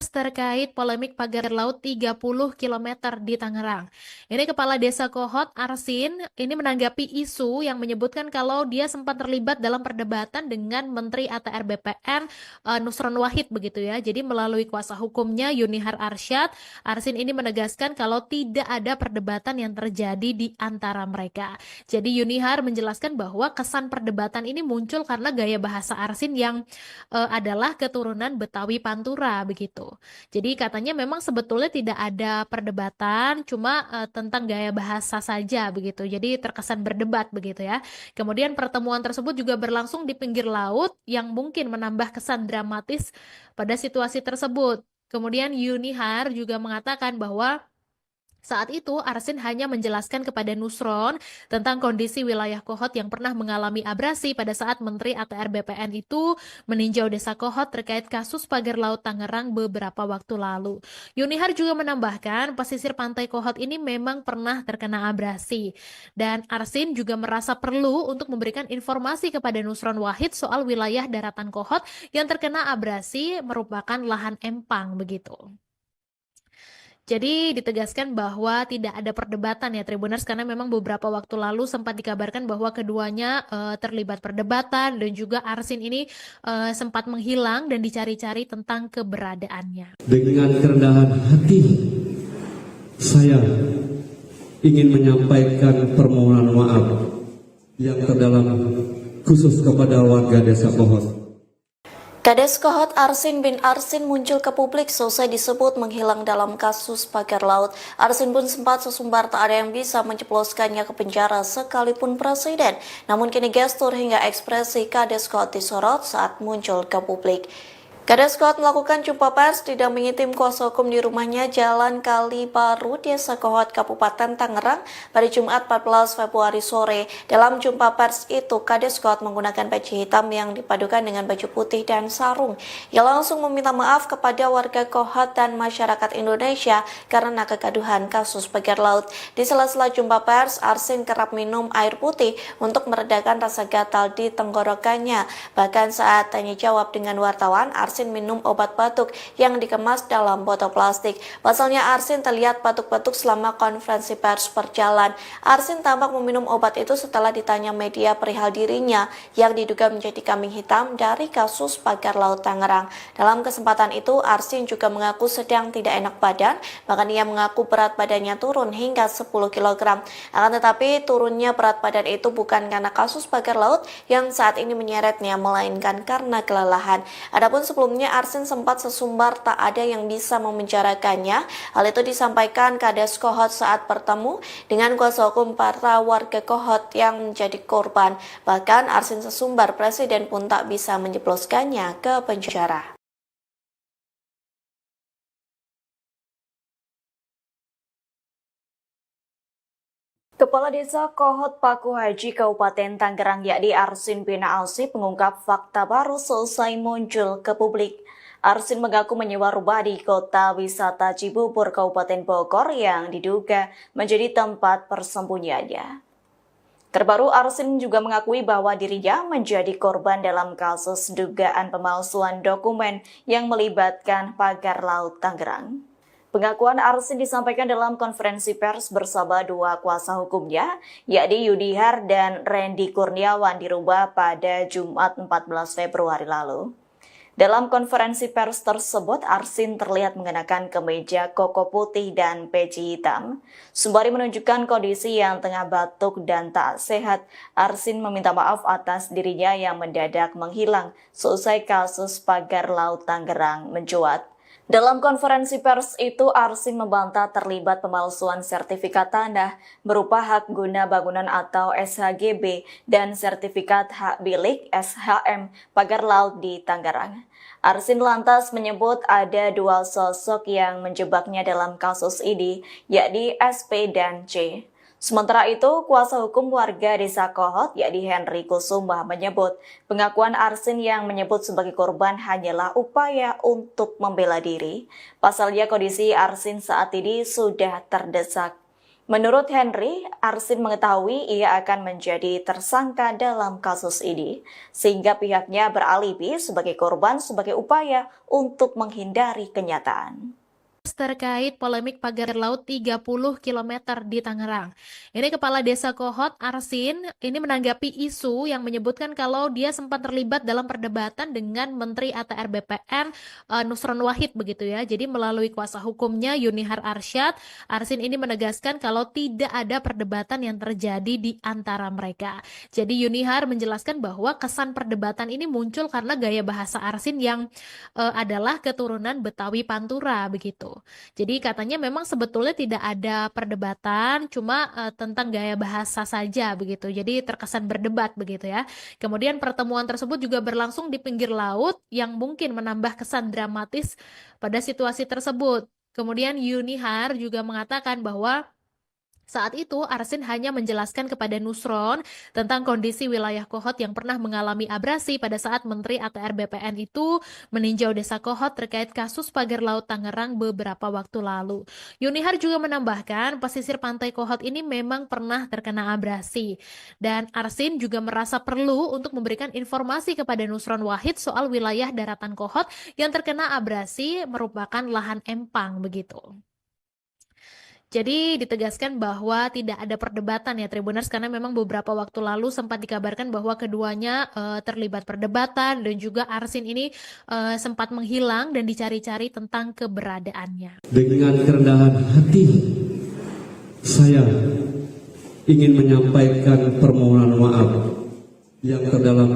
Terkait polemik pagar laut 30 km di Tangerang. Ini Kepala Desa Kohot, Arsin, ini menanggapi isu yang menyebutkan kalau dia sempat terlibat dalam perdebatan dengan Menteri ATR BPN Nusron Wahid begitu ya. Jadi melalui kuasa hukumnya Yunihar Arsyad, Arsin ini menegaskan kalau tidak ada perdebatan yang terjadi di antara mereka. Jadi Yunihar menjelaskan bahwa kesan perdebatan ini muncul karena gaya bahasa Arsin yang adalah keturunan Betawi Pantura begitu. Jadi katanya memang sebetulnya tidak ada perdebatan, cuma tentang gaya bahasa saja begitu. Jadi terkesan berdebat begitu ya. Kemudian pertemuan tersebut juga berlangsung di pinggir laut yang mungkin menambah kesan dramatis pada situasi tersebut. Kemudian Yunihar juga mengatakan bahwa saat itu, Arsin hanya menjelaskan kepada Nusron tentang kondisi wilayah Kohot yang pernah mengalami abrasi pada saat Menteri ATR BPN itu meninjau Desa Kohot terkait kasus pagar laut Tangerang beberapa waktu lalu. Yunihar juga menambahkan pesisir pantai Kohot ini memang pernah terkena abrasi. Dan Arsin juga merasa perlu untuk memberikan informasi kepada Nusron Wahid soal wilayah daratan Kohot yang terkena abrasi merupakan lahan empang begitu. Jadi ditegaskan bahwa tidak ada perdebatan ya Tribuners, karena memang beberapa waktu lalu sempat dikabarkan bahwa keduanya terlibat perdebatan dan juga Arsin ini sempat menghilang dan dicari-cari tentang keberadaannya. Dengan kerendahan hati, saya ingin menyampaikan permohonan maaf yang terdalam khusus kepada warga Desa Kohot. Kades Kohot Arsin bin Arsin muncul ke publik selesai disebut menghilang dalam kasus pagar laut. Arsin pun sempat sesumbar tak ada yang bisa menjebloskannya ke penjara sekalipun presiden. Namun kini gestur hingga ekspresi Kades Kohot disorot saat muncul ke publik. Kades Kohot melakukan jumpa pers didampingi tim kuasa hukum di rumahnya Jalan Kali Baru, Desa Kohot, Kabupaten Tangerang pada Jumat 14 Februari sore. Dalam jumpa pers itu, Kades Kohot menggunakan peci hitam yang dipadukan dengan baju putih dan sarung. Ia langsung meminta maaf kepada warga Kohot dan masyarakat Indonesia karena kegaduhan kasus pagar laut. Di sela-sela jumpa pers, Arsin kerap minum air putih untuk meredakan rasa gatal di tenggorokannya. Bahkan saat tanya jawab dengan wartawan, Arsin minum obat batuk yang dikemas dalam botol plastik. Pasalnya Arsin terlihat batuk-batuk selama konferensi pers berjalan. Arsin tampak meminum obat itu setelah ditanya media perihal dirinya yang diduga menjadi kambing hitam dari kasus pagar laut Tangerang. Dalam kesempatan itu, Arsin juga mengaku sedang tidak enak badan, bahkan ia mengaku berat badannya turun hingga 10 kg. Akan tetapi turunnya berat badan itu bukan karena kasus pagar laut yang saat ini menyeretnya, melainkan karena kelelahan. Adapun sebelumnya Arsin sempat sesumbar tak ada yang bisa memenjarakannya. Hal itu disampaikan Kades Kohot saat bertemu dengan kuasa hukum para warga Kohot yang menjadi korban. Bahkan Arsin sesumbar presiden pun tak bisa menjebloskannya ke penjara. Kepala Desa Kohot Paku Haji Kabupaten Tangerang yakni Arsin bin Ausip mengungkap fakta baru selesai muncul ke publik. Arsin mengaku menyewa rumah di kota wisata Cibubur, Kabupaten Bogor yang diduga menjadi tempat persembunyiannya. Terbaru, Arsin juga mengakui bahwa dirinya menjadi korban dalam kasus dugaan pemalsuan dokumen yang melibatkan pagar laut Tangerang. Pengakuan Arsin disampaikan dalam konferensi pers bersama dua kuasa hukumnya, yakni Yudihar dan Randy Kurniawan di Rumah pada Jumat 14 Februari lalu. Dalam konferensi pers tersebut, Arsin terlihat mengenakan kemeja koko putih dan peci hitam. Sembari menunjukkan kondisi yang tengah batuk dan tak sehat, Arsin meminta maaf atas dirinya yang mendadak menghilang seusai kasus pagar laut Tangerang mencuat. Dalam konferensi pers itu, Arsin membantah terlibat pemalsuan sertifikat tanah berupa hak guna bangunan atau SHGB dan sertifikat hak milik SHM pagar laut di Tangerang. Arsin lantas menyebut ada dua sosok yang menjebaknya dalam kasus ini, yakni SP dan C. Sementara itu, kuasa hukum warga Desa Kohot, yakni Henry Kusuma, menyebut pengakuan Arsin yang menyebut sebagai korban hanyalah upaya untuk membela diri. Pasalnya kondisi Arsin saat ini sudah terdesak. Menurut Henry, Arsin mengetahui ia akan menjadi tersangka dalam kasus ini, sehingga pihaknya beralibi sebagai korban sebagai upaya untuk menghindari kenyataan. Terkait polemik pagar laut 30 km di Tangerang. Ini Kepala Desa Kohot, Arsin, ini menanggapi isu yang menyebutkan kalau dia sempat terlibat dalam perdebatan dengan Menteri ATR BPN Nusron Wahid begitu ya. Jadi melalui kuasa hukumnya Yunihar Arsyad, Arsin ini menegaskan kalau tidak ada perdebatan yang terjadi di antara mereka. Jadi Yunihar menjelaskan bahwa kesan perdebatan ini muncul karena gaya bahasa Arsin yang adalah keturunan Betawi Pantura begitu. Jadi katanya memang sebetulnya tidak ada perdebatan, cuma tentang gaya bahasa saja begitu. Jadi terkesan berdebat begitu ya. Kemudian pertemuan tersebut juga berlangsung di pinggir laut yang mungkin menambah kesan dramatis pada situasi tersebut. Kemudian Yunihar juga mengatakan bahwa saat itu, Arsin hanya menjelaskan kepada Nusron tentang kondisi wilayah Kohot yang pernah mengalami abrasi pada saat Menteri ATR BPN itu meninjau Desa Kohot terkait kasus pagar laut Tangerang beberapa waktu lalu. Yunihar juga menambahkan pesisir pantai Kohot ini memang pernah terkena abrasi. Dan Arsin juga merasa perlu untuk memberikan informasi kepada Nusron Wahid soal wilayah daratan Kohot yang terkena abrasi merupakan lahan empang begitu. Jadi ditegaskan bahwa tidak ada perdebatan ya Tribuners, karena memang beberapa waktu lalu sempat dikabarkan bahwa keduanya terlibat perdebatan dan juga Arsin ini sempat menghilang dan dicari-cari tentang keberadaannya. Dengan kerendahan hati, saya ingin menyampaikan permohonan maaf yang terdalam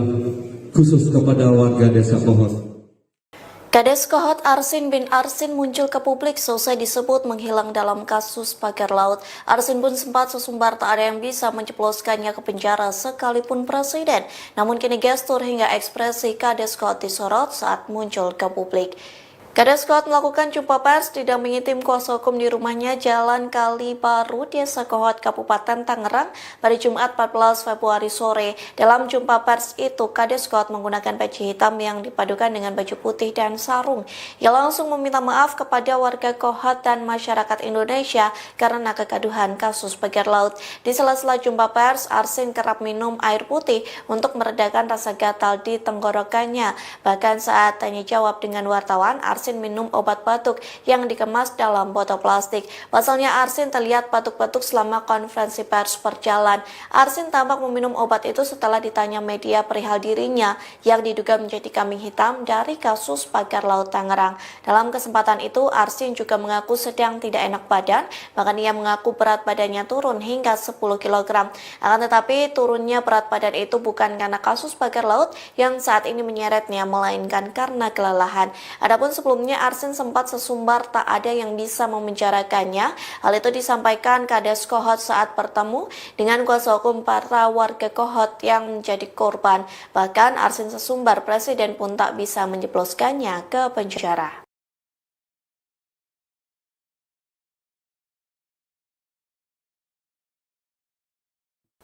khusus kepada warga Desa Kohot. Kades Kohot Arsin bin Arsin muncul ke publik selesai disebut menghilang dalam kasus pagar laut. Arsin pun sempat sesumbar tak ada yang bisa menjebloskannya ke penjara sekalipun presiden. Namun kini gestur hingga ekspresi Kades Kohot disorot saat muncul ke publik. Kades Kohot melakukan jumpa pers didampingi tim kuasa hukum di rumahnya Jalan Kali Baru, Desa Kohot, Kabupaten Tangerang pada Jumat 14 Februari sore. Dalam jumpa pers itu, Kades Kohot menggunakan peci hitam yang dipadukan dengan baju putih dan sarung. Ia langsung meminta maaf kepada warga Kohot dan masyarakat Indonesia karena kegaduhan kasus pagar laut. Di sela-sela jumpa pers, Arsin kerap minum air putih untuk meredakan rasa gatal di tenggorokannya. Bahkan saat tanya jawab dengan wartawan, Arsin minum obat batuk yang dikemas dalam botol plastik. Pasalnya Arsin terlihat batuk-batuk selama konferensi pers berjalan. Arsin tampak meminum obat itu setelah ditanya media perihal dirinya yang diduga menjadi kambing hitam dari kasus pagar laut Tangerang. Dalam kesempatan itu, Arsin juga mengaku sedang tidak enak badan, bahkan ia mengaku berat badannya turun hingga 10 kg. Akan tetapi turunnya berat badan itu bukan karena kasus pagar laut yang saat ini menyeretnya, melainkan karena kelelahan. Adapun sebelumnya Arsin sempat sesumbar tak ada yang bisa memenjarakannya. Hal itu disampaikan Kades Kohot saat bertemu dengan kuasa hukum para warga Kohot yang menjadi korban. Bahkan Arsin sesumbar presiden pun tak bisa menjebloskannya ke penjara.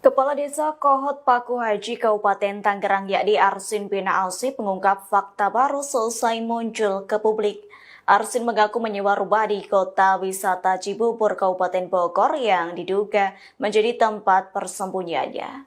Kepala Desa Kohot Paku Haji Kabupaten Tangerang yakni Arsin bin Ausip mengungkap fakta baru selesai muncul ke publik. Arsin mengaku menyewa rumah di kota wisata Cibubur Kabupaten Bogor yang diduga menjadi tempat persembunyiannya.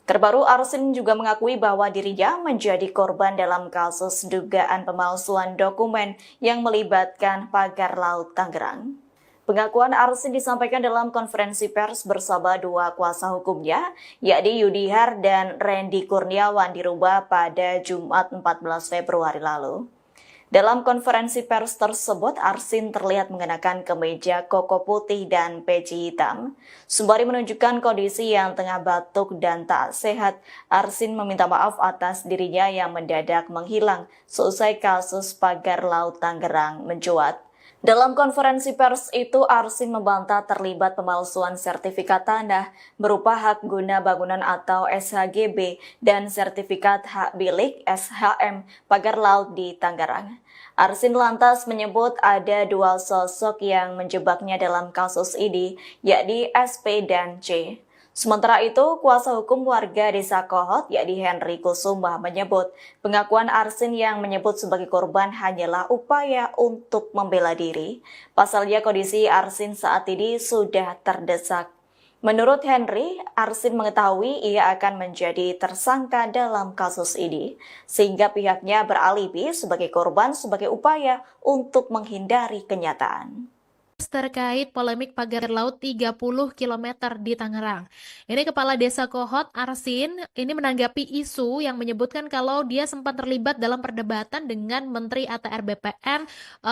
Terbaru, Arsin juga mengakui bahwa dirinya menjadi korban dalam kasus dugaan pemalsuan dokumen yang melibatkan pagar laut Tangerang. Pengakuan Arsin disampaikan dalam konferensi pers bersama dua kuasa hukumnya, yakni Yudihar dan Randy Kurniawan di rumah pada Jumat 14 Februari lalu. Dalam konferensi pers tersebut, Arsin terlihat mengenakan kemeja koko putih dan peci hitam. Sembari menunjukkan kondisi yang tengah batuk dan tak sehat, Arsin meminta maaf atas dirinya yang mendadak menghilang seusai kasus pagar laut Tangerang mencuat. Dalam konferensi pers itu, Arsin membantah terlibat pemalsuan sertifikat tanah berupa hak guna bangunan atau SHGB dan sertifikat hak milik SHM pagar laut di Tangerang. Arsin lantas menyebut ada dua sosok yang menjebaknya dalam kasus ini, yakni SP dan C. Sementara itu, kuasa hukum warga Desa Kohot, yakni Henry Kusuma, menyebut pengakuan Arsin yang menyebut sebagai korban hanyalah upaya untuk membela diri. Pasalnya kondisi Arsin saat ini sudah terdesak. Menurut Henry, Arsin mengetahui ia akan menjadi tersangka dalam kasus ini, sehingga pihaknya beralibi sebagai korban sebagai upaya untuk menghindari kenyataan. Terkait polemik pagar laut 30 km di Tangerang. Ini Kepala Desa Kohot, Arsin, ini menanggapi isu yang menyebutkan kalau dia sempat terlibat dalam perdebatan dengan Menteri ATR BPN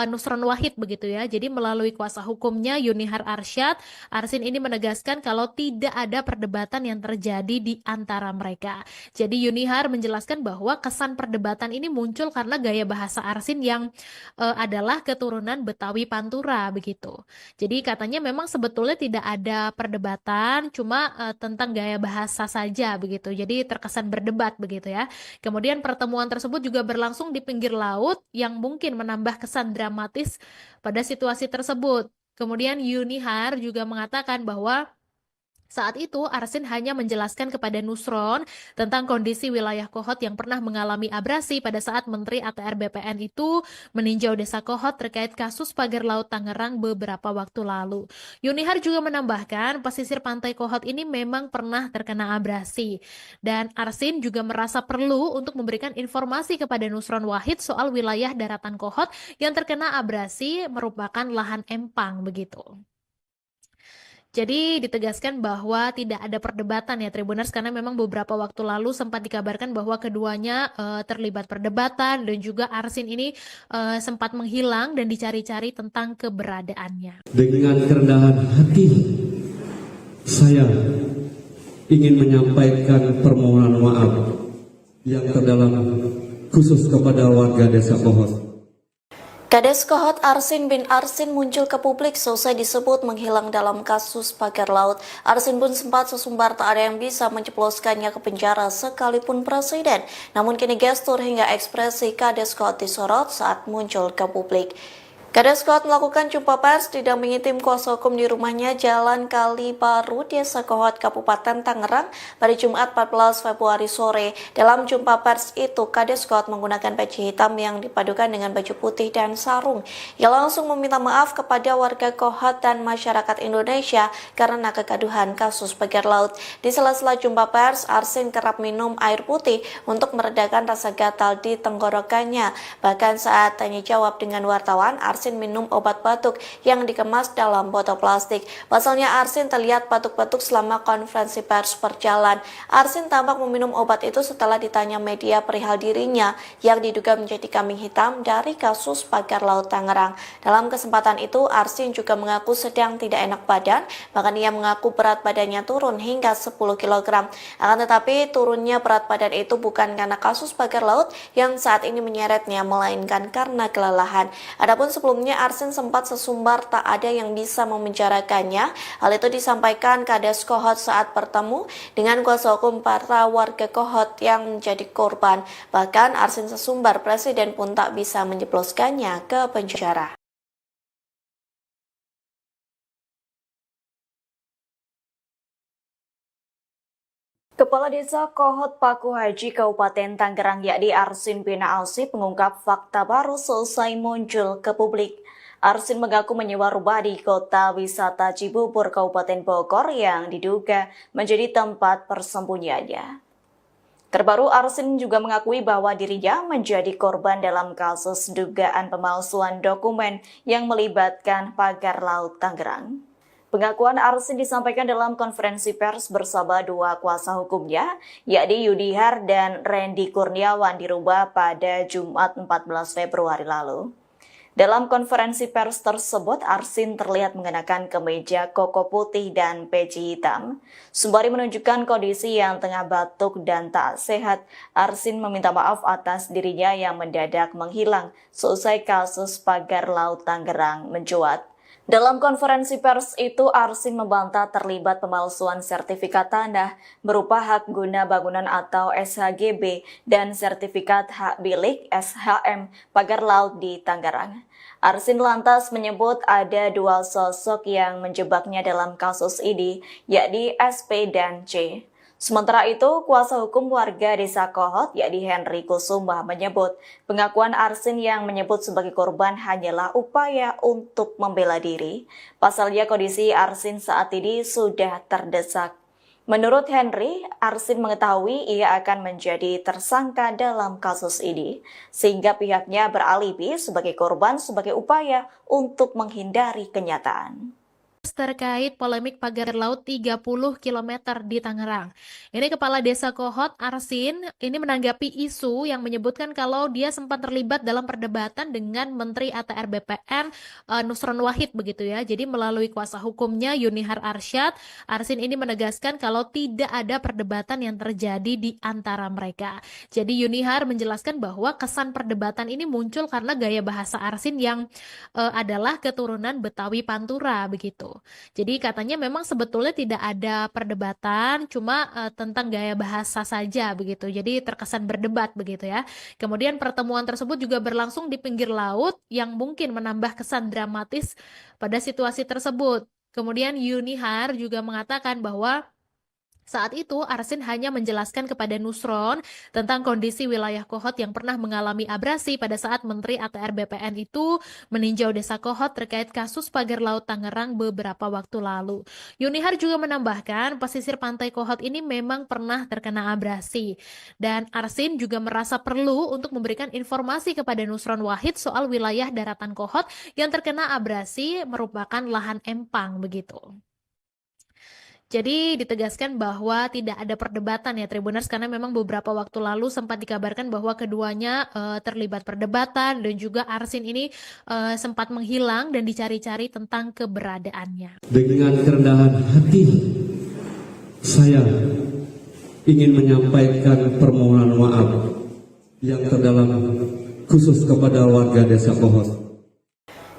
Nusron Wahid begitu ya. Jadi melalui kuasa hukumnya Yunihar Arsyad, Arsin ini menegaskan kalau tidak ada perdebatan yang terjadi di antara mereka. Jadi Yunihar menjelaskan bahwa kesan perdebatan ini muncul karena gaya bahasa Arsin yang adalah keturunan Betawi Pantura begitu. Jadi katanya memang sebetulnya tidak ada perdebatan, cuma tentang gaya bahasa saja begitu. Jadi terkesan berdebat begitu ya. Kemudian pertemuan tersebut juga berlangsung di pinggir laut yang mungkin menambah kesan dramatis pada situasi tersebut. Kemudian Yunihar juga mengatakan bahwa saat itu, Arsin hanya menjelaskan kepada Nusron tentang kondisi wilayah Kohot yang pernah mengalami abrasi pada saat Menteri ATR BPN itu meninjau Desa Kohot terkait kasus pagar laut Tangerang beberapa waktu lalu. Yunihar juga menambahkan pesisir pantai Kohot ini memang pernah terkena abrasi. Dan Arsin juga merasa perlu untuk memberikan informasi kepada Nusron Wahid soal wilayah daratan Kohot yang terkena abrasi merupakan lahan empang begitu. Jadi ditegaskan bahwa tidak ada perdebatan ya Tribuners, karena memang beberapa waktu lalu sempat dikabarkan bahwa keduanya terlibat perdebatan dan juga Arsin ini sempat menghilang dan dicari-cari tentang keberadaannya. Dengan kerendahan hati, saya ingin menyampaikan permohonan maaf yang terdalam khusus kepada warga Desa Kohot. Kades Kohot Arsin bin Arsin muncul ke publik selesai disebut menghilang dalam kasus pagar laut. Arsin pun sempat sesumbar tak ada yang bisa menjebloskannya ke penjara sekalipun presiden. Namun kini gestur hingga ekspresi Kades Kohot disorot saat muncul ke publik. Kades Kohot melakukan jumpa pers didampingi tim kuasa hukum di rumahnya Jalan Kali Baru, Desa Kohot, Kabupaten Tangerang pada Jumat 14 Februari sore. Dalam jumpa pers itu, Kades Kohot menggunakan peci hitam yang dipadukan dengan baju putih dan sarung. Ia langsung meminta maaf kepada warga Kohot dan masyarakat Indonesia karena kegaduhan kasus pagar laut. Di sela-sela jumpa pers, Arsin kerap minum air putih untuk meredakan rasa gatal di tenggorokannya. Bahkan saat tanya jawab dengan wartawan, Arsin minum obat batuk yang dikemas dalam botol plastik. Pasalnya Arsin terlihat batuk-batuk selama konferensi pers berjalan. Arsin tampak meminum obat itu setelah ditanya media perihal dirinya yang diduga menjadi kambing hitam dari kasus pagar laut Tangerang. Dalam kesempatan itu, Arsin juga mengaku sedang tidak enak badan, bahkan ia mengaku berat badannya turun hingga 10 kg. Akan tetapi turunnya berat badan itu bukan karena kasus pagar laut yang saat ini menyeretnya, melainkan karena kelelahan. Adapun sebelumnya Arsin sempat sesumbar tak ada yang bisa memenjarakannya. Hal itu disampaikan Kades Kohot saat bertemu dengan kuasa hukum para warga Kohot yang menjadi korban. Bahkan Arsin sesumbar presiden pun tak bisa menjebloskannya ke penjara. Kepala Desa Kohot Paku Haji Kabupaten Tangerang yakni Arsin bin Ausip mengungkap fakta baru selesai muncul ke publik. Arsin mengaku menyewa rumah di kota wisata Cibubur, Kabupaten Bogor yang diduga menjadi tempat persembunyiannya. Terbaru, Arsin juga mengakui bahwa dirinya menjadi korban dalam kasus dugaan pemalsuan dokumen yang melibatkan pagar laut Tangerang. Pengakuan Arsin disampaikan dalam konferensi pers bersama dua kuasa hukumnya, yakni Yudihar dan Randy Kurniawan di rumah pada Jumat 14 Februari lalu. Dalam konferensi pers tersebut, Arsin terlihat mengenakan kemeja koko putih dan peci hitam. Sembari menunjukkan kondisi yang tengah batuk dan tak sehat, Arsin meminta maaf atas dirinya yang mendadak menghilang seusai kasus pagar laut Tangerang mencuat. Dalam konferensi pers itu, Arsin membantah terlibat pemalsuan sertifikat tanah berupa hak guna bangunan atau SHGB dan sertifikat hak milik SHM pagar laut di Tangerang. Arsin lantas menyebut ada dua sosok yang menjebaknya dalam kasus ini, yakni SP dan C. Sementara itu, kuasa hukum warga Desa Kohot, yakni Henry Kusuma, menyebut pengakuan Arsin yang menyebut sebagai korban hanyalah upaya untuk membela diri. Pasalnya kondisi Arsin saat ini sudah terdesak. Menurut Henry, Arsin mengetahui ia akan menjadi tersangka dalam kasus ini, sehingga pihaknya beralibi sebagai korban sebagai upaya untuk menghindari kenyataan. Terkait polemik pagar laut 30 km di Tangerang. Ini Kepala Desa Kohot Arsin ini menanggapi isu yang menyebutkan kalau dia sempat terlibat dalam perdebatan dengan Menteri ATR BPN Nusron Wahid begitu ya. Jadi melalui kuasa hukumnya Yunihar Arsyad, Arsin ini menegaskan kalau tidak ada perdebatan yang terjadi di antara mereka. Jadi Yunihar menjelaskan bahwa kesan perdebatan ini muncul karena gaya bahasa Arsin yang adalah keturunan Betawi Pantura begitu. Jadi katanya memang sebetulnya tidak ada perdebatan, cuma tentang gaya bahasa saja begitu. Jadi terkesan berdebat begitu ya. Kemudian pertemuan tersebut juga berlangsung di pinggir laut yang mungkin menambah kesan dramatis pada situasi tersebut. Kemudian Yunihar juga mengatakan bahwa saat itu, Arsin hanya menjelaskan kepada Nusron tentang kondisi wilayah Kohot yang pernah mengalami abrasi pada saat Menteri ATR BPN itu meninjau Desa Kohot terkait kasus pagar laut Tangerang beberapa waktu lalu. Yunihar juga menambahkan pesisir pantai Kohot ini memang pernah terkena abrasi. Dan Arsin juga merasa perlu untuk memberikan informasi kepada Nusron Wahid soal wilayah daratan Kohot yang terkena abrasi merupakan lahan empang begitu. Jadi ditegaskan bahwa tidak ada perdebatan ya Tribuners karena memang beberapa waktu lalu sempat dikabarkan bahwa keduanya terlibat perdebatan dan juga Arsin ini sempat menghilang dan dicari-cari tentang keberadaannya. Dengan kerendahan hati, saya ingin menyampaikan permohonan maaf yang terdalam khusus kepada warga Desa Kohot.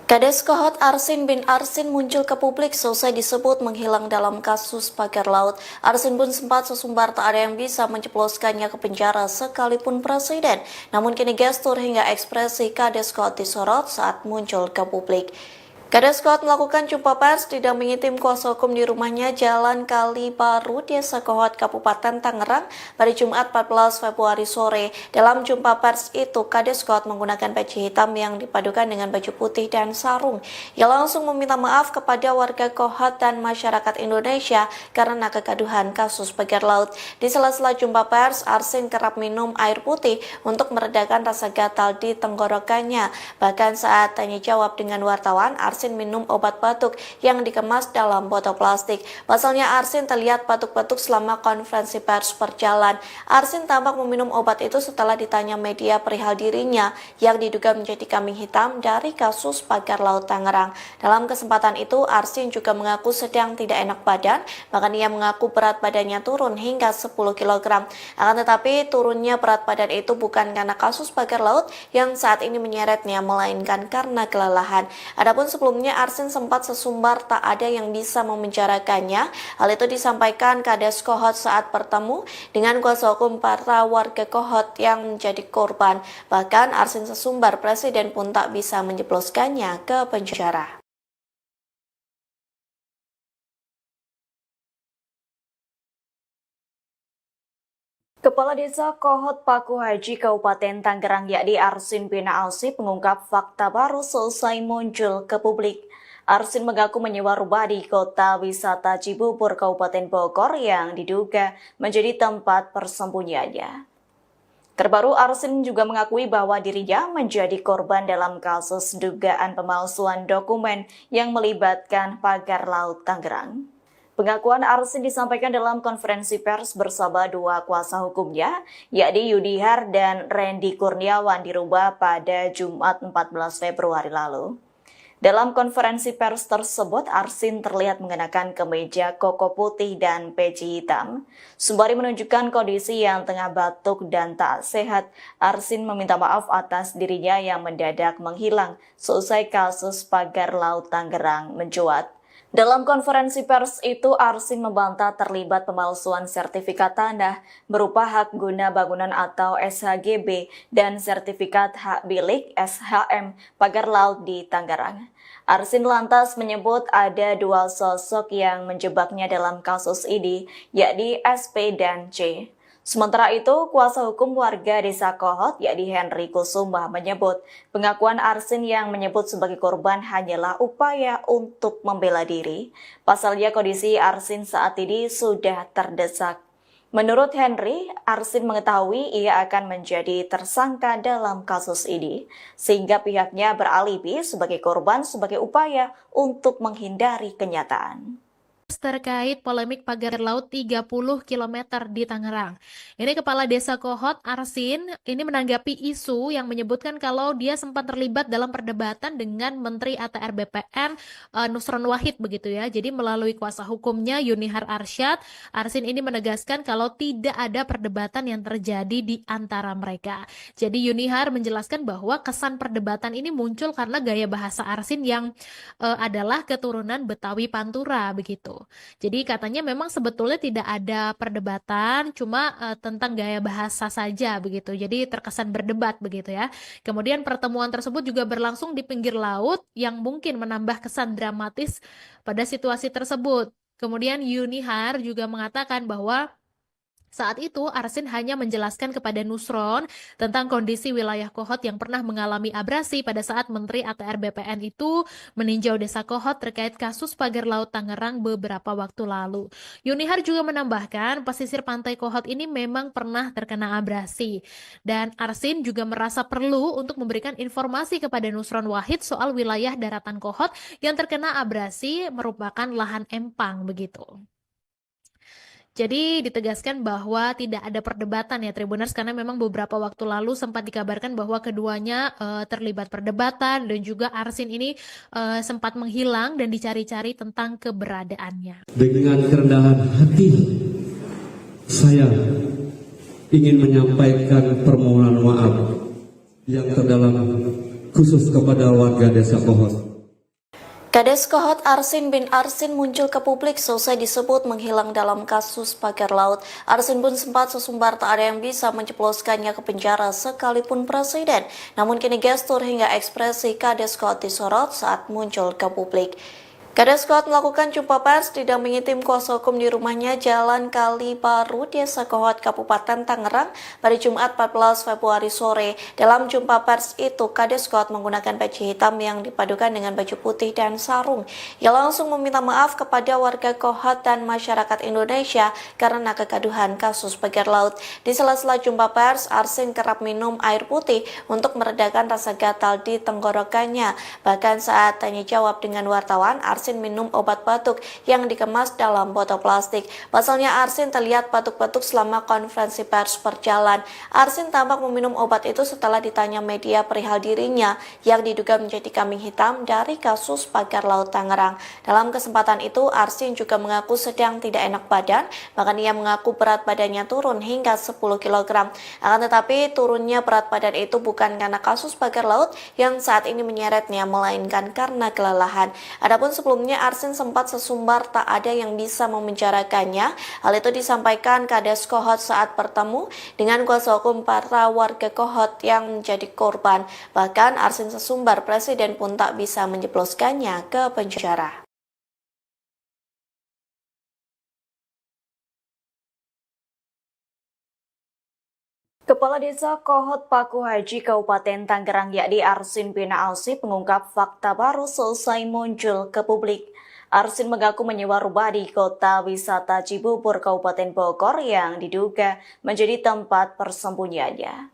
Kades Kohot Arsin bin Arsin muncul ke publik selesai disebut menghilang dalam kasus pagar laut. Arsin pun sempat sesumbar tak ada yang bisa menjebloskannya ke penjara sekalipun presiden. Namun kini gestur hingga ekspresi Kades Kohot disorot saat muncul ke publik. Kades Kohot melakukan jumpa pers didampingi tim kuasa hukum di rumahnya Jalan Kali Baru, Desa Kohot, Kabupaten Tangerang pada Jumat 14 Februari sore. Dalam jumpa pers itu, Kades Kohot menggunakan peci hitam yang dipadukan dengan baju putih dan sarung. Ia langsung meminta maaf kepada warga Kohot dan masyarakat Indonesia karena kegaduhan kasus pagar laut. Di sela-sela jumpa pers, Arsin kerap minum air putih untuk meredakan rasa gatal di tenggorokannya. Bahkan saat tanya jawab dengan wartawan, Arsin minum obat batuk yang dikemas dalam botol plastik. Pasalnya Arsin terlihat batuk-batuk selama konferensi pers berjalan. Arsin tampak meminum obat itu setelah ditanya media perihal dirinya yang diduga menjadi kambing hitam dari kasus pagar laut Tangerang. Dalam kesempatan itu, Arsin juga mengaku sedang tidak enak badan, bahkan ia mengaku berat badannya turun hingga 10 kg. Akan tetapi turunnya berat badan itu bukan karena kasus pagar laut yang saat ini menyeretnya, melainkan karena kelelahan. Adapun sebelumnya Arsin sempat sesumbar tak ada yang bisa memenjarakannya. Hal itu disampaikan Kades Kohot saat bertemu dengan kuasa hukum para warga Kohot yang menjadi korban. Bahkan Arsin sesumbar presiden pun tak bisa menjebloskannya ke penjara. Kepala Desa Kohot Paku Haji Kabupaten Tangerang yakni Arsin bin Ausip mengungkap fakta baru selesai muncul ke publik. Arsin mengaku menyewa rumah di kota wisata Cibubur Kabupaten Bogor yang diduga menjadi tempat persembunyiannya. Terbaru, Arsin juga mengakui bahwa dirinya menjadi korban dalam kasus dugaan pemalsuan dokumen yang melibatkan pagar laut Tangerang. Pengakuan Arsin disampaikan dalam konferensi pers bersama dua kuasa hukumnya, yakni Yudihar dan Randy Kurniawan di rumah pada Jumat 14 Februari lalu. Dalam konferensi pers tersebut, Arsin terlihat mengenakan kemeja koko putih dan peci hitam. Sembari menunjukkan kondisi yang tengah batuk dan tak sehat, Arsin meminta maaf atas dirinya yang mendadak menghilang seusai kasus pagar laut Tangerang mencuat. Dalam konferensi pers itu, Arsin membantah terlibat pemalsuan sertifikat tanah berupa hak guna bangunan atau SHGB dan sertifikat hak milik SHM pagar laut di Tangerang. Arsin lantas menyebut ada dua sosok yang menjebaknya dalam kasus ini, yakni SP dan C. Sementara itu, kuasa hukum warga Desa Kohot, yakni Henry Kusuma, menyebut pengakuan Arsin yang menyebut sebagai korban hanyalah upaya untuk membela diri. Pasalnya kondisi Arsin saat ini sudah terdesak. Menurut Henry, Arsin mengetahui ia akan menjadi tersangka dalam kasus ini, sehingga pihaknya beralibi sebagai korban sebagai upaya untuk menghindari kenyataan. Terkait polemik pagar laut 30 km di Tangerang. Ini Kepala Desa Kohot, Arsin, ini menanggapi isu yang menyebutkan kalau dia sempat terlibat dalam perdebatan dengan Menteri ATR BPN Nusron Wahid begitu ya. Jadi melalui kuasa hukumnya Yunihar Arsyad, Arsin ini menegaskan kalau tidak ada perdebatan yang terjadi di antara mereka. Jadi Yunihar menjelaskan bahwa kesan perdebatan ini muncul karena gaya bahasa Arsin yang adalah keturunan Betawi Pantura begitu. Jadi katanya memang sebetulnya tidak ada perdebatan, cuma tentang gaya bahasa saja begitu. Jadi terkesan berdebat begitu ya. Kemudian pertemuan tersebut juga berlangsung di pinggir laut yang mungkin menambah kesan dramatis pada situasi tersebut. Kemudian Yunihar juga mengatakan bahwa saat itu, Arsin hanya menjelaskan kepada Nusron tentang kondisi wilayah Kohot yang pernah mengalami abrasi pada saat Menteri ATR BPN itu meninjau Desa Kohot terkait kasus pagar laut Tangerang beberapa waktu lalu. Yunihar juga menambahkan pesisir pantai Kohot ini memang pernah terkena abrasi. Dan Arsin juga merasa perlu untuk memberikan informasi kepada Nusron Wahid soal wilayah daratan Kohot yang terkena abrasi merupakan lahan empang begitu. Jadi ditegaskan bahwa tidak ada perdebatan ya Tribuners, karena memang beberapa waktu lalu sempat dikabarkan bahwa keduanya terlibat perdebatan dan juga Arsin ini sempat menghilang dan dicari-cari tentang keberadaannya. Dengan kerendahan hati, saya ingin menyampaikan permohonan maaf yang terdalam khusus kepada warga Desa Kohot. Kades Kohot Arsin bin Arsin muncul ke publik selesai disebut menghilang dalam kasus pagar laut. Arsin pun sempat sesumbar tak ada yang bisa menjebloskannya ke penjara sekalipun presiden. Namun kini gestur hingga ekspresi Kades Kohot disorot saat muncul ke publik. Kades Kohot melakukan jumpa pers didampingi tim kuasa hukum di rumahnya Jalan Kali Baru, Desa Kohot, Kabupaten Tangerang pada Jumat 14 Februari sore. Dalam jumpa pers itu, Kades Kohot menggunakan peci hitam yang dipadukan dengan baju putih dan sarung. Ia langsung meminta maaf kepada warga Kohot dan masyarakat Indonesia karena kegaduhan kasus pagar laut. Di sela-sela jumpa pers, Arsin kerap minum air putih untuk meredakan rasa gatal di tenggorokannya. Bahkan saat tanya jawab dengan wartawan, Arsin minum obat batuk yang dikemas dalam botol plastik. Pasalnya Arsin terlihat batuk-batuk selama konferensi pers berjalan. Arsin tampak meminum obat itu setelah ditanya media perihal dirinya yang diduga menjadi kambing hitam dari kasus pagar laut Tangerang. Dalam kesempatan itu, Arsin juga mengaku sedang tidak enak badan, bahkan ia mengaku berat badannya turun hingga 10 kg. Akan tetapi turunnya berat badan itu bukan karena kasus pagar laut yang saat ini menyeretnya, melainkan karena kelelahan. Adapun sebelumnya Arsin sempat sesumbar tak ada yang bisa memenjarakannya. Hal itu disampaikan Kades Kohot saat bertemu dengan kuasa hukum para warga Kohot yang menjadi korban. Bahkan Arsin sesumbar presiden pun tak bisa menjebloskannya ke penjara. Kepala Desa Kohot Paku Haji Kabupaten Tangerang yakni Arsin bin Ausip mengungkap fakta baru selesai muncul ke publik. Arsin mengaku menyewa rumah di kota wisata Cibubur, Kabupaten Bogor yang diduga menjadi tempat persembunyiannya.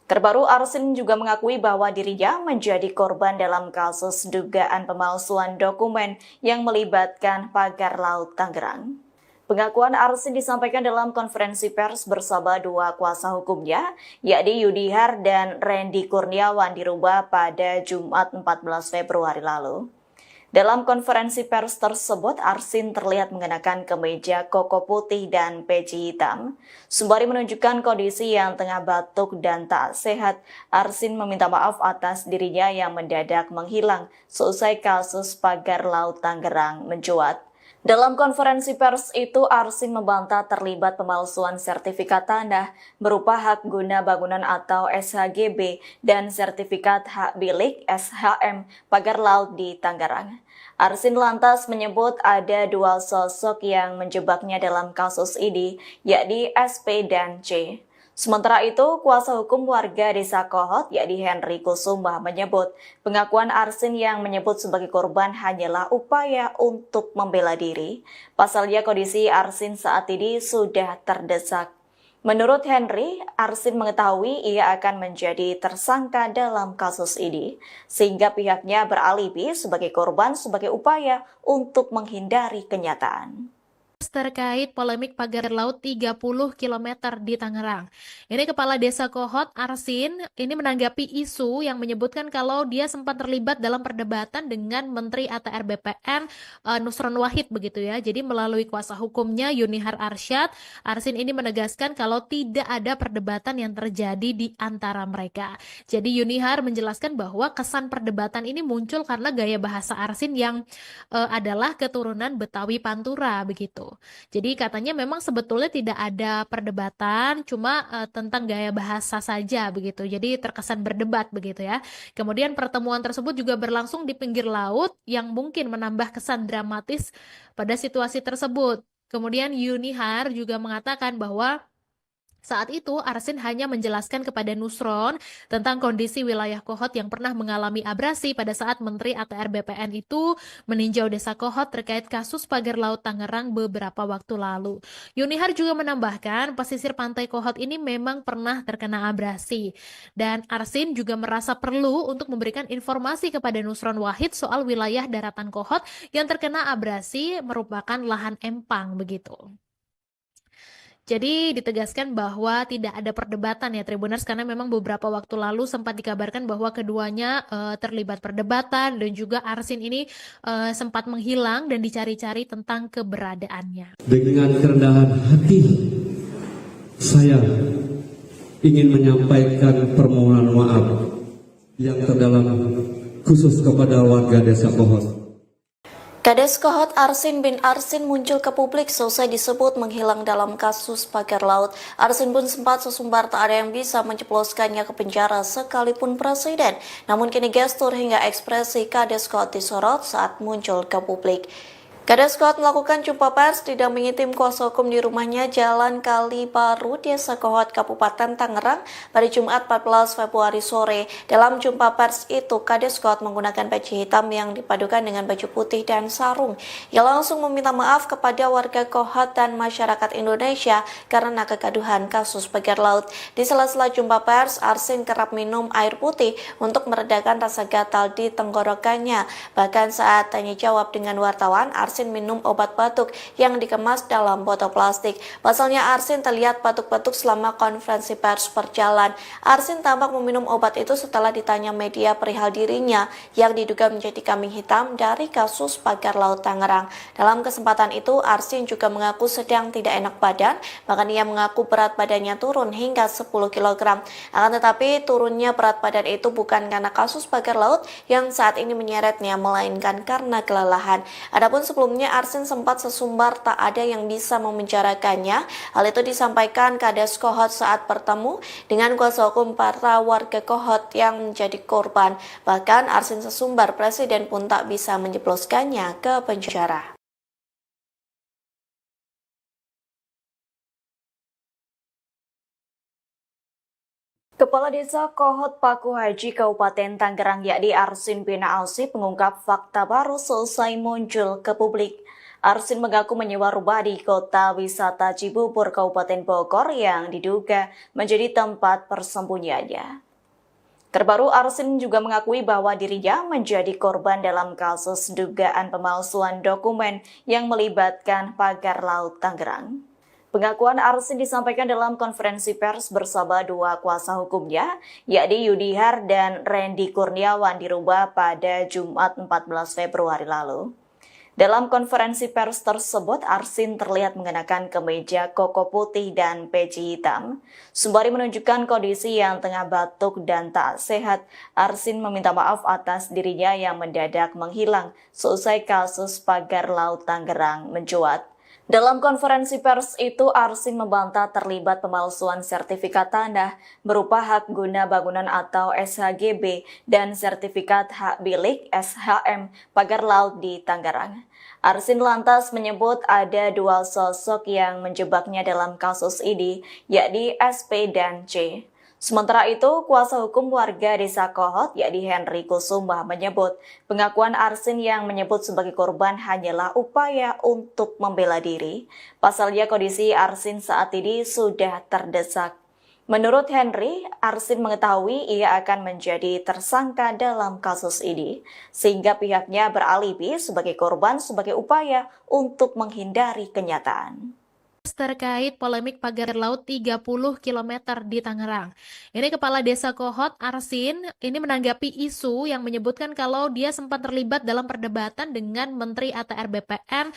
Terbaru, Arsin juga mengakui bahwa dirinya menjadi korban dalam kasus dugaan pemalsuan dokumen yang melibatkan pagar laut Tangerang. Pengakuan Arsin disampaikan dalam konferensi pers bersama dua kuasa hukumnya, yakni Yudihar dan Randy Kurniawan di Rumah pada Jumat 14 Februari lalu. Dalam konferensi pers tersebut, Arsin terlihat mengenakan kemeja koko putih dan peci hitam. Sembari menunjukkan kondisi yang tengah batuk dan tak sehat, Arsin meminta maaf atas dirinya yang mendadak menghilang seusai kasus pagar laut Tangerang mencuat. Dalam konferensi pers itu, Arsin membantah terlibat pemalsuan sertifikat tanah berupa hak guna bangunan atau SHGB dan sertifikat hak milik SHM pagar laut di Tangerang. Arsin lantas menyebut ada dua sosok yang menjebaknya dalam kasus ini, yakni SP dan C. Sementara itu, kuasa hukum warga Desa Kohot, yakni Henry Kusuma, menyebut pengakuan Arsin yang menyebut sebagai korban hanyalah upaya untuk membela diri. Pasalnya kondisi Arsin saat ini sudah terdesak. Menurut Henry, Arsin mengetahui ia akan menjadi tersangka dalam kasus ini, sehingga pihaknya beralibi sebagai korban sebagai upaya untuk menghindari kenyataan. Terkait polemik pagar laut 30 km di Tangerang. Ini Kepala Desa Kohot Arsin ini menanggapi isu yang menyebutkan kalau dia sempat terlibat dalam perdebatan dengan Menteri ATR BPN Nusron Wahid begitu ya. Jadi melalui kuasa hukumnya Yunihar Arsyad, Arsin ini menegaskan kalau tidak ada perdebatan yang terjadi di antara mereka. Jadi Yunihar menjelaskan bahwa kesan perdebatan ini muncul karena gaya bahasa Arsin yang adalah keturunan Betawi Pantura begitu. Jadi katanya memang sebetulnya tidak ada perdebatan, cuma tentang gaya bahasa saja begitu. Jadi terkesan berdebat begitu ya. Kemudian pertemuan tersebut juga berlangsung di pinggir laut yang mungkin menambah kesan dramatis pada situasi tersebut. Kemudian Yunihar juga mengatakan bahwa saat itu, Arsin hanya menjelaskan kepada Nusron tentang kondisi wilayah Kohot yang pernah mengalami abrasi pada saat Menteri ATR BPN itu meninjau Desa Kohot terkait kasus pagar laut Tangerang beberapa waktu lalu. Yunihar juga menambahkan pesisir pantai Kohot ini memang pernah terkena abrasi. Dan Arsin juga merasa perlu untuk memberikan informasi kepada Nusron Wahid soal wilayah daratan Kohot yang terkena abrasi merupakan lahan empang begitu. Jadi ditegaskan bahwa tidak ada perdebatan ya Tribuners, karena memang beberapa waktu lalu sempat dikabarkan bahwa keduanya terlibat perdebatan dan juga Arsin ini sempat menghilang dan dicari-cari tentang keberadaannya. Dengan kerendahan hati, saya ingin menyampaikan permohonan maaf yang terdalam khusus kepada warga Desa Kohot. Kades Kohot Arsin bin Arsin muncul ke publik selesai disebut menghilang dalam kasus pagar laut. Arsin pun sempat sesumbar tak ada yang bisa menjebloskannya ke penjara sekalipun presiden. Namun kini gestur hingga ekspresi Kades Kohot disorot saat muncul ke publik. Kades Kohot melakukan jumpa pers didampingi tim kuasa hukum di rumahnya Jalan Kali Baru, Desa Kohot, Kabupaten Tangerang pada Jumat 14 Februari sore. Dalam jumpa pers itu, Kades Kohot menggunakan peci hitam yang dipadukan dengan baju putih dan sarung. Ia langsung meminta maaf kepada warga Kohot dan masyarakat Indonesia karena kegaduhan kasus pagar laut. Di sela-sela jumpa pers, Arsin kerap minum air putih untuk meredakan rasa gatal di tenggorokannya. Bahkan saat tanya jawab dengan wartawan, Arsin minum obat batuk yang dikemas dalam botol plastik. Pasalnya Arsin terlihat batuk-batuk selama konferensi pers berjalan. Arsin tampak meminum obat itu setelah ditanya media perihal dirinya yang diduga menjadi kambing hitam dari kasus pagar laut Tangerang. Dalam kesempatan itu, Arsin juga mengaku sedang tidak enak badan, bahkan ia mengaku berat badannya turun hingga 10 kg. Akan tetapi turunnya berat badan itu bukan karena kasus pagar laut yang saat ini menyeretnya, melainkan karena kelelahan. Adapun sebelumnya Arsin sempat sesumbar tak ada yang bisa memenjarakannya. Hal itu disampaikan Kades Kohot saat bertemu dengan kuasa hukum para warga Kohot yang menjadi korban. Bahkan Arsin sesumbar presiden pun tak bisa menjebloskannya ke penjara. Kepala Desa Kohot Paku Haji Kabupaten Tangerang yakni Arsin bin Ausip mengungkap fakta baru selesai muncul ke publik. Arsin mengaku menyewa rumah di kota wisata Cibubur, Kabupaten Bogor yang diduga menjadi tempat persembunyiannya. Terbaru, Arsin juga mengakui bahwa dirinya menjadi korban dalam kasus dugaan pemalsuan dokumen yang melibatkan pagar laut Tangerang. Pengakuan Arsin disampaikan dalam konferensi pers bersama dua kuasa hukumnya, yakni Yudihar dan Randy Kurniawan di rumah pada Jumat 14 Februari lalu. Dalam konferensi pers tersebut, Arsin terlihat mengenakan kemeja koko putih dan peci hitam. Sembari menunjukkan kondisi yang tengah batuk dan tak sehat, Arsin meminta maaf atas dirinya yang mendadak menghilang seusai kasus pagar laut Tangerang mencuat. Dalam konferensi pers itu, Arsin membantah terlibat pemalsuan sertifikat tanah berupa hak guna bangunan atau SHGB dan sertifikat hak milik SHM pagar laut di Tangerang. Arsin lantas menyebut ada dua sosok yang menjebaknya dalam kasus ini, yakni SP dan C. Sementara itu, kuasa hukum warga Desa Kohot, yakni Henry Kusuma, menyebut pengakuan Arsin yang menyebut sebagai korban hanyalah upaya untuk membela diri. Pasalnya kondisi Arsin saat ini sudah terdesak. Menurut Henry, Arsin mengetahui ia akan menjadi tersangka dalam kasus ini, sehingga pihaknya beralibi sebagai korban sebagai upaya untuk menghindari kenyataan. Terkait polemik pagar laut 30 km di Tangerang. Ini Kepala Desa Kohot, Arsin, ini menanggapi isu yang menyebutkan kalau dia sempat terlibat dalam perdebatan dengan Menteri ATR BPN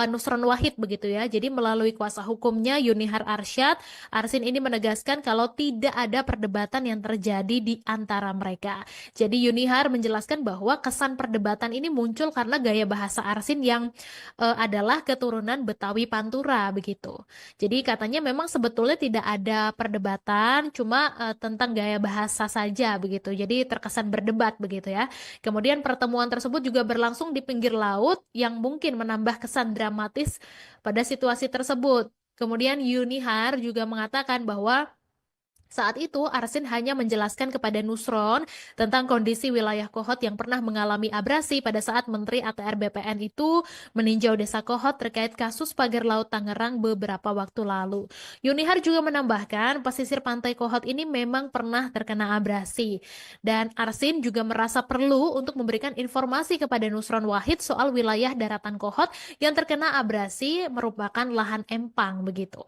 Nusron Wahid begitu ya. Jadi melalui kuasa hukumnya Yunihar Arsyad, Arsin ini menegaskan kalau tidak ada perdebatan yang terjadi di antara mereka. Jadi Yunihar menjelaskan bahwa kesan perdebatan ini muncul karena gaya bahasa Arsin yang adalah keturunan Betawi Pantura begitu. Jadi katanya memang sebetulnya tidak ada perdebatan, cuma tentang gaya bahasa saja begitu. Jadi terkesan berdebat begitu ya. Kemudian pertemuan tersebut juga berlangsung di pinggir laut yang mungkin menambah kesan dramatis pada situasi tersebut. Kemudian Yunihar juga mengatakan bahwa saat itu, Arsin hanya menjelaskan kepada Nusron tentang kondisi wilayah Kohot yang pernah mengalami abrasi pada saat Menteri ATR BPN itu meninjau Desa Kohot terkait kasus pagar laut Tangerang beberapa waktu lalu. Yunihar juga menambahkan pesisir pantai Kohot ini memang pernah terkena abrasi. Dan Arsin juga merasa perlu untuk memberikan informasi kepada Nusron Wahid soal wilayah daratan Kohot yang terkena abrasi merupakan lahan empang begitu.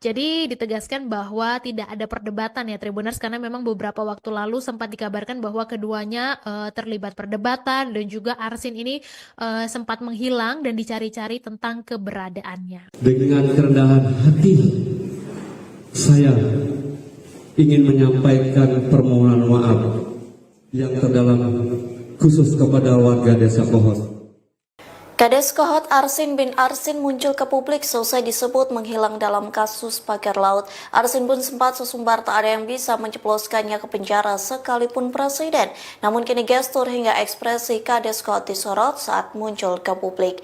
Jadi ditegaskan bahwa tidak ada perdebatan ya Tribuners, karena memang beberapa waktu lalu sempat dikabarkan bahwa keduanya terlibat perdebatan dan juga Arsin ini sempat menghilang dan dicari-cari tentang keberadaannya. Dengan kerendahan hati, saya ingin menyampaikan permohonan maaf yang terdalam khusus kepada warga Desa Kohot. Kades Kohot Arsin bin Arsin muncul ke publik selesai disebut menghilang dalam kasus pagar laut. Arsin pun sempat sesumbar tak ada yang bisa menjebloskannya ke penjara sekalipun presiden. Namun kini gestur hingga ekspresi Kades Kohot disorot saat muncul ke publik.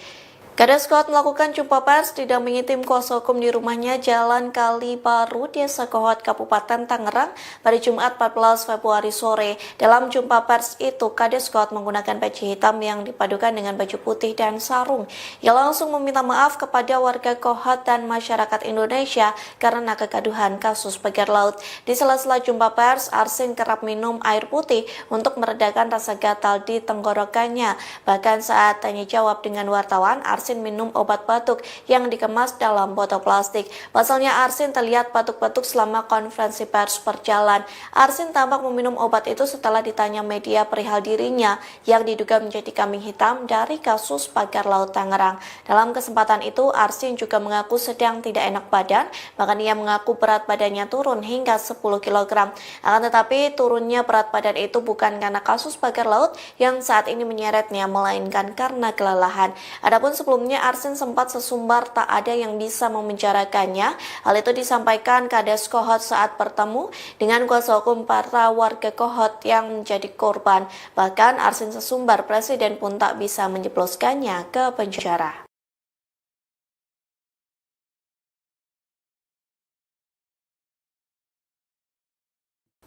Kades Kohot melakukan jumpa pers didampingi tim kuasa hukum di rumahnya Jalan Kali Baru, Desa Kohot, Kabupaten Tangerang pada Jumat 14 Februari sore. Dalam jumpa pers itu, Kades Kohot menggunakan peci hitam yang dipadukan dengan baju putih dan sarung. Ia langsung meminta maaf kepada warga Kohot dan masyarakat Indonesia karena kegaduhan kasus pagar laut. Di sela-sela jumpa pers, Arsin kerap minum air putih untuk meredakan rasa gatal di tenggorokannya. Bahkan saat tanya jawab dengan wartawan, Arsin minum obat batuk yang dikemas dalam botol plastik. Pasalnya Arsin terlihat batuk-batuk selama konferensi pers berjalan. Arsin tampak meminum obat itu setelah ditanya media perihal dirinya yang diduga menjadi kambing hitam dari kasus pagar laut Tangerang. Dalam kesempatan itu, Arsin juga mengaku sedang tidak enak badan, bahkan ia mengaku berat badannya turun hingga 10 kg. Akan tetapi turunnya berat badan itu bukan karena kasus pagar laut yang saat ini menyeretnya, melainkan karena kelelahan. Adapun sebelumnya Arsin sempat sesumbar tak ada yang bisa memenjarakannya. Hal itu disampaikan Kades Kohot saat bertemu dengan kuasa hukum para warga Kohot yang menjadi korban. Bahkan Arsin sesumbar presiden pun tak bisa menjebloskannya ke penjara.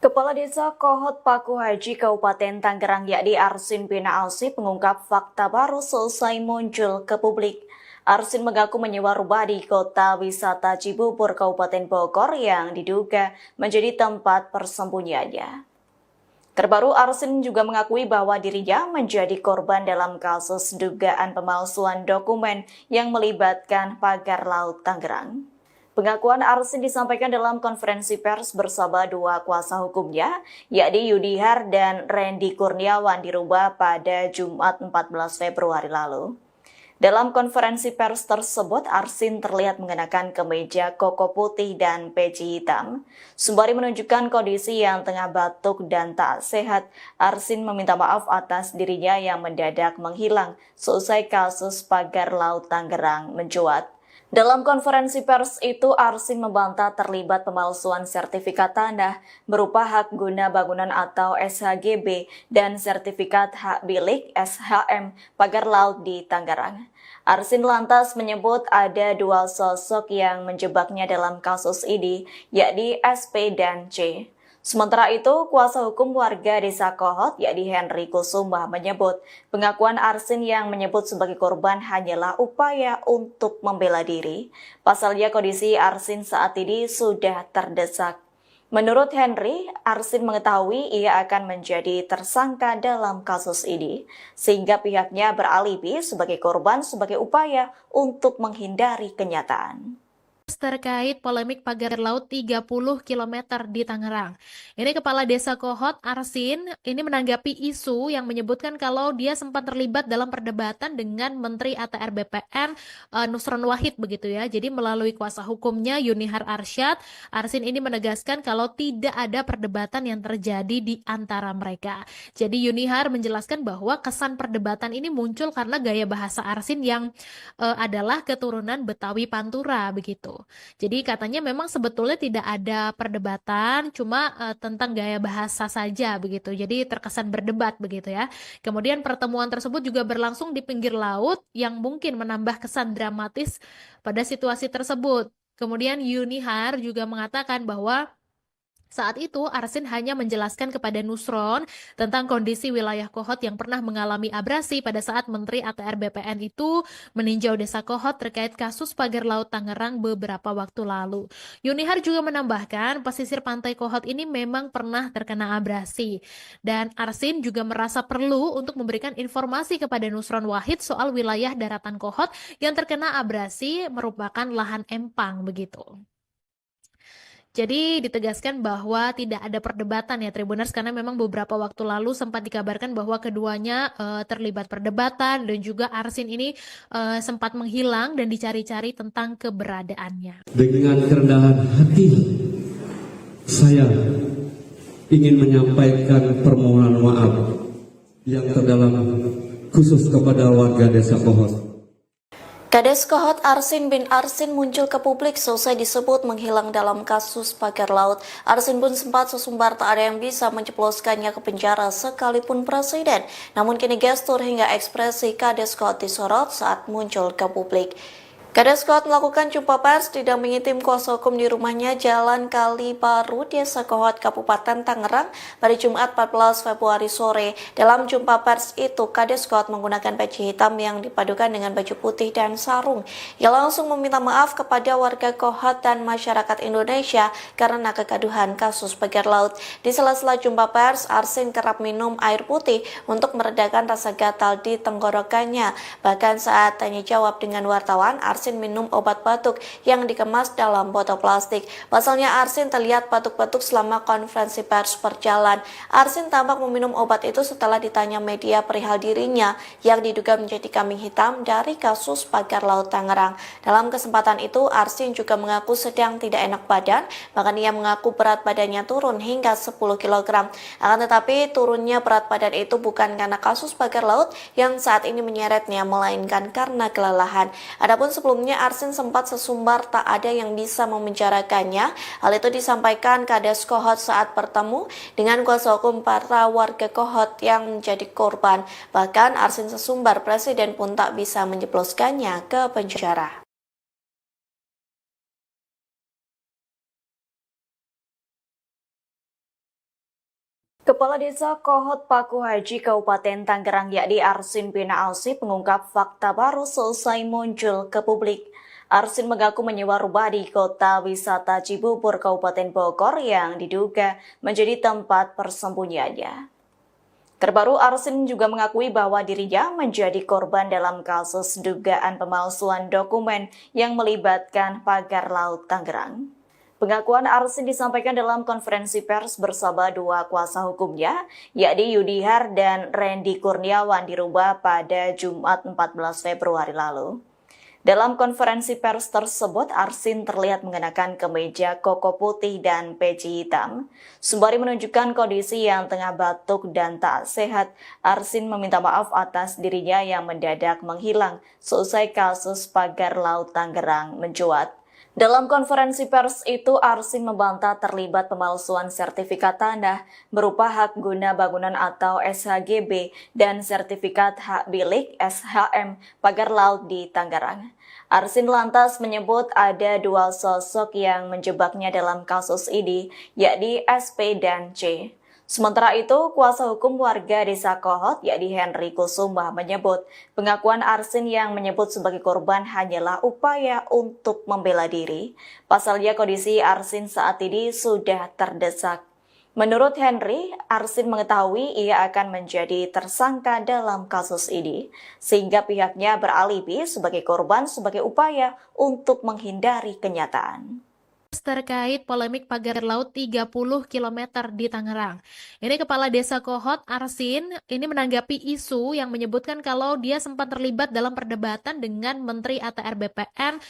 Kepala Desa Kohot Paku Haji Kabupaten Tangerang yakni Arsin bin Alsip mengungkap fakta baru selesai muncul ke publik. Arsin mengaku menyewa rumah di kota wisata Cibubur Kabupaten Bogor yang diduga menjadi tempat persembunyiannya. Terbaru, Arsin juga mengakui bahwa dirinya menjadi korban dalam kasus dugaan pemalsuan dokumen yang melibatkan pagar laut Tangerang. Pengakuan Arsin disampaikan dalam konferensi pers bersama dua kuasa hukumnya, yakni Yudihar dan Randy Kurniawan di Rumah pada Jumat 14 Februari lalu. Dalam konferensi pers tersebut, Arsin terlihat mengenakan kemeja koko putih dan peci hitam. Sembari menunjukkan kondisi yang tengah batuk dan tak sehat, Arsin meminta maaf atas dirinya yang mendadak menghilang seusai kasus pagar laut Tangerang mencuat. Dalam konferensi pers itu, Arsin membantah terlibat pemalsuan sertifikat tanah berupa hak guna bangunan atau SHGB dan sertifikat hak milik SHM pagar laut di Tangerang. Arsin lantas menyebut ada dua sosok yang menjebaknya dalam kasus ini, yakni SP dan C. Sementara itu, kuasa hukum warga Desa Kohot, yakni Henry Kusuma, menyebut pengakuan Arsin yang menyebut sebagai korban hanyalah upaya untuk membela diri. Pasalnya kondisi Arsin saat ini sudah terdesak. Menurut Henry, Arsin mengetahui ia akan menjadi tersangka dalam kasus ini, sehingga pihaknya beralibi sebagai korban sebagai upaya untuk menghindari kenyataan. Terkait polemik pagar laut 30 km di Tangerang. Ini Kepala Desa Kohot, Arsin, ini menanggapi isu yang menyebutkan kalau dia sempat terlibat dalam perdebatan dengan Menteri ATR BPN Nusron Wahid begitu ya. Jadi melalui kuasa hukumnya Yunihar Arsyad, Arsin ini menegaskan kalau tidak ada perdebatan yang terjadi di antara mereka. Jadi Yunihar menjelaskan bahwa kesan perdebatan ini muncul karena gaya bahasa Arsin yang adalah keturunan Betawi Pantura begitu. Jadi katanya memang sebetulnya tidak ada perdebatan, cuma tentang gaya bahasa saja begitu. Jadi terkesan berdebat begitu ya. Kemudian pertemuan tersebut juga berlangsung di pinggir laut yang mungkin menambah kesan dramatis pada situasi tersebut. Kemudian Yunihar juga mengatakan bahwa saat itu, Arsin hanya menjelaskan kepada Nusron tentang kondisi wilayah Kohot yang pernah mengalami abrasi pada saat Menteri ATR BPN itu meninjau Desa Kohot terkait kasus pagar laut Tangerang beberapa waktu lalu. Yunihar juga menambahkan pesisir pantai Kohot ini memang pernah terkena abrasi. Dan Arsin juga merasa perlu untuk memberikan informasi kepada Nusron Wahid soal wilayah daratan Kohot yang terkena abrasi merupakan lahan empang begitu. Jadi ditegaskan bahwa tidak ada perdebatan ya Tribuners, karena memang beberapa waktu lalu sempat dikabarkan bahwa keduanya terlibat perdebatan dan juga Arsin ini sempat menghilang dan dicari-cari tentang keberadaannya. Dengan kerendahan hati, saya ingin menyampaikan permohonan maaf yang terdalam khusus kepada warga Desa Kohot. Kades Kohot Arsin bin Arsin muncul ke publik selesai disebut menghilang dalam kasus pagar laut. Arsin pun sempat sesumbar tak ada yang bisa menjebloskannya ke penjara sekalipun presiden. Namun kini gestur hingga ekspresi Kades Kohot disorot saat muncul ke publik. Kades Kohot melakukan jumpa pers didampingi tim kuasa hukum di rumahnya Jalan Kali Baru, Desa Kohot, Kabupaten Tangerang pada Jumat 14 Februari sore. Dalam jumpa pers itu, Kades Kohot menggunakan peci hitam yang dipadukan dengan baju putih dan sarung. Ia langsung meminta maaf kepada warga Kohot dan masyarakat Indonesia karena kegaduhan kasus pagar laut. Di sela-sela jumpa pers, Arsin kerap minum air putih untuk meredakan rasa gatal di tenggorokannya. Bahkan saat tanya jawab dengan wartawan, Arsin minum obat batuk yang dikemas dalam botol plastik. Pasalnya Arsin terlihat batuk-batuk selama konferensi pers berjalan. Arsin tampak meminum obat itu setelah ditanya media perihal dirinya yang diduga menjadi kambing hitam dari kasus pagar laut Tangerang. Dalam kesempatan itu, Arsin juga mengaku sedang tidak enak badan, bahkan ia mengaku berat badannya turun hingga 10 kg. Akan tetapi turunnya berat badan itu bukan karena kasus pagar laut yang saat ini menyeretnya, melainkan karena kelelahan. Adapun sebelumnya Arsin sempat sesumbar tak ada yang bisa memenjarakannya. Hal itu disampaikan Kades Kohot saat bertemu dengan kuasa hukum para warga Kohot yang menjadi korban. Bahkan Arsin sesumbar presiden pun tak bisa menjebloskannya ke penjara. Kepala Desa Kohot Paku Haji Kabupaten Tangerang yakni Arsin bin Ausip mengungkap fakta baru selesai muncul ke publik. Arsin mengaku menyewa rumah di kota wisata Cibubur, Kabupaten Bogor yang diduga menjadi tempat persembunyiannya. Terbaru, Arsin juga mengakui bahwa dirinya menjadi korban dalam kasus dugaan pemalsuan dokumen yang melibatkan pagar laut Tangerang. Pengakuan Arsin disampaikan dalam konferensi pers bersama dua kuasa hukumnya, yakni Yudihar dan Randy Kurniawan di rumah pada Jumat 14 Februari lalu. Dalam konferensi pers tersebut, Arsin terlihat mengenakan kemeja koko putih dan peci hitam. Sembari menunjukkan kondisi yang tengah batuk dan tak sehat, Arsin meminta maaf atas dirinya yang mendadak menghilang seusai kasus pagar laut Tangerang mencuat. Dalam konferensi pers itu, Arsin membantah terlibat pemalsuan sertifikat tanah berupa hak guna bangunan atau SHGB dan sertifikat hak milik SHM pagar laut di Tangerang. Arsin lantas menyebut ada dua sosok yang menjebaknya dalam kasus ini, yakni SP dan C. Sementara itu, kuasa hukum warga Desa Kohot, yakni Henry Kusuma, menyebut pengakuan Arsin yang menyebut sebagai korban hanyalah upaya untuk membela diri. Pasalnya kondisi Arsin saat ini sudah terdesak. Menurut Henry, Arsin mengetahui ia akan menjadi tersangka dalam kasus ini, sehingga pihaknya beralibi sebagai korban sebagai upaya untuk menghindari kenyataan. Terkait polemik pagar laut 30 km di Tangerang. Ini Kepala Desa Kohot, Arsin, ini menanggapi isu yang menyebutkan kalau dia sempat terlibat dalam perdebatan dengan Menteri ATR BPN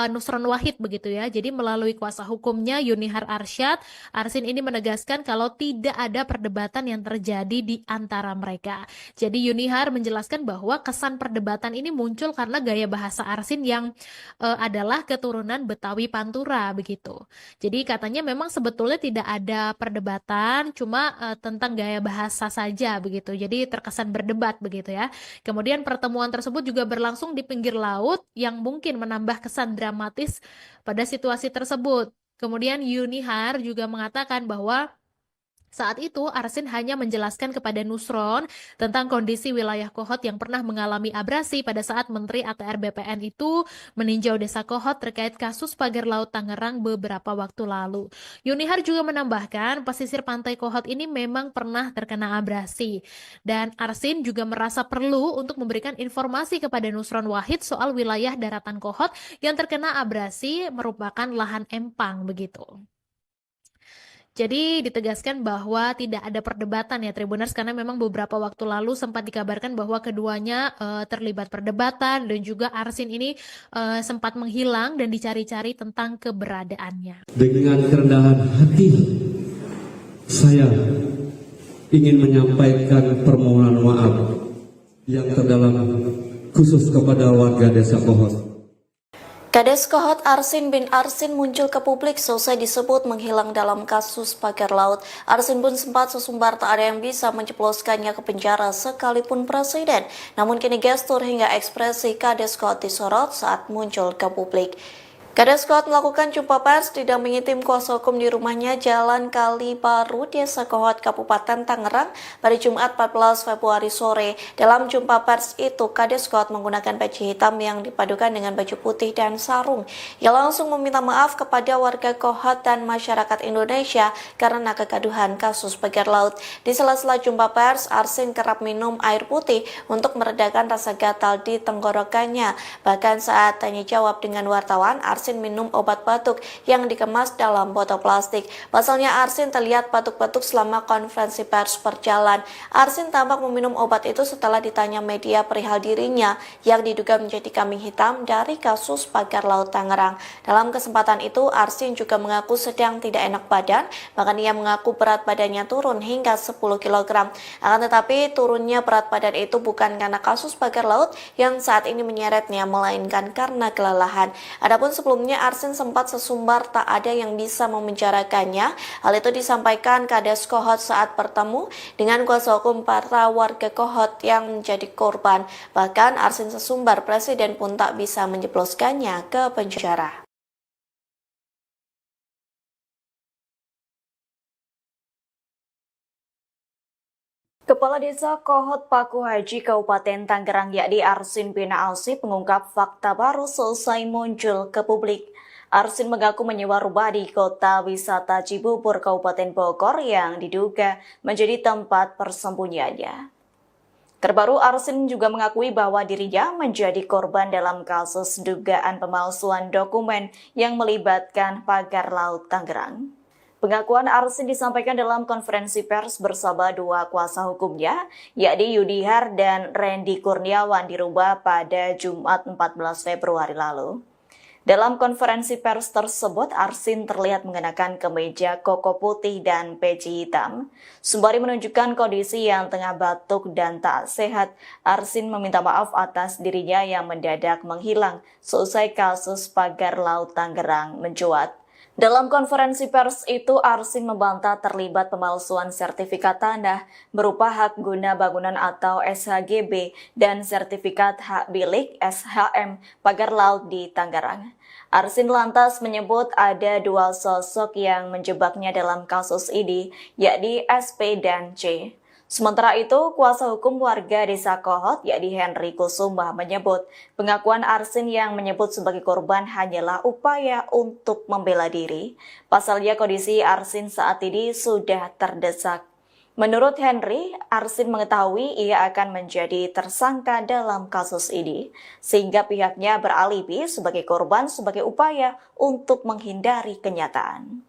Nusron Wahid begitu ya. Jadi melalui kuasa hukumnya Yunihar Arsyad, Arsin ini menegaskan kalau tidak ada perdebatan yang terjadi di antara mereka. Jadi Yunihar menjelaskan bahwa kesan perdebatan ini muncul karena gaya bahasa Arsin yang adalah keturunan Betawi Pantura begitu. Jadi katanya memang sebetulnya tidak ada perdebatan, cuma tentang gaya bahasa saja begitu. Jadi terkesan berdebat begitu ya. Kemudian pertemuan tersebut juga berlangsung di pinggir laut yang mungkin menambah kesan dramatis pada situasi tersebut. Kemudian Yunihar juga mengatakan bahwa saat itu, Arsin hanya menjelaskan kepada Nusron tentang kondisi wilayah Kohot yang pernah mengalami abrasi pada saat Menteri ATR BPN itu meninjau Desa Kohot terkait kasus pagar laut Tangerang beberapa waktu lalu. Yunihar juga menambahkan pesisir pantai Kohot ini memang pernah terkena abrasi. Dan Arsin juga merasa perlu untuk memberikan informasi kepada Nusron Wahid soal wilayah daratan Kohot yang terkena abrasi merupakan lahan empang begitu. Jadi ditegaskan bahwa tidak ada perdebatan ya Tribuners, karena memang beberapa waktu lalu sempat dikabarkan bahwa keduanya terlibat perdebatan dan juga Arsin ini sempat menghilang dan dicari-cari tentang keberadaannya. Dengan kerendahan hati, saya ingin menyampaikan permohonan maaf yang terdalam khusus kepada warga Desa Kohot. Kades Kohot Arsin bin Arsin muncul ke publik selesai disebut menghilang dalam kasus pagar laut. Arsin pun sempat sesumbar tak ada yang bisa menjebloskannya ke penjara sekalipun presiden. Namun kini gestur hingga ekspresi Kades Kohot disorot saat muncul ke publik. Kades Kohot melakukan jumpa pers didampingi tim kuasa hukum di rumahnya Jalan Kali Baru, Desa Kohot, Kabupaten Tangerang pada Jumat 14 Februari sore. Dalam jumpa pers itu, Kades Kohot menggunakan peci hitam yang dipadukan dengan baju putih dan sarung. Ia langsung meminta maaf kepada warga Kohot dan masyarakat Indonesia karena kegaduhan kasus pagar laut. Di sela-sela jumpa pers, Arsin kerap minum air putih untuk meredakan rasa gatal di tenggorokannya. Bahkan saat tanya jawab dengan wartawan, Arsin minum obat batuk yang dikemas dalam botol plastik. Pasalnya Arsin terlihat batuk-batuk selama konferensi pers berjalan. Arsin tampak meminum obat itu setelah ditanya media perihal dirinya yang diduga menjadi kambing hitam dari kasus pagar laut Tangerang. Dalam kesempatan itu, Arsin juga mengaku sedang tidak enak badan, bahkan ia mengaku berat badannya turun hingga 10 kg. Akan tetapi turunnya berat badan itu bukan karena kasus pagar laut yang saat ini menyeretnya, melainkan karena kelelahan. Adapun sebelumnya Arsin sempat sesumbar tak ada yang bisa memenjarakannya. Hal itu disampaikan Kades Kohot saat bertemu dengan kuasa hukum para warga Kohot yang menjadi korban. Bahkan Arsin sesumbar presiden pun tak bisa menjebloskannya ke penjara. Kepala Desa Kohot Paku Haji Kabupaten Tangerang yakni Arsin bin Ausip mengungkap fakta baru selesai muncul ke publik. Arsin mengaku menyewa rumah di kota wisata Cibubur, Kabupaten Bogor yang diduga menjadi tempat persembunyiannya. Terbaru, Arsin juga mengakui bahwa dirinya menjadi korban dalam kasus dugaan pemalsuan dokumen yang melibatkan pagar laut Tangerang. Pengakuan Arsin disampaikan dalam konferensi pers bersama dua kuasa hukumnya, yakni Yudihar dan Randy Kurniawan di rumah pada Jumat 14 Februari lalu. Dalam konferensi pers tersebut, Arsin terlihat mengenakan kemeja koko putih dan peci hitam. Sembari menunjukkan kondisi yang tengah batuk dan tak sehat, Arsin meminta maaf atas dirinya yang mendadak menghilang seusai kasus pagar laut Tangerang mencuat. Dalam konferensi pers itu, Arsin membantah terlibat pemalsuan sertifikat tanah berupa hak guna bangunan atau SHGB dan sertifikat hak milik SHM pagar laut di Tangerang. Arsin lantas menyebut ada dua sosok yang menjebaknya dalam kasus ini, yakni SP dan C. Sementara itu, kuasa hukum warga Desa Kohot, yakni Henry Kusuma, menyebut pengakuan Arsin yang menyebut sebagai korban hanyalah upaya untuk membela diri. Pasalnya kondisi Arsin saat ini sudah terdesak. Menurut Henry, Arsin mengetahui ia akan menjadi tersangka dalam kasus ini, sehingga pihaknya beralibi sebagai korban sebagai upaya untuk menghindari kenyataan.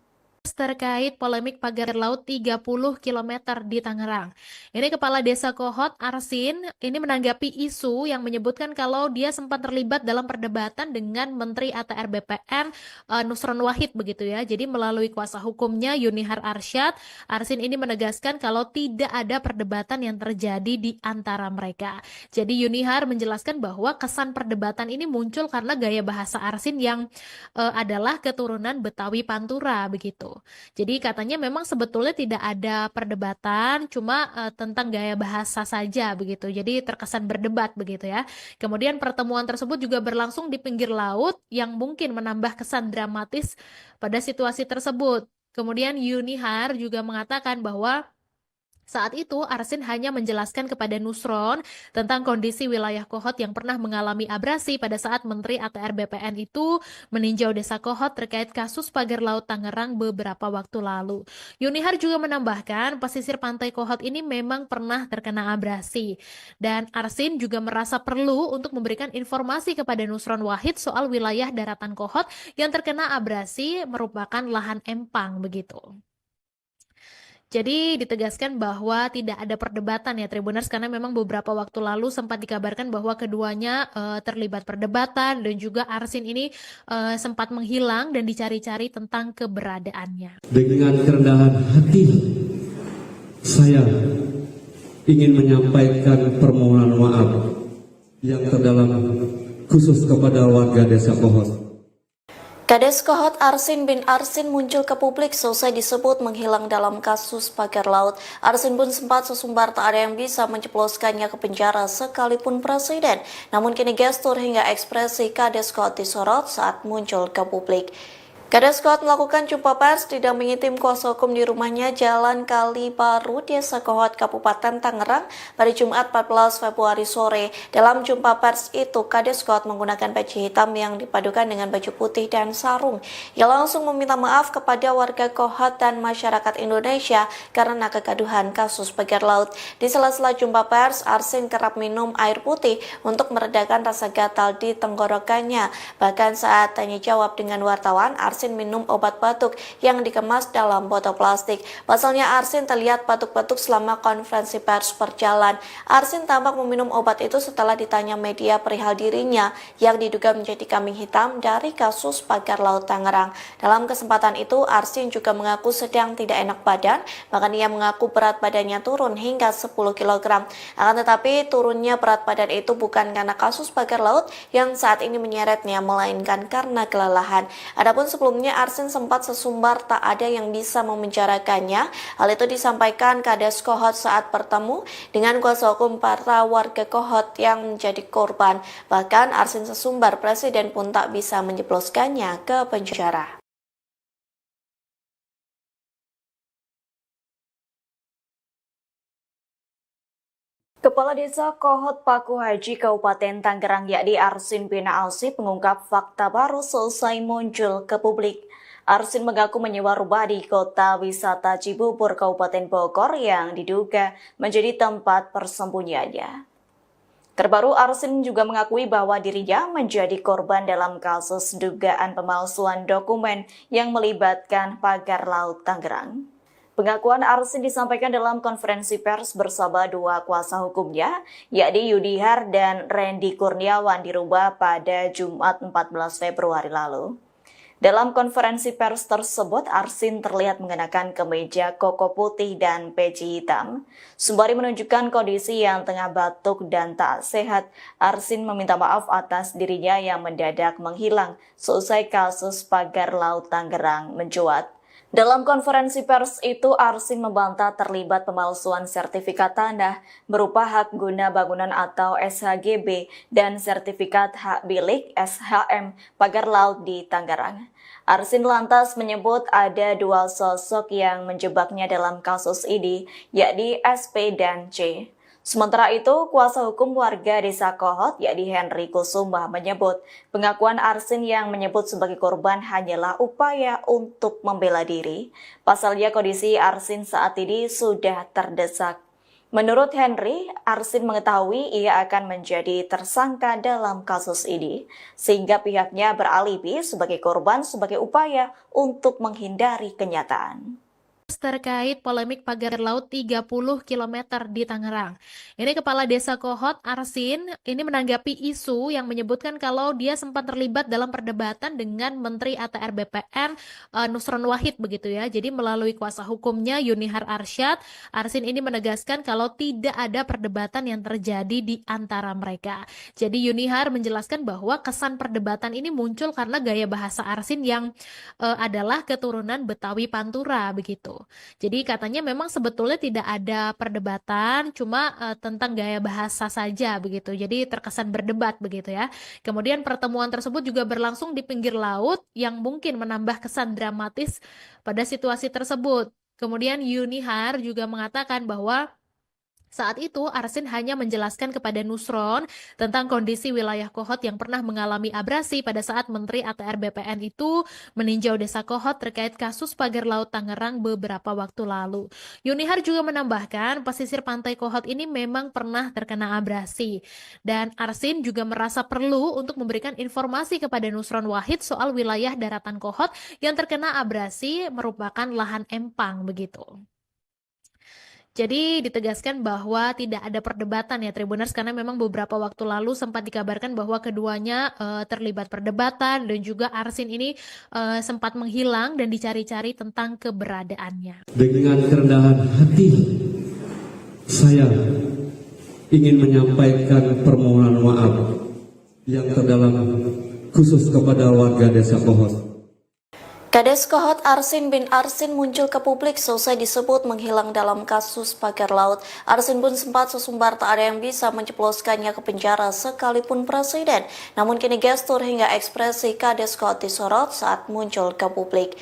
Terkait polemik pagar laut 30 km di Tangerang. Ini Kepala Desa Kohot, Arsin, ini menanggapi isu yang menyebutkan kalau dia sempat terlibat dalam perdebatan dengan Menteri ATR BPN Nusron Wahid begitu ya. Jadi melalui kuasa hukumnya Yunihar Arsyad, Arsin ini menegaskan kalau tidak ada perdebatan yang terjadi di antara mereka. Jadi Yunihar menjelaskan bahwa kesan perdebatan ini muncul karena gaya bahasa Arsin yang adalah keturunan Betawi Pantura begitu. Jadi katanya memang sebetulnya tidak ada perdebatan, cuma tentang gaya bahasa saja begitu. Jadi terkesan berdebat begitu ya. Kemudian pertemuan tersebut juga berlangsung di pinggir laut yang mungkin menambah kesan dramatis pada situasi tersebut. Kemudian Yunihar juga mengatakan bahwa saat itu, Arsin hanya menjelaskan kepada Nusron tentang kondisi wilayah Kohot yang pernah mengalami abrasi pada saat Menteri ATR BPN itu meninjau Desa Kohot terkait kasus pagar laut Tangerang beberapa waktu lalu. Yunihar juga menambahkan pesisir pantai Kohot ini memang pernah terkena abrasi. Dan Arsin juga merasa perlu untuk memberikan informasi kepada Nusron Wahid soal wilayah daratan Kohot yang terkena abrasi merupakan lahan empang begitu. Jadi ditegaskan bahwa tidak ada perdebatan ya Tribuners, karena memang beberapa waktu lalu sempat dikabarkan bahwa keduanya terlibat perdebatan dan juga Arsin ini sempat menghilang dan dicari-cari tentang keberadaannya. Dengan kerendahan hati, saya ingin menyampaikan permohonan maaf yang terdalam khusus kepada warga Desa Kohot. Kades Kohot Arsin bin Arsin muncul ke publik selesai disebut menghilang dalam kasus pagar laut. Arsin pun sempat sesumbar tak ada yang bisa menjebloskannya ke penjara sekalipun presiden. Namun kini gestur hingga ekspresi Kades Kohot disorot saat muncul ke publik. Kades Kohot melakukan jumpa pers didampingi tim kuasa hukum di rumahnya Jalan Kali Baru, Desa Kohot, Kabupaten Tangerang pada Jumat 14 Februari sore. Dalam jumpa pers itu, Kades Kohot menggunakan peci hitam yang dipadukan dengan baju putih dan sarung. Ia langsung meminta maaf kepada warga Kohot dan masyarakat Indonesia karena kegaduhan kasus pagar laut. Di sela-sela jumpa pers, Arsin kerap minum air putih untuk meredakan rasa gatal di tenggorokannya. Bahkan saat tanya jawab dengan wartawan, Arsin minum obat batuk yang dikemas dalam botol plastik. Pasalnya Arsin terlihat batuk-batuk selama konferensi pers berjalan. Arsin tampak meminum obat itu setelah ditanya media perihal dirinya yang diduga menjadi kambing hitam dari kasus pagar laut Tangerang. Dalam kesempatan itu, Arsin juga mengaku sedang tidak enak badan, bahkan ia mengaku berat badannya turun hingga 10 kg. Akan tetapi turunnya berat badan itu bukan karena kasus pagar laut yang saat ini menyeretnya, melainkan karena kelelahan. Adapun sebelumnya Arsin sempat sesumbar tak ada yang bisa memenjarakannya. Hal itu disampaikan Kades Kohot saat bertemu dengan kuasa hukum para warga Kohot yang menjadi korban. Bahkan Arsin sesumbar presiden pun tak bisa menjebloskannya ke penjara. Kepala Desa Kohot Paku Haji Kabupaten Tangerang yakni Arsin bin Ausip mengungkap fakta baru selesai muncul ke publik. Arsin mengaku menyewa rumah di kota wisata Cibubur, Kabupaten Bogor yang diduga menjadi tempat persembunyiannya. Terbaru, Arsin juga mengakui bahwa dirinya menjadi korban dalam kasus dugaan pemalsuan dokumen yang melibatkan pagar laut Tangerang. Pengakuan Arsin disampaikan dalam konferensi pers bersama dua kuasa hukumnya, yakni Yudihar dan Randy Kurniawan di rumah pada Jumat 14 Februari lalu. Dalam konferensi pers tersebut, Arsin terlihat mengenakan kemeja koko putih dan peci hitam. Sembari menunjukkan kondisi yang tengah batuk dan tak sehat, Arsin meminta maaf atas dirinya yang mendadak menghilang seusai kasus pagar laut Tangerang mencuat. Dalam konferensi pers itu, Arsin membantah terlibat pemalsuan sertifikat tanah berupa hak guna bangunan atau SHGB dan sertifikat hak milik SHM pagar laut di Tangerang. Arsin lantas menyebut ada dua sosok yang menjebaknya dalam kasus ini, yakni SP dan C. Sementara itu, kuasa hukum warga Desa Kohot, yakni Henry Kusuma, menyebut pengakuan Arsin yang menyebut sebagai korban hanyalah upaya untuk membela diri. Pasalnya kondisi Arsin saat ini sudah terdesak. Menurut Henry, Arsin mengetahui ia akan menjadi tersangka dalam kasus ini, sehingga pihaknya beralibi sebagai korban sebagai upaya untuk menghindari kenyataan. Terkait polemik pagar laut 30 km di Tangerang. Ini Kepala Desa Kohot, Arsin, ini menanggapi isu yang menyebutkan kalau dia sempat terlibat dalam perdebatan dengan Menteri ATR BPN Nusron Wahid begitu ya. Jadi melalui kuasa hukumnya Yunihar Arsyad, Arsin ini menegaskan kalau tidak ada perdebatan yang terjadi di antara mereka. Jadi Yunihar menjelaskan bahwa kesan perdebatan ini muncul karena gaya bahasa Arsin yang adalah keturunan Betawi Pantura begitu. Jadi katanya memang sebetulnya tidak ada perdebatan, cuma tentang gaya bahasa saja begitu. Jadi terkesan berdebat begitu ya. Kemudian pertemuan tersebut juga berlangsung di pinggir laut yang mungkin menambah kesan dramatis pada situasi tersebut. Kemudian Yunihar juga mengatakan bahwa saat itu, Arsin hanya menjelaskan kepada Nusron tentang kondisi wilayah Kohot yang pernah mengalami abrasi pada saat Menteri ATR BPN itu meninjau Desa Kohot terkait kasus pagar laut Tangerang beberapa waktu lalu. Yunihar juga menambahkan pesisir pantai Kohot ini memang pernah terkena abrasi. Dan Arsin juga merasa perlu untuk memberikan informasi kepada Nusron Wahid soal wilayah daratan Kohot yang terkena abrasi merupakan lahan empang begitu. Jadi ditegaskan bahwa tidak ada perdebatan ya Tribuners, karena memang beberapa waktu lalu sempat dikabarkan bahwa keduanya terlibat perdebatan dan juga Arsin ini sempat menghilang dan dicari-cari tentang keberadaannya. Dengan kerendahan hati, saya ingin menyampaikan permohonan maaf yang terdalam khusus kepada warga Desa Kohot. Kades Kohot Arsin bin Arsin muncul ke publik selesai disebut menghilang dalam kasus pagar laut. Arsin pun sempat sesumbar tak ada yang bisa menjebloskannya ke penjara sekalipun presiden. Namun kini gestur hingga ekspresi Kades Kohot disorot saat muncul ke publik.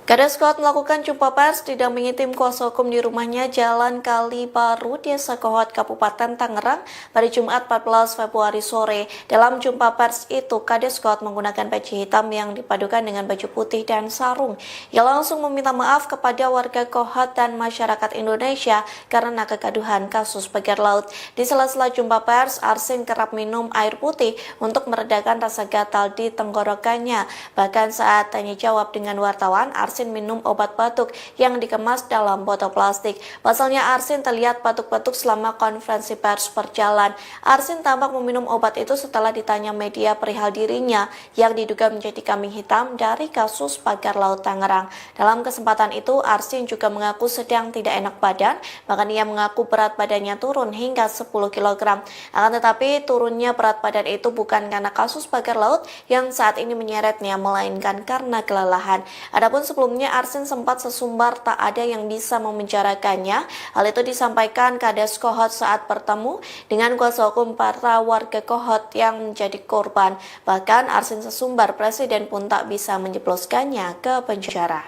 Kades Kohot melakukan jumpa pers didampingi tim kuasa hukum di rumahnya Jalan Kali Baru, Desa Kohot, Kabupaten Tangerang pada Jumat 14 Februari sore. Dalam jumpa pers itu, Kades Kohot menggunakan peci hitam yang dipadukan dengan baju putih dan sarung. Ia langsung meminta maaf kepada warga Kohot dan masyarakat Indonesia karena kegaduhan kasus pagar laut. Di sela-sela jumpa pers, Arsin kerap minum air putih untuk meredakan rasa gatal di tenggorokannya. Bahkan saat tanya jawab dengan wartawan, Arsin minum obat batuk yang dikemas dalam botol plastik. Pasalnya Arsin terlihat batuk-batuk selama konferensi pers berjalan. Arsin tampak meminum obat itu setelah ditanya media perihal dirinya yang diduga menjadi kambing hitam dari kasus pagar laut Tangerang. Dalam kesempatan itu, Arsin juga mengaku sedang tidak enak badan, bahkan ia mengaku berat badannya turun hingga 10 kg. Akan tetapi turunnya berat badan itu bukan karena kasus pagar laut yang saat ini menyeretnya, melainkan karena kelelahan. Adapun sebelumnya Arsin sempat sesumbar tak ada yang bisa memenjarakannya. Hal itu disampaikan Kades Kohot saat bertemu dengan kuasa hukum para warga Kohot yang menjadi korban. Bahkan Arsin sesumbar presiden pun tak bisa menjebloskannya ke penjara.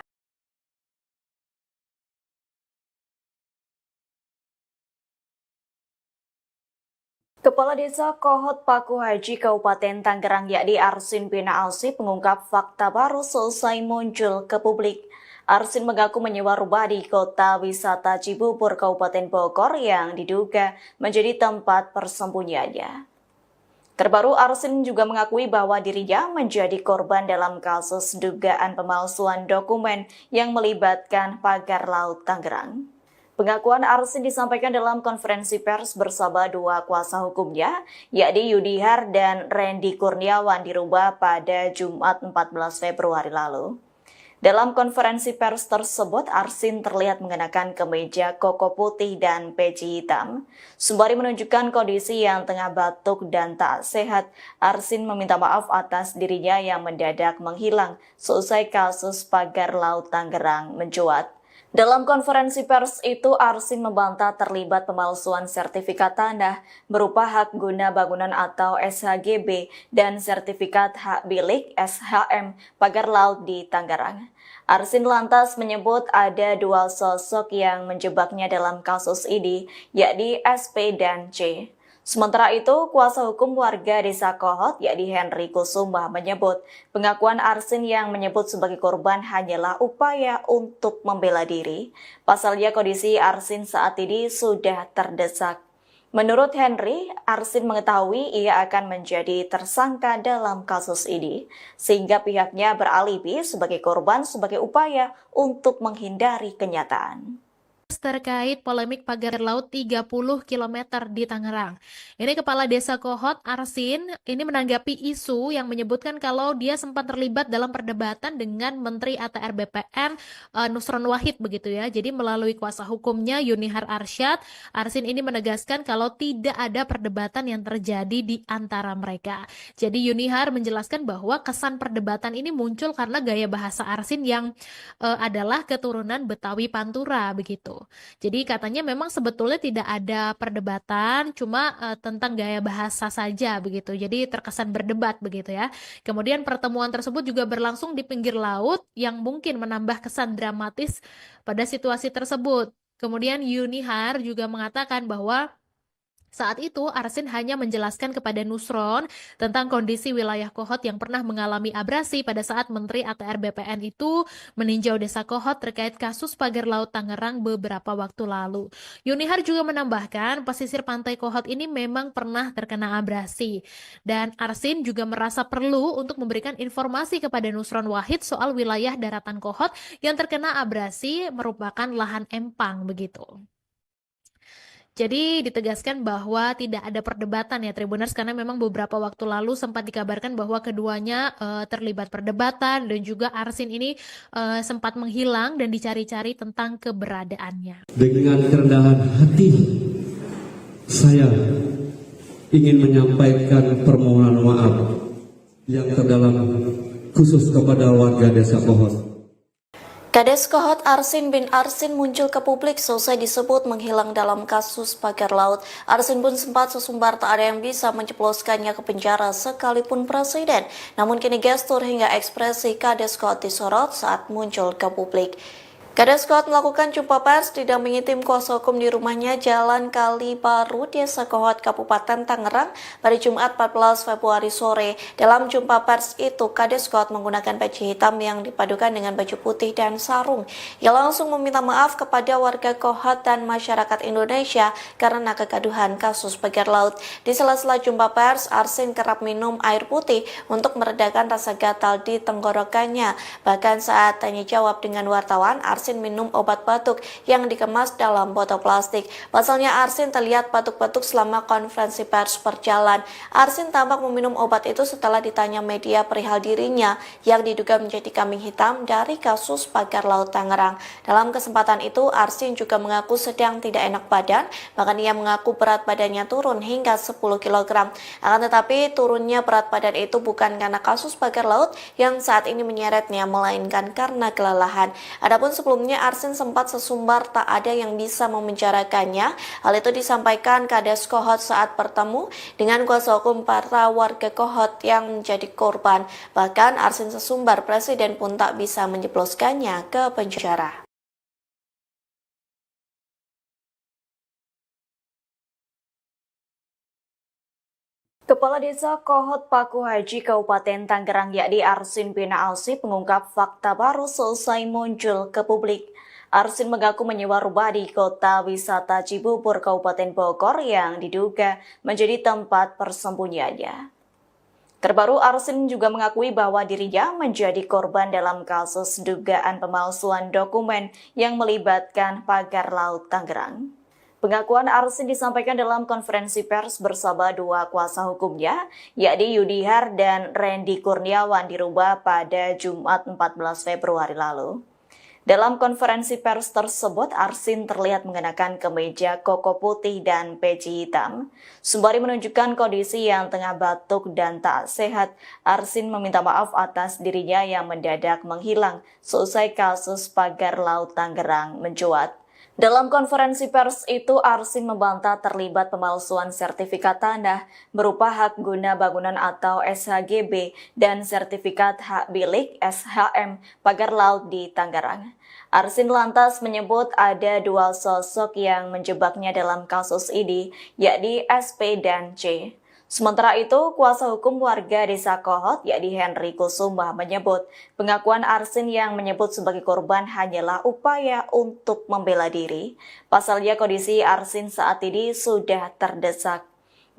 Kepala Desa Kohot Paku Haji Kabupaten Tangerang yakni Arsin bin Alsip mengungkap fakta baru selesai muncul ke publik. Arsin mengaku menyewa rumah di kota wisata Cibubur, Kabupaten Bogor yang diduga menjadi tempat persembunyiannya. Terbaru, Arsin juga mengakui bahwa dirinya menjadi korban dalam kasus dugaan pemalsuan dokumen yang melibatkan pagar laut Tangerang. Pengakuan Arsin disampaikan dalam konferensi pers bersama dua kuasa hukumnya, yakni Yudihar dan Randy Kurniawan di Rumah pada Jumat 14 Februari lalu. Dalam konferensi pers tersebut, Arsin terlihat mengenakan kemeja koko putih dan peci hitam. Sembari menunjukkan kondisi yang tengah batuk dan tak sehat, Arsin meminta maaf atas dirinya yang mendadak menghilang seusai kasus pagar laut Tangerang mencuat. Dalam konferensi pers itu, Arsin membantah terlibat pemalsuan sertifikat tanah berupa hak guna bangunan atau SHGB dan sertifikat hak milik SHM pagar laut di Tangerang. Arsin lantas menyebut ada dua sosok yang menjebaknya dalam kasus ini, yakni SP dan C. Sementara itu, kuasa hukum warga Desa Kohot, yakni Henry Kusuma, menyebut pengakuan Arsin yang menyebut sebagai korban hanyalah upaya untuk membela diri. Pasalnya kondisi Arsin saat ini sudah terdesak. Menurut Henry, Arsin mengetahui ia akan menjadi tersangka dalam kasus ini, sehingga pihaknya beralibi sebagai korban sebagai upaya untuk menghindari kenyataan. Terkait polemik pagar laut 30 km di Tangerang. Ini Kepala Desa Kohot, Arsin, ini menanggapi isu yang menyebutkan kalau dia sempat terlibat dalam perdebatan dengan Menteri ATR BPN Nusron Wahid begitu ya. Jadi melalui kuasa hukumnya Yunihar Arsyad, Arsin ini menegaskan kalau tidak ada perdebatan yang terjadi di antara mereka. Jadi Yunihar menjelaskan bahwa kesan perdebatan ini muncul karena gaya bahasa Arsin yang adalah keturunan Betawi Pantura begitu. Jadi katanya memang sebetulnya tidak ada perdebatan, cuma tentang gaya bahasa saja begitu. Jadi terkesan berdebat begitu ya. Kemudian pertemuan tersebut juga berlangsung di pinggir laut yang mungkin menambah kesan dramatis pada situasi tersebut. Kemudian Yunihar juga mengatakan bahwa saat itu, Arsin hanya menjelaskan kepada Nusron tentang kondisi wilayah Kohot yang pernah mengalami abrasi pada saat Menteri ATR BPN itu meninjau Desa Kohot terkait kasus pagar laut Tangerang beberapa waktu lalu. Yunihar juga menambahkan pesisir pantai Kohot ini memang pernah terkena abrasi. Dan Arsin juga merasa perlu untuk memberikan informasi kepada Nusron Wahid soal wilayah daratan Kohot yang terkena abrasi merupakan lahan empang begitu. Jadi ditegaskan bahwa tidak ada perdebatan ya Tribuners, karena memang beberapa waktu lalu sempat dikabarkan bahwa keduanya terlibat perdebatan dan juga Arsin ini sempat menghilang dan dicari-cari tentang keberadaannya. Dengan kerendahan hati, saya ingin menyampaikan permohonan maaf yang terdalam khusus kepada warga Desa Kohot. Kades Kohot Arsin bin Arsin muncul ke publik selesai disebut menghilang dalam kasus pagar laut. Arsin pun sempat sesumbar tak ada yang bisa menjebloskannya ke penjara sekalipun presiden. Namun kini gestur hingga ekspresi Kades Kohot disorot saat muncul ke publik. Kades Kohot melakukan jumpa pers didampingi tim kuasa hukum di rumahnya Jalan Kali Baru, Desa Kohot, Kabupaten Tangerang pada Jumat 14 Februari sore. Dalam jumpa pers itu, Kades Kohot menggunakan peci hitam yang dipadukan dengan baju putih dan sarung. Ia langsung meminta maaf kepada warga Kohot dan masyarakat Indonesia karena kegaduhan kasus pagar laut. Di sela-sela jumpa pers, Arsin kerap minum air putih untuk meredakan rasa gatal di tenggorokannya. Bahkan saat tanya jawab dengan wartawan, Arsin minum obat batuk yang dikemas dalam botol plastik. Pasalnya Arsin terlihat batuk-batuk selama konferensi pers berjalan. Arsin tampak meminum obat itu setelah ditanya media perihal dirinya yang diduga menjadi kambing hitam dari kasus pagar laut Tangerang. Dalam kesempatan itu, Arsin juga mengaku sedang tidak enak badan, bahkan ia mengaku berat badannya turun hingga 10 kg. Akan tetapi turunnya berat badan itu bukan karena kasus pagar laut yang saat ini menyeretnya, melainkan karena kelelahan. Adapun sebelumnya Arsin sempat sesumbar tak ada yang bisa memenjarakannya. Hal itu disampaikan Kades Kohot saat bertemu dengan kuasa hukum para warga Kohot yang menjadi korban. Bahkan Arsin sesumbar presiden pun tak bisa menjebloskannya ke penjara. Kepala Desa Kohot Paku Haji Kabupaten Tangerang yakni Arsin bin Ausip mengungkap fakta baru selesai muncul ke publik. Arsin mengaku menyewa rumah di kota wisata Cibubur, Kabupaten Bogor yang diduga menjadi tempat persembunyiannya. Terbaru, Arsin juga mengakui bahwa dirinya menjadi korban dalam kasus dugaan pemalsuan dokumen yang melibatkan pagar laut Tangerang. Pengakuan Arsin disampaikan dalam konferensi pers bersama dua kuasa hukumnya, yakni Yudihar dan Randy Kurniawan di rumah pada Jumat 14 Februari lalu. Dalam konferensi pers tersebut, Arsin terlihat mengenakan kemeja koko putih dan peci hitam. Sembari menunjukkan kondisi yang tengah batuk dan tak sehat, Arsin meminta maaf atas dirinya yang mendadak menghilang seusai kasus pagar laut Tangerang mencuat. Dalam konferensi pers itu, Arsin membantah terlibat pemalsuan sertifikat tanah berupa hak guna bangunan atau SHGB dan sertifikat hak milik SHM pagar laut di Tangerang. Arsin lantas menyebut ada dua sosok yang menjebaknya dalam kasus ini, yakni SP dan C. Sementara itu, kuasa hukum warga Desa Kohot, yakni Henry Kusuma, menyebut pengakuan Arsin yang menyebut sebagai korban hanyalah upaya untuk membela diri. Pasalnya kondisi Arsin saat ini sudah terdesak.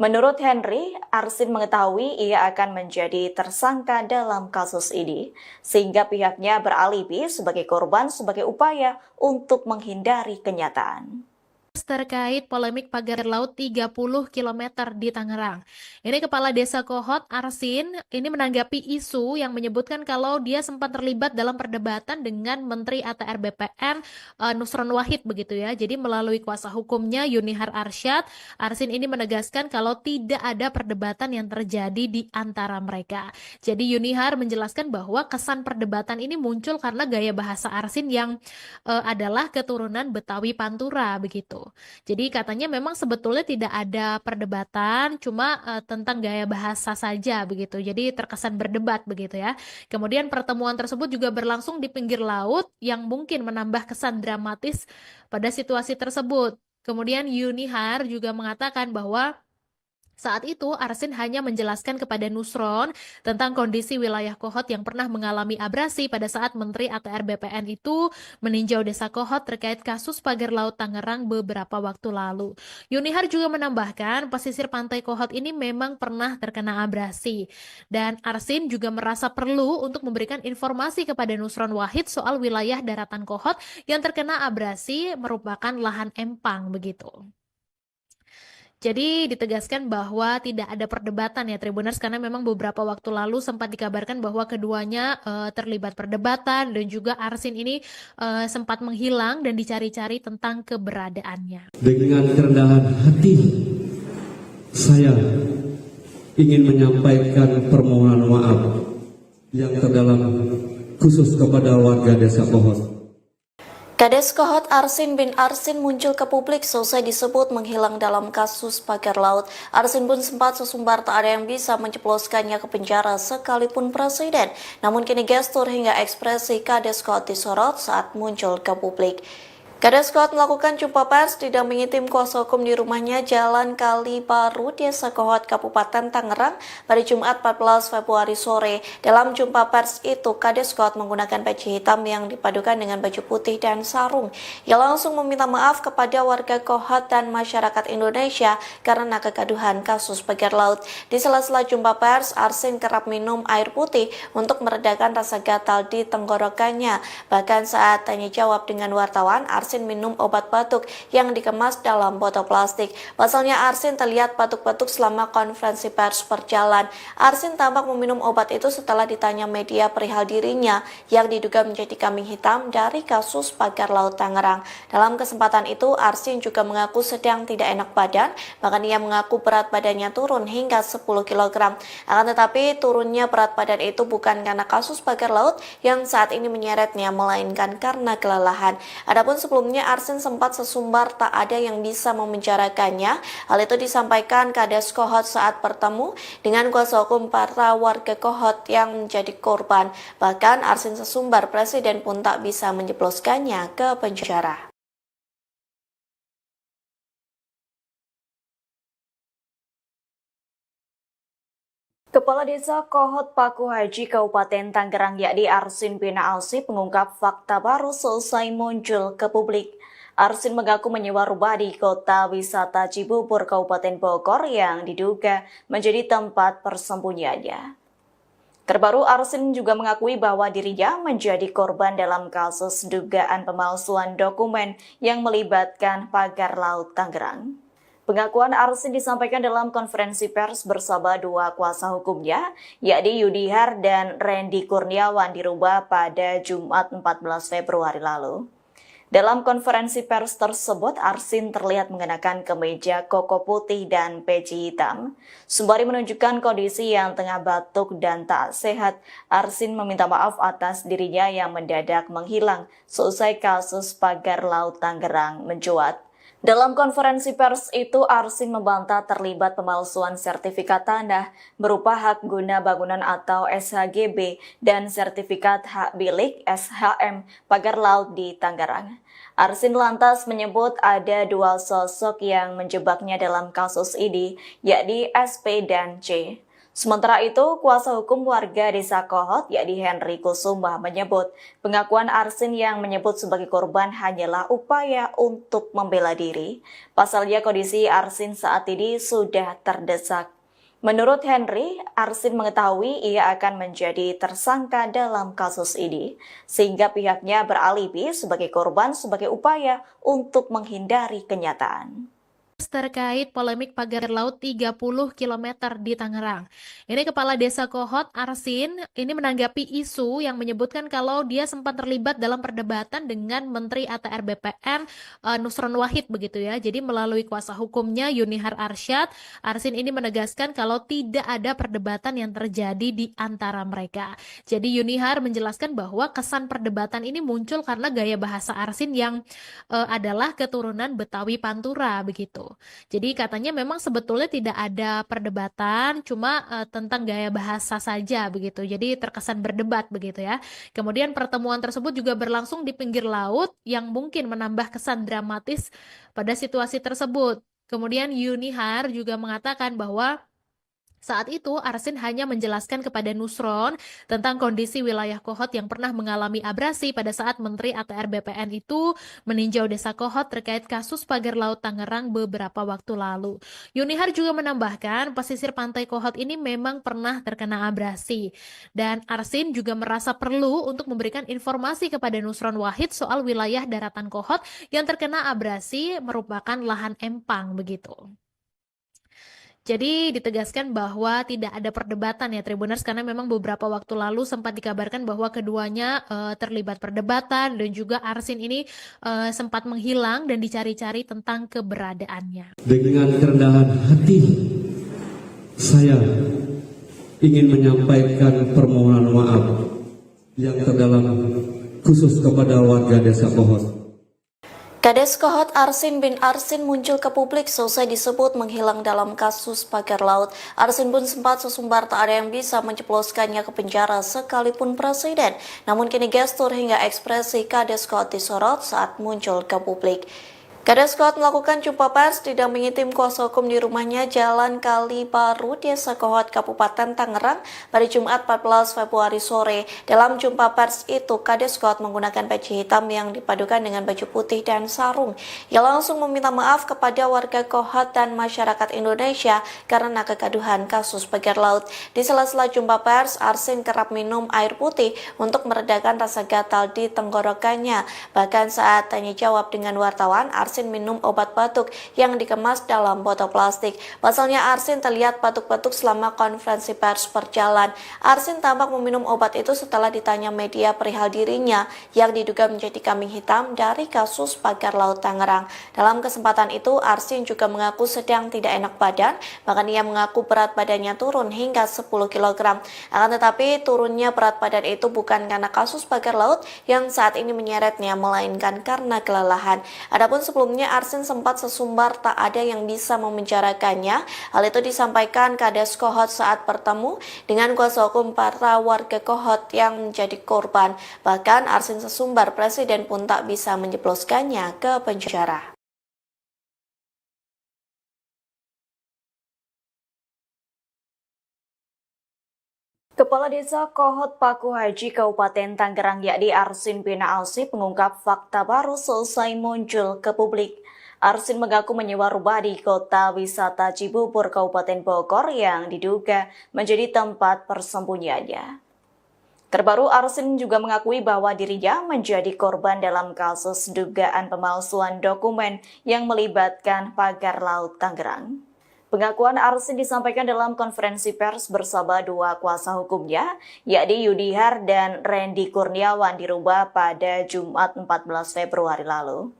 Menurut Henry, Arsin mengetahui ia akan menjadi tersangka dalam kasus ini, sehingga pihaknya beralibi sebagai korban sebagai upaya untuk menghindari kenyataan. Terkait polemik pagar laut 30 km di Tangerang. Ini Kepala Desa Kohot, Arsin, ini menanggapi isu yang menyebutkan kalau dia sempat terlibat dalam perdebatan dengan Menteri ATR BPN Nusron Wahid begitu ya. Jadi melalui kuasa hukumnya Yunihar Arsyad, Arsin ini menegaskan kalau tidak ada perdebatan yang terjadi di antara mereka. Jadi Yunihar menjelaskan bahwa kesan perdebatan ini muncul karena gaya bahasa Arsin yang adalah keturunan Betawi Pantura begitu. Jadi katanya memang sebetulnya tidak ada perdebatan, cuma tentang gaya bahasa saja begitu. Jadi terkesan berdebat begitu ya. Kemudian pertemuan tersebut juga berlangsung di pinggir laut yang mungkin menambah kesan dramatis pada situasi tersebut. Kemudian Yunihar juga mengatakan bahwa saat itu, Arsin hanya menjelaskan kepada Nusron tentang kondisi wilayah Kohot yang pernah mengalami abrasi pada saat Menteri ATR BPN itu meninjau Desa Kohot terkait kasus pagar laut Tangerang beberapa waktu lalu. Yunihar juga menambahkan pesisir pantai Kohot ini memang pernah terkena abrasi. Dan Arsin juga merasa perlu untuk memberikan informasi kepada Nusron Wahid soal wilayah daratan Kohot yang terkena abrasi merupakan lahan empang begitu. Jadi ditegaskan bahwa tidak ada perdebatan ya Tribuners, karena memang beberapa waktu lalu sempat dikabarkan bahwa keduanya terlibat perdebatan dan juga Arsin ini sempat menghilang dan dicari-cari tentang keberadaannya. Dengan kerendahan hati, saya ingin menyampaikan permohonan maaf yang terdalam khusus kepada warga Desa Kohot. Kades Kohot Arsin bin Arsin muncul ke publik selesai disebut menghilang dalam kasus pagar laut. Arsin pun sempat sesumbar tak ada yang bisa menjebloskannya ke penjara sekalipun presiden. Namun kini gestur hingga ekspresi Kades Kohot disorot saat muncul ke publik. Kades Kohot melakukan jumpa pers didampingi tim kuasa hukum di rumahnya Jalan Kali Baru, Desa Kohot, Kabupaten Tangerang pada Jumat 14 Februari sore. Dalam jumpa pers itu, Kades Kohot menggunakan peci hitam yang dipadukan dengan baju putih dan sarung. Ia langsung meminta maaf kepada warga Kohot dan masyarakat Indonesia karena kegaduhan kasus pagar laut. Di sela-sela jumpa pers, Arsin kerap minum air putih untuk meredakan rasa gatal di tenggorokannya. Bahkan saat tanya jawab dengan wartawan, Arsin minum obat batuk yang dikemas dalam botol plastik. Pasalnya Arsin terlihat batuk-batuk selama konferensi pers berjalan. Arsin tampak meminum obat itu setelah ditanya media perihal dirinya yang diduga menjadi kambing hitam dari kasus pagar laut Tangerang. Dalam kesempatan itu, Arsin juga mengaku sedang tidak enak badan, bahkan ia mengaku berat badannya turun hingga 10 kg. Akan tetapi turunnya berat badan itu bukan karena kasus pagar laut yang saat ini menyeretnya, melainkan karena kelelahan. Adapun sebelumnya Arsin sempat sesumbar tak ada yang bisa memenjarakannya. Hal itu disampaikan Kades Kohot saat bertemu dengan kuasa hukum para warga Kohot yang menjadi korban. Bahkan Arsin sesumbar presiden pun tak bisa menjebloskannya ke penjara. Kepala Desa Kohot Paku Haji Kabupaten Tangerang yakni Arsin bin Alsip mengungkap fakta baru selesai muncul ke publik. Arsin mengaku menyewa rumah di kota wisata Cibubur, Kabupaten Bogor yang diduga menjadi tempat persembunyiannya. Terbaru, Arsin juga mengakui bahwa dirinya menjadi korban dalam kasus dugaan pemalsuan dokumen yang melibatkan pagar laut Tangerang. Pengakuan Arsin disampaikan dalam konferensi pers bersama dua kuasa hukumnya, yakni Yudihar dan Randy Kurniawan di rumah pada Jumat 14 Februari lalu. Dalam konferensi pers tersebut, Arsin terlihat mengenakan kemeja koko putih dan peci hitam. Sembari menunjukkan kondisi yang tengah batuk dan tak sehat, Arsin meminta maaf atas dirinya yang mendadak menghilang seusai kasus pagar laut Tangerang mencuat. Dalam konferensi pers itu, Arsin membantah terlibat pemalsuan sertifikat tanah berupa hak guna bangunan atau SHGB dan sertifikat hak milik SHM pagar laut di Tangerang. Arsin lantas menyebut ada dua sosok yang menjebaknya dalam kasus ini, yakni SP dan C. Sementara itu, kuasa hukum warga Desa Kohot, yakni Henry Kusuma, menyebut pengakuan Arsin yang menyebut sebagai korban hanyalah upaya untuk membela diri. Pasalnya kondisi Arsin saat ini sudah terdesak. Menurut Henry, Arsin mengetahui ia akan menjadi tersangka dalam kasus ini, sehingga pihaknya beralibi sebagai korban sebagai upaya untuk menghindari kenyataan. Terkait polemik pagar laut 30 km di Tangerang. Ini Kepala Desa Kohot, Arsin, ini menanggapi isu yang menyebutkan kalau dia sempat terlibat dalam perdebatan dengan Menteri ATR BPN Nusron Wahid begitu ya. Jadi melalui kuasa hukumnya Yunihar Arsyad, Arsin ini menegaskan kalau tidak ada perdebatan yang terjadi di antara mereka. Jadi Yunihar menjelaskan bahwa kesan perdebatan ini muncul karena gaya bahasa Arsin yang adalah keturunan Betawi Pantura begitu. Jadi katanya memang sebetulnya tidak ada perdebatan, cuma tentang gaya bahasa saja begitu. Jadi terkesan berdebat begitu ya. Kemudian pertemuan tersebut juga berlangsung di pinggir laut yang mungkin menambah kesan dramatis pada situasi tersebut. Kemudian Yunihar juga mengatakan bahwa saat itu, Arsin hanya menjelaskan kepada Nusron tentang kondisi wilayah Kohot yang pernah mengalami abrasi pada saat Menteri ATR BPN itu meninjau Desa Kohot terkait kasus pagar laut Tangerang beberapa waktu lalu. Yunihar juga menambahkan pesisir pantai Kohot ini memang pernah terkena abrasi. Dan Arsin juga merasa perlu untuk memberikan informasi kepada Nusron Wahid soal wilayah daratan Kohot yang terkena abrasi merupakan lahan empang begitu. Jadi ditegaskan bahwa tidak ada perdebatan ya Tribuners, karena memang beberapa waktu lalu sempat dikabarkan bahwa keduanya terlibat perdebatan dan juga Arsin ini sempat menghilang dan dicari-cari tentang keberadaannya. Dengan kerendahan hati, saya ingin menyampaikan permohonan maaf yang terdalam khusus kepada warga Desa Kohot. Kades Kohot Arsin bin Arsin muncul ke publik selesai disebut menghilang dalam kasus pagar laut. Arsin pun sempat sesumbar tak ada yang bisa menjebloskannya ke penjara sekalipun presiden. Namun kini gestur hingga ekspresi Kades Kohot disorot saat muncul ke publik. Kades Kohot melakukan jumpa pers didampingi tim kuasa hukum di rumahnya Jalan Kali Baru, Desa Kohot, Kabupaten Tangerang pada Jumat 14 Februari sore. Dalam jumpa pers itu, Kades Kohot menggunakan peci hitam yang dipadukan dengan baju putih dan sarung. Ia langsung meminta maaf kepada warga Kohot dan masyarakat Indonesia karena kegaduhan kasus pagar laut. Di sela-sela jumpa pers, Arsin kerap minum air putih untuk meredakan rasa gatal di tenggorokannya. Bahkan saat tanya jawab dengan wartawan, Arsin minum obat batuk yang dikemas dalam botol plastik. Pasalnya Arsin terlihat batuk-batuk selama konferensi pers berjalan. Arsin tampak meminum obat itu setelah ditanya media perihal dirinya yang diduga menjadi kambing hitam dari kasus pagar laut Tangerang. Dalam kesempatan itu, Arsin juga mengaku sedang tidak enak badan, bahkan ia mengaku berat badannya turun hingga 10 kg. Akan tetapi turunnya berat badan itu bukan karena kasus pagar laut yang saat ini menyeretnya, melainkan karena kelelahan. Adapun sebelumnya Arsin sempat sesumbar tak ada yang bisa memenjarakannya. Hal itu disampaikan Kades Kohot saat bertemu dengan kuasa hukum para warga Kohot yang menjadi korban. Bahkan Arsin sesumbar presiden pun tak bisa menjebloskannya ke penjara. Kepala Desa Kohot Paku Haji Kabupaten Tangerang yakni Arsin bin Ausip mengungkap fakta baru selesai muncul ke publik. Arsin mengaku menyewa rumah di kota wisata Cibubur, Kabupaten Bogor yang diduga menjadi tempat persembunyiannya. Terbaru, Arsin juga mengakui bahwa dirinya menjadi korban dalam kasus dugaan pemalsuan dokumen yang melibatkan pagar laut Tangerang. Pengakuan Arsin disampaikan dalam konferensi pers bersama dua kuasa hukumnya, yakni Yudihar dan Randy Kurniawan di rumah pada Jumat 14 Februari lalu.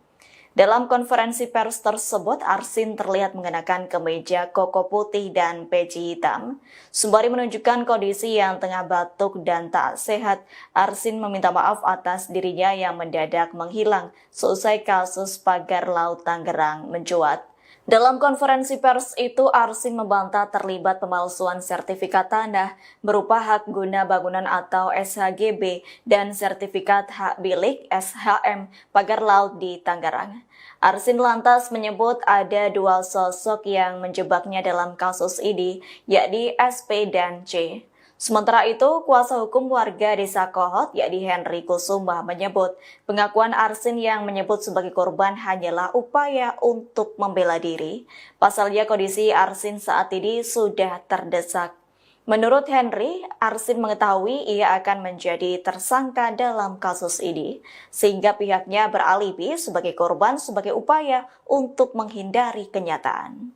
Dalam konferensi pers tersebut, Arsin terlihat mengenakan kemeja koko putih dan peci hitam. Sembari menunjukkan kondisi yang tengah batuk dan tak sehat, Arsin meminta maaf atas dirinya yang mendadak menghilang seusai kasus pagar laut Tangerang mencuat. Dalam konferensi pers itu, Arsin membantah terlibat pemalsuan sertifikat tanah berupa hak guna bangunan atau SHGB dan sertifikat hak milik SHM pagar laut di Tangerang. Arsin lantas menyebut ada dua sosok yang menjebaknya dalam kasus ini, yakni SP dan C. Sementara itu, kuasa hukum warga Desa Kohot, yakni Henry Kusuma, menyebut pengakuan Arsin yang menyebut sebagai korban hanyalah upaya untuk membela diri. Pasalnya kondisi Arsin saat ini sudah terdesak. Menurut Henry, Arsin mengetahui ia akan menjadi tersangka dalam kasus ini, sehingga pihaknya beralibi sebagai korban sebagai upaya untuk menghindari kenyataan.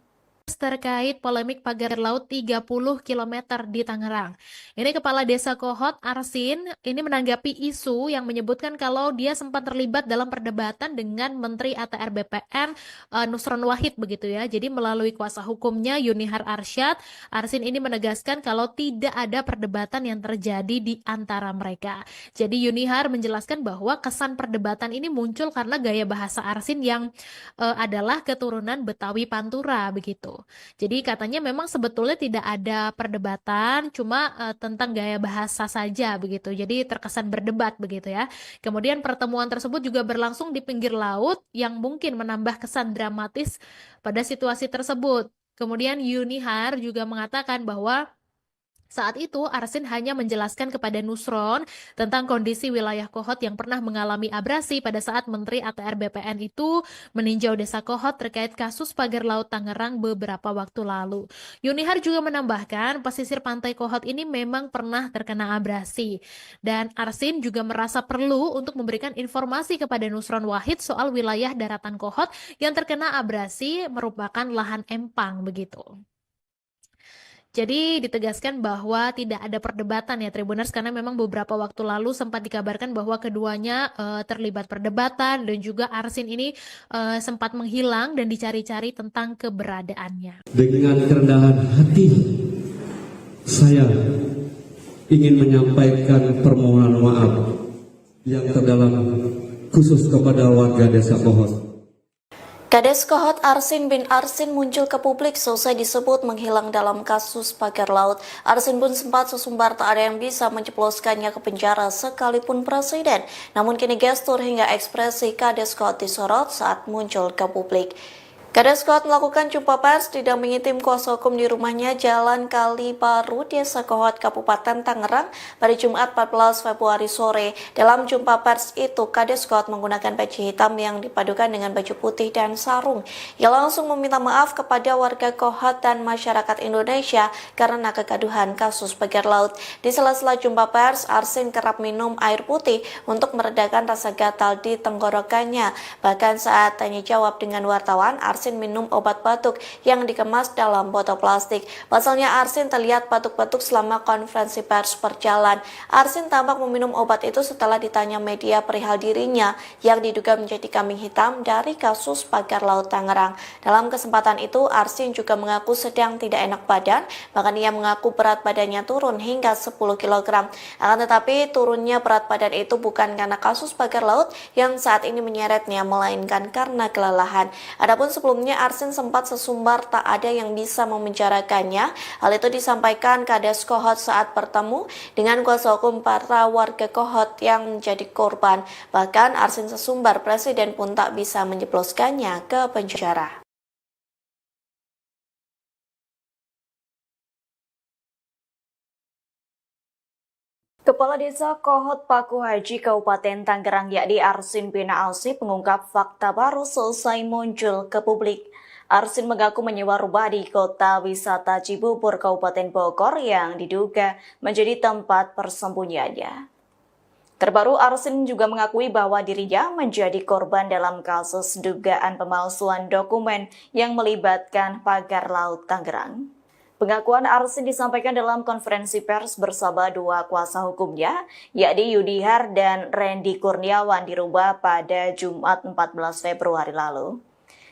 Terkait polemik pagar laut 30 km di Tangerang. Ini Kepala Desa Kohot Arsin ini menanggapi isu yang menyebutkan kalau dia sempat terlibat dalam perdebatan dengan Menteri ATR BPN Nusron Wahid begitu ya. Jadi melalui kuasa hukumnya Yunihar Arsyad, Arsin ini menegaskan kalau tidak ada perdebatan yang terjadi di antara mereka. Jadi Yunihar menjelaskan bahwa kesan perdebatan ini muncul karena gaya bahasa Arsin yang adalah keturunan Betawi Pantura begitu. Jadi katanya memang sebetulnya tidak ada perdebatan, cuma tentang gaya bahasa saja begitu. Jadi terkesan berdebat begitu ya. Kemudian pertemuan tersebut juga berlangsung di pinggir laut yang mungkin menambah kesan dramatis pada situasi tersebut. Kemudian Yunihar juga mengatakan bahwa saat itu, Arsin hanya menjelaskan kepada Nusron tentang kondisi wilayah Kohot yang pernah mengalami abrasi pada saat Menteri ATR BPN itu meninjau Desa Kohot terkait kasus pagar laut Tangerang beberapa waktu lalu. Yunihar juga menambahkan pesisir pantai Kohot ini memang pernah terkena abrasi. Dan Arsin juga merasa perlu untuk memberikan informasi kepada Nusron Wahid soal wilayah daratan Kohot yang terkena abrasi merupakan lahan empang begitu. Jadi ditegaskan bahwa tidak ada perdebatan ya Tribuners, karena memang beberapa waktu lalu sempat dikabarkan bahwa keduanya terlibat perdebatan dan juga Arsin ini sempat menghilang dan dicari-cari tentang keberadaannya. Dengan kerendahan hati, saya ingin menyampaikan permohonan maaf yang terdalam khusus kepada warga Desa Kohot. Kades Kohot Arsin bin Arsin muncul ke publik selesai disebut menghilang dalam kasus pagar laut. Arsin pun sempat sesumbar tak ada yang bisa menjebloskannya ke penjara sekalipun presiden. Namun kini gestur hingga ekspresi Kades Kohot disorot saat muncul ke publik. Kades Kohot melakukan jumpa pers didampingi tim kuasa hukum di rumahnya Jalan Kali Baru, Desa Kohot, Kabupaten Tangerang pada Jumat 14 Februari sore. Dalam jumpa pers itu, Kades Kohot menggunakan peci hitam yang dipadukan dengan baju putih dan sarung. Ia langsung meminta maaf kepada warga Kohot dan masyarakat Indonesia karena kegaduhan kasus pagar laut. Di sela-sela jumpa pers, Arsin kerap minum air putih untuk meredakan rasa gatal di tenggorokannya. Bahkan saat tanya jawab dengan wartawan, Arsin minum obat batuk yang dikemas dalam botol plastik. Pasalnya Arsin terlihat batuk-batuk selama konferensi pers berjalan. Arsin tampak meminum obat itu setelah ditanya media perihal dirinya yang diduga menjadi kambing hitam dari kasus pagar laut Tangerang. Dalam kesempatan itu, Arsin juga mengaku sedang tidak enak badan, bahkan ia mengaku berat badannya turun hingga 10 kg. Akan tetapi turunnya berat badan itu bukan karena kasus pagar laut yang saat ini menyeretnya, melainkan karena kelelahan. Adapun sebelumnya Arsin sempat sesumbar tak ada yang bisa memenjarakannya. Hal itu disampaikan Kades Kohot saat bertemu dengan kuasa hukum para warga Kohot yang menjadi korban. Bahkan Arsin sesumbar presiden pun tak bisa menjebloskannya ke penjara. Kepala Desa Kohot Paku Haji Kabupaten Tangerang yakni Arsin bin Ausip mengungkap fakta baru selesai muncul ke publik. Arsin mengaku menyewa rumah di kota wisata Cibubur Kabupaten Bogor yang diduga menjadi tempat persembunyiannya. Terbaru, Arsin juga mengakui bahwa dirinya menjadi korban dalam kasus dugaan pemalsuan dokumen yang melibatkan pagar laut Tangerang. Pengakuan Arsin disampaikan dalam konferensi pers bersama dua kuasa hukumnya, yakni Yudihar dan Randy Kurniawan di rumah pada Jumat 14 Februari lalu.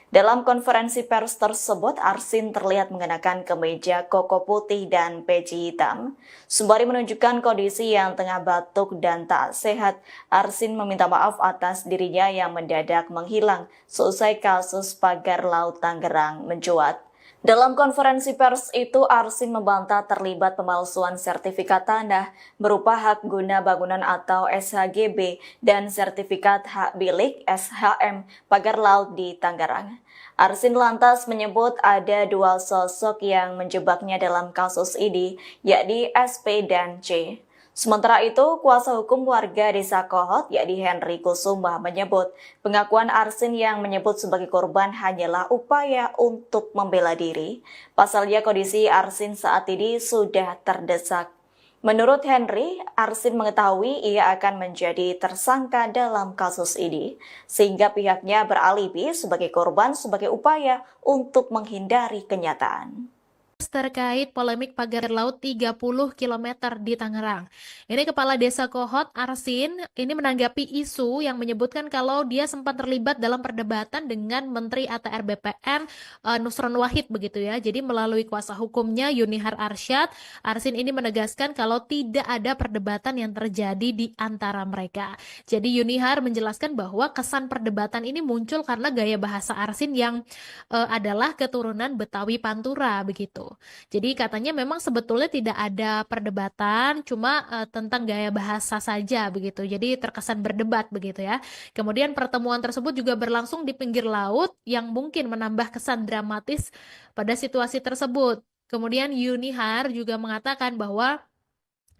Dalam konferensi pers tersebut, Arsin terlihat mengenakan kemeja koko putih dan peci hitam. Sembari menunjukkan kondisi yang tengah batuk dan tak sehat, Arsin meminta maaf atas dirinya yang mendadak menghilang seusai kasus pagar laut Tangerang mencuat. Dalam konferensi pers itu, Arsin membantah terlibat pemalsuan sertifikat tanah berupa hak guna bangunan atau SHGB dan sertifikat hak milik SHM pagar laut di Tangerang. Arsin lantas menyebut ada dua sosok yang menjebaknya dalam kasus ini, yakni SP dan C. Sementara itu, kuasa hukum warga Desa Kohot, yakni Henry Kusuma, menyebut pengakuan Arsin yang menyebut sebagai korban hanyalah upaya untuk membela diri. Pasalnya kondisi Arsin saat ini sudah terdesak. Menurut Henry, Arsin mengetahui ia akan menjadi tersangka dalam kasus ini, sehingga pihaknya beralibi sebagai korban sebagai upaya untuk menghindari kenyataan. Terkait polemik pagar laut 30 km di Tangerang. Ini Kepala Desa Kohot, Arsin, ini menanggapi isu yang menyebutkan kalau dia sempat terlibat dalam perdebatan dengan Menteri ATR BPN Nusron Wahid begitu ya. Jadi melalui kuasa hukumnya Yunihar Arsyad, Arsin ini menegaskan kalau tidak ada perdebatan yang terjadi di antara mereka. Jadi Yunihar menjelaskan bahwa kesan perdebatan ini muncul karena gaya bahasa Arsin yang adalah keturunan Betawi Pantura begitu. Jadi katanya memang sebetulnya tidak ada perdebatan, cuma tentang gaya bahasa saja begitu. Jadi terkesan berdebat begitu ya. Kemudian pertemuan tersebut juga berlangsung di pinggir laut yang mungkin menambah kesan dramatis pada situasi tersebut. Kemudian Yunihar juga mengatakan bahwa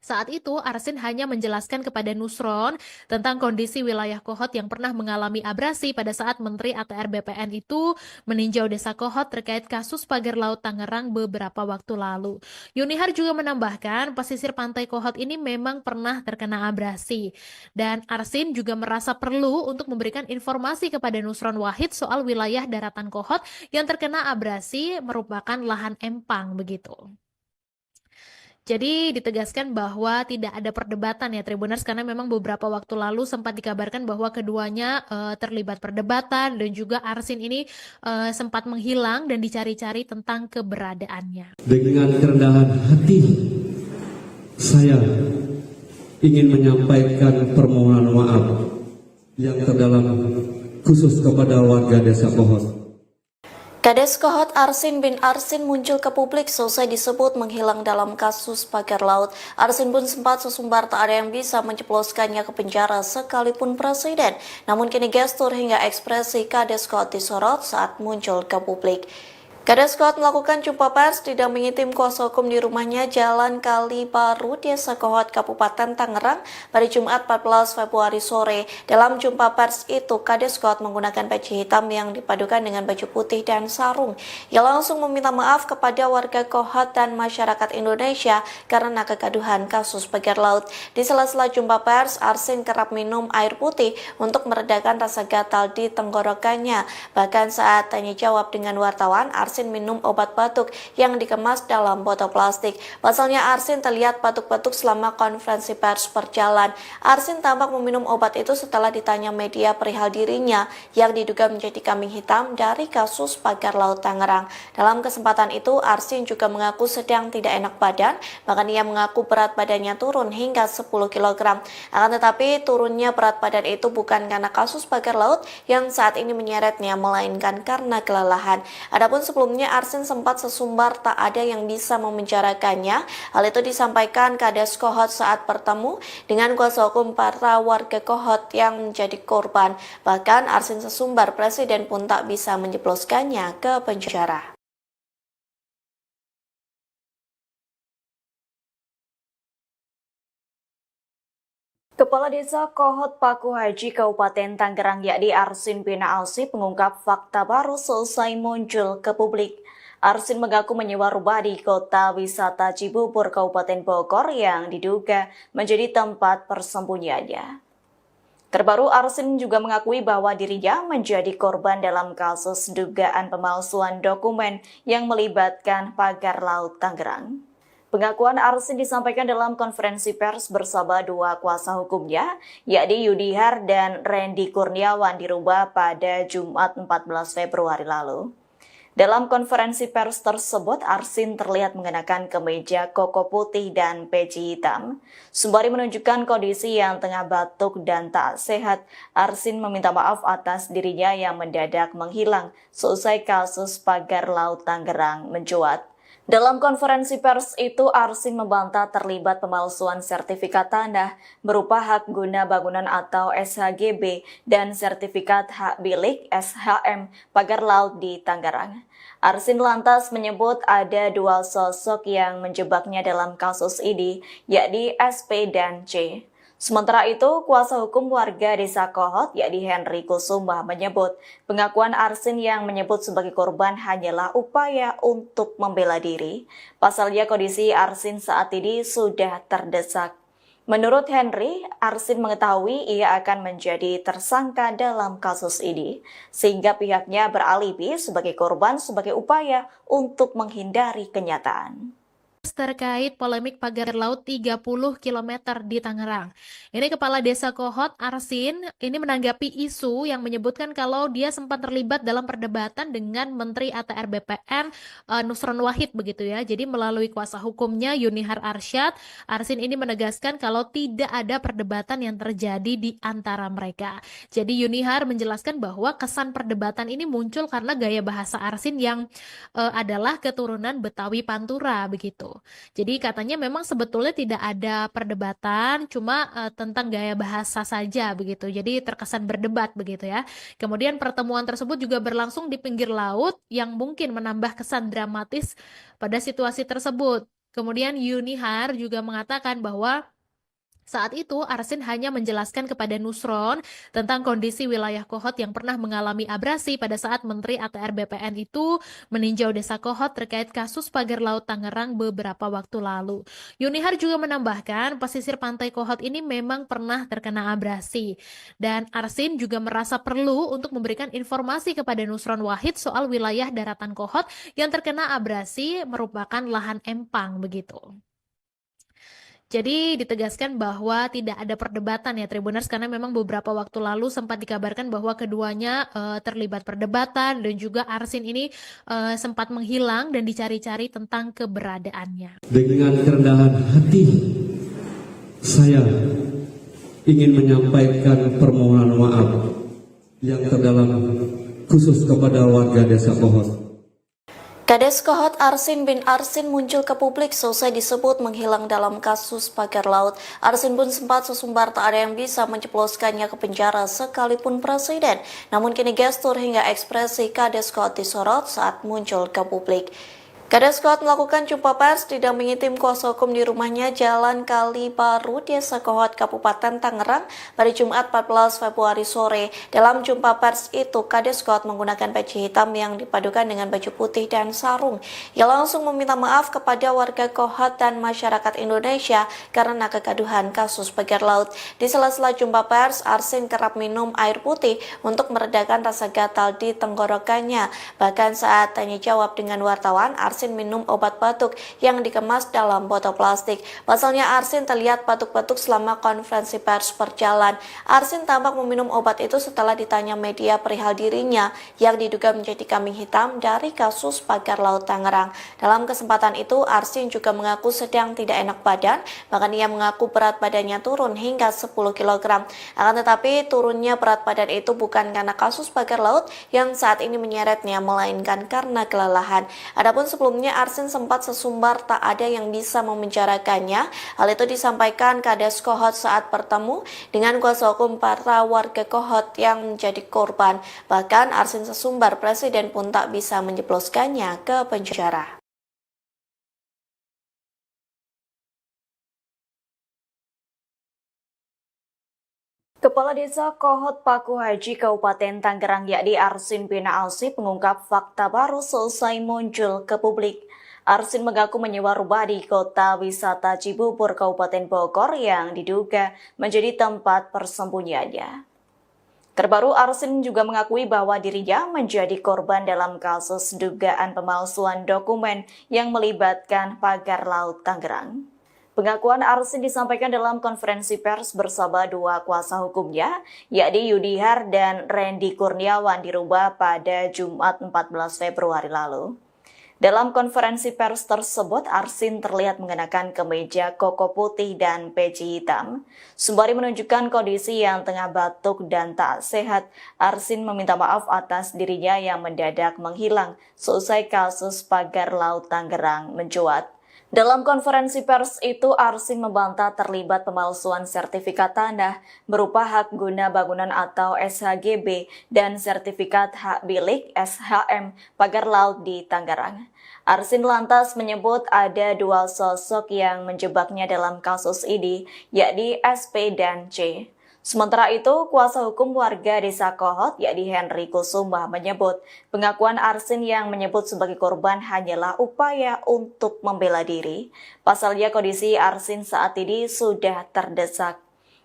saat itu, Arsin hanya menjelaskan kepada Nusron tentang kondisi wilayah Kohot yang pernah mengalami abrasi pada saat Menteri ATR BPN itu meninjau Desa Kohot terkait kasus pagar laut Tangerang beberapa waktu lalu. Yunihar juga menambahkan pesisir pantai Kohot ini memang pernah terkena abrasi. Dan Arsin juga merasa perlu untuk memberikan informasi kepada Nusron Wahid soal wilayah daratan Kohot yang terkena abrasi merupakan lahan empang begitu. Jadi ditegaskan bahwa tidak ada perdebatan ya Tribuners, karena memang beberapa waktu lalu sempat dikabarkan bahwa keduanya terlibat perdebatan dan juga Arsin ini sempat menghilang dan dicari-cari tentang keberadaannya. Dengan kerendahan hati, saya ingin menyampaikan permohonan maaf yang terdalam khusus kepada warga Desa Kohot. Kades Kohot Arsin bin Arsin muncul ke publik selesai disebut menghilang dalam kasus pagar laut. Arsin pun sempat sesumbar tak ada yang bisa menjebloskannya ke penjara sekalipun presiden. Namun kini gestur hingga ekspresi Kades Kohot disorot saat muncul ke publik. Kades Kohot melakukan jumpa pers didampingi tim kuasa hukum di rumahnya Jalan Kali Baru, Desa Kohot, Kabupaten Tangerang pada Jumat 14 Februari sore. Dalam jumpa pers itu, Kades Kohot menggunakan peci hitam yang dipadukan dengan baju putih dan sarung. Ia langsung meminta maaf kepada warga Kohot dan masyarakat Indonesia karena kegaduhan kasus pagar laut. Di sela-sela jumpa pers, Arsin kerap minum air putih untuk meredakan rasa gatal di tenggorokannya. Bahkan saat tanya jawab dengan wartawan, Arsin minum obat batuk yang dikemas dalam botol plastik. Pasalnya Arsin terlihat batuk-batuk selama konferensi pers berjalan. Arsin tampak meminum obat itu setelah ditanya media perihal dirinya yang diduga menjadi kambing hitam dari kasus pagar laut Tangerang. Dalam kesempatan itu, Arsin juga mengaku sedang tidak enak badan, bahkan ia mengaku berat badannya turun hingga 10 kg. Akan tetapi turunnya berat badan itu bukan karena kasus pagar laut yang saat ini menyeretnya, melainkan karena kelelahan. Adapun sebelumnya Arsin sempat sesumbar tak ada yang bisa memenjarakannya. Hal itu disampaikan Kades Kohot saat bertemu dengan kuasa hukum para warga Kohot yang menjadi korban. Bahkan Arsin sesumbar presiden pun tak bisa menjebloskannya ke penjara. Kepala Desa Kohot Paku Haji Kabupaten Tangerang yakni Arsin bin Alsip mengungkap fakta baru selesai muncul ke publik. Arsin mengaku menyewa rumah di kota wisata Cibubur, Kabupaten Bogor yang diduga menjadi tempat persembunyiannya. Terbaru, Arsin juga mengakui bahwa dirinya menjadi korban dalam kasus dugaan pemalsuan dokumen yang melibatkan pagar laut Tangerang. Pengakuan Arsin disampaikan dalam konferensi pers bersama dua kuasa hukumnya, yakni Yudihar dan Randy Kurniawan di Rumah pada Jumat 14 Februari lalu. Dalam konferensi pers tersebut, Arsin terlihat mengenakan kemeja koko putih dan peci hitam. Sembari menunjukkan kondisi yang tengah batuk dan tak sehat, Arsin meminta maaf atas dirinya yang mendadak menghilang seusai kasus pagar laut Tangerang mencuat. Dalam konferensi pers itu, Arsin membantah terlibat pemalsuan sertifikat tanah berupa hak guna bangunan atau SHGB dan sertifikat hak milik SHM pagar laut di Tangerang. Arsin lantas menyebut ada dua sosok yang menjebaknya dalam kasus ini, yakni SP dan C. Sementara itu, kuasa hukum warga Desa Kohot, yakni Henry Kusuma, menyebut pengakuan Arsin yang menyebut sebagai korban hanyalah upaya untuk membela diri. Pasalnya kondisi Arsin saat ini sudah terdesak. Menurut Henry, Arsin mengetahui ia akan menjadi tersangka dalam kasus ini, sehingga pihaknya beralibi sebagai korban sebagai upaya untuk menghindari kenyataan. Terkait polemik pagar laut 30 km di Tangerang. Ini Kepala Desa Kohot, Arsin, ini menanggapi isu yang menyebutkan kalau dia sempat terlibat dalam perdebatan dengan Menteri ATR BPN Nusron Wahid begitu ya. Jadi melalui kuasa hukumnya Yunihar Arsyad, Arsin ini menegaskan kalau tidak ada perdebatan yang terjadi di antara mereka. Jadi Yunihar menjelaskan bahwa kesan perdebatan ini muncul karena gaya bahasa Arsin yang adalah keturunan Betawi Pantura begitu. Jadi katanya memang sebetulnya tidak ada perdebatan, cuma tentang gaya bahasa saja begitu. Jadi terkesan berdebat begitu ya. Kemudian pertemuan tersebut juga berlangsung di pinggir laut yang mungkin menambah kesan dramatis pada situasi tersebut. Kemudian Yunihar juga mengatakan bahwa saat itu, Arsin hanya menjelaskan kepada Nusron tentang kondisi wilayah Kohot yang pernah mengalami abrasi pada saat Menteri ATR BPN itu meninjau Desa Kohot terkait kasus pagar laut Tangerang beberapa waktu lalu. Yunihar juga menambahkan pesisir pantai Kohot ini memang pernah terkena abrasi. Dan Arsin juga merasa perlu untuk memberikan informasi kepada Nusron Wahid soal wilayah daratan Kohot yang terkena abrasi merupakan lahan empang begitu. Jadi ditegaskan bahwa tidak ada perdebatan ya Tribuners, karena memang beberapa waktu lalu sempat dikabarkan bahwa keduanya terlibat perdebatan dan juga Arsin ini sempat menghilang dan dicari-cari tentang keberadaannya. Dengan kerendahan hati, saya ingin menyampaikan permohonan maaf yang terdalam khusus kepada warga Desa Kohot. Kades Kohot Arsin bin Arsin muncul ke publik selesai disebut menghilang dalam kasus pagar laut. Arsin pun sempat sesumbar tak ada yang bisa menjebloskannya ke penjara sekalipun presiden. Namun kini gestur hingga ekspresi Kades Kohot disorot saat muncul ke publik. Kades Kohot melakukan jumpa pers didampingi tim kuasa hukum di rumahnya Jalan Kali Baru, Desa Kohot, Kabupaten Tangerang pada Jumat 14 Februari sore. Dalam jumpa pers itu, Kades Kohot menggunakan peci hitam yang dipadukan dengan baju putih dan sarung. Ia langsung meminta maaf kepada warga Kohot dan masyarakat Indonesia karena kegaduhan kasus pagar laut. Di sela-sela jumpa pers, Arsin kerap minum air putih untuk meredakan rasa gatal di tenggorokannya. Bahkan saat tanya jawab dengan wartawan, Arsin minum obat batuk yang dikemas dalam botol plastik. Pasalnya Arsin terlihat batuk-batuk selama konferensi pers berjalan. Arsin tampak meminum obat itu setelah ditanya media perihal dirinya yang diduga menjadi kambing hitam dari kasus pagar laut Tangerang. Dalam kesempatan itu, Arsin juga mengaku sedang tidak enak badan, bahkan ia mengaku berat badannya turun hingga 10 kg. Akan tetapi turunnya berat badan itu bukan karena kasus pagar laut yang saat ini menyeretnya, melainkan karena kelelahan. Adapun sebelumnya Arsin sempat sesumbar tak ada yang bisa memenjarakannya. Hal itu disampaikan Kades Kohot saat bertemu dengan kuasa hukum para warga Kohot yang menjadi korban. Bahkan Arsin sesumbar presiden pun tak bisa menjebloskannya ke penjara. Kepala Desa Kohot Paku Haji Kabupaten Tangerang yakni Arsin bin Ausip mengungkap fakta baru selesai muncul ke publik. Arsin mengaku menyewa rumah di kota wisata Cibubur Kabupaten Bogor yang diduga menjadi tempat persembunyiannya. Terbaru, Arsin juga mengakui bahwa dirinya menjadi korban dalam kasus dugaan pemalsuan dokumen yang melibatkan pagar laut Tangerang. Pengakuan Arsin disampaikan dalam konferensi pers bersama dua kuasa hukumnya, yakni Yudihar dan Randy Kurniawan di rumah pada Jumat 14 Februari lalu. Dalam konferensi pers tersebut, Arsin terlihat mengenakan kemeja koko putih dan peci hitam. Sembari menunjukkan kondisi yang tengah batuk dan tak sehat, Arsin meminta maaf atas dirinya yang mendadak menghilang seusai kasus pagar laut Tangerang mencuat. Dalam konferensi pers itu, Arsin membantah terlibat pemalsuan sertifikat tanah berupa hak guna bangunan atau SHGB dan sertifikat hak milik SHM pagar laut di Tangerang. Arsin lantas menyebut ada dua sosok yang menjebaknya dalam kasus ini, yakni SP dan C. Sementara itu, kuasa hukum warga Desa Kohot, yakni Henry Kusuma, menyebut pengakuan Arsin yang menyebut sebagai korban hanyalah upaya untuk membela diri. Pasalnya kondisi Arsin saat ini sudah terdesak.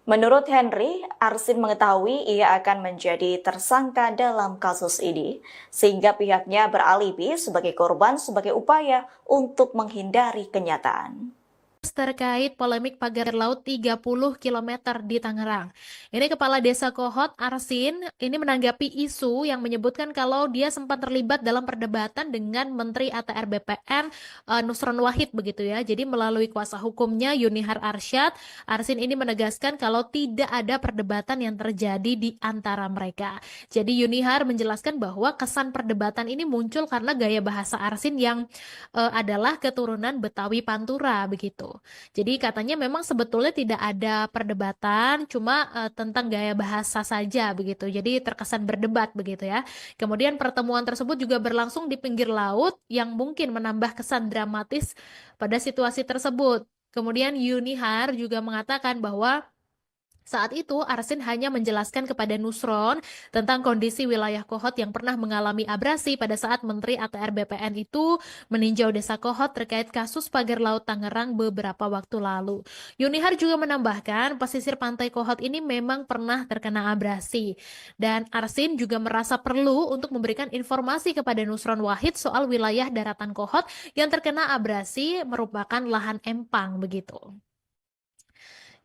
Menurut Henry, Arsin mengetahui ia akan menjadi tersangka dalam kasus ini, sehingga pihaknya beralibi sebagai korban sebagai upaya untuk menghindari kenyataan. Terkait polemik pagar laut 30 km di Tangerang. Ini Kepala Desa Kohot, Arsin, ini menanggapi isu yang menyebutkan kalau dia sempat terlibat dalam perdebatan dengan Menteri ATR BPN Nusron Wahid begitu ya. Jadi melalui kuasa hukumnya Yunihar Arsyad, Arsin ini menegaskan kalau tidak ada perdebatan yang terjadi di antara mereka. Jadi Yunihar menjelaskan bahwa kesan perdebatan ini muncul karena gaya bahasa Arsin yang adalah keturunan Betawi Pantura begitu. Jadi katanya memang sebetulnya tidak ada perdebatan, cuma tentang gaya bahasa saja begitu. Jadi terkesan berdebat begitu ya. Kemudian pertemuan tersebut juga berlangsung di pinggir laut yang mungkin menambah kesan dramatis pada situasi tersebut. Kemudian Yunihar juga mengatakan bahwa saat itu, Arsin hanya menjelaskan kepada Nusron tentang kondisi wilayah Kohot yang pernah mengalami abrasi pada saat Menteri ATR BPN itu meninjau Desa Kohot terkait kasus pagar laut Tangerang beberapa waktu lalu. Yunihar juga menambahkan pesisir pantai Kohot ini memang pernah terkena abrasi. Dan Arsin juga merasa perlu untuk memberikan informasi kepada Nusron Wahid soal wilayah daratan Kohot yang terkena abrasi merupakan lahan empang begitu.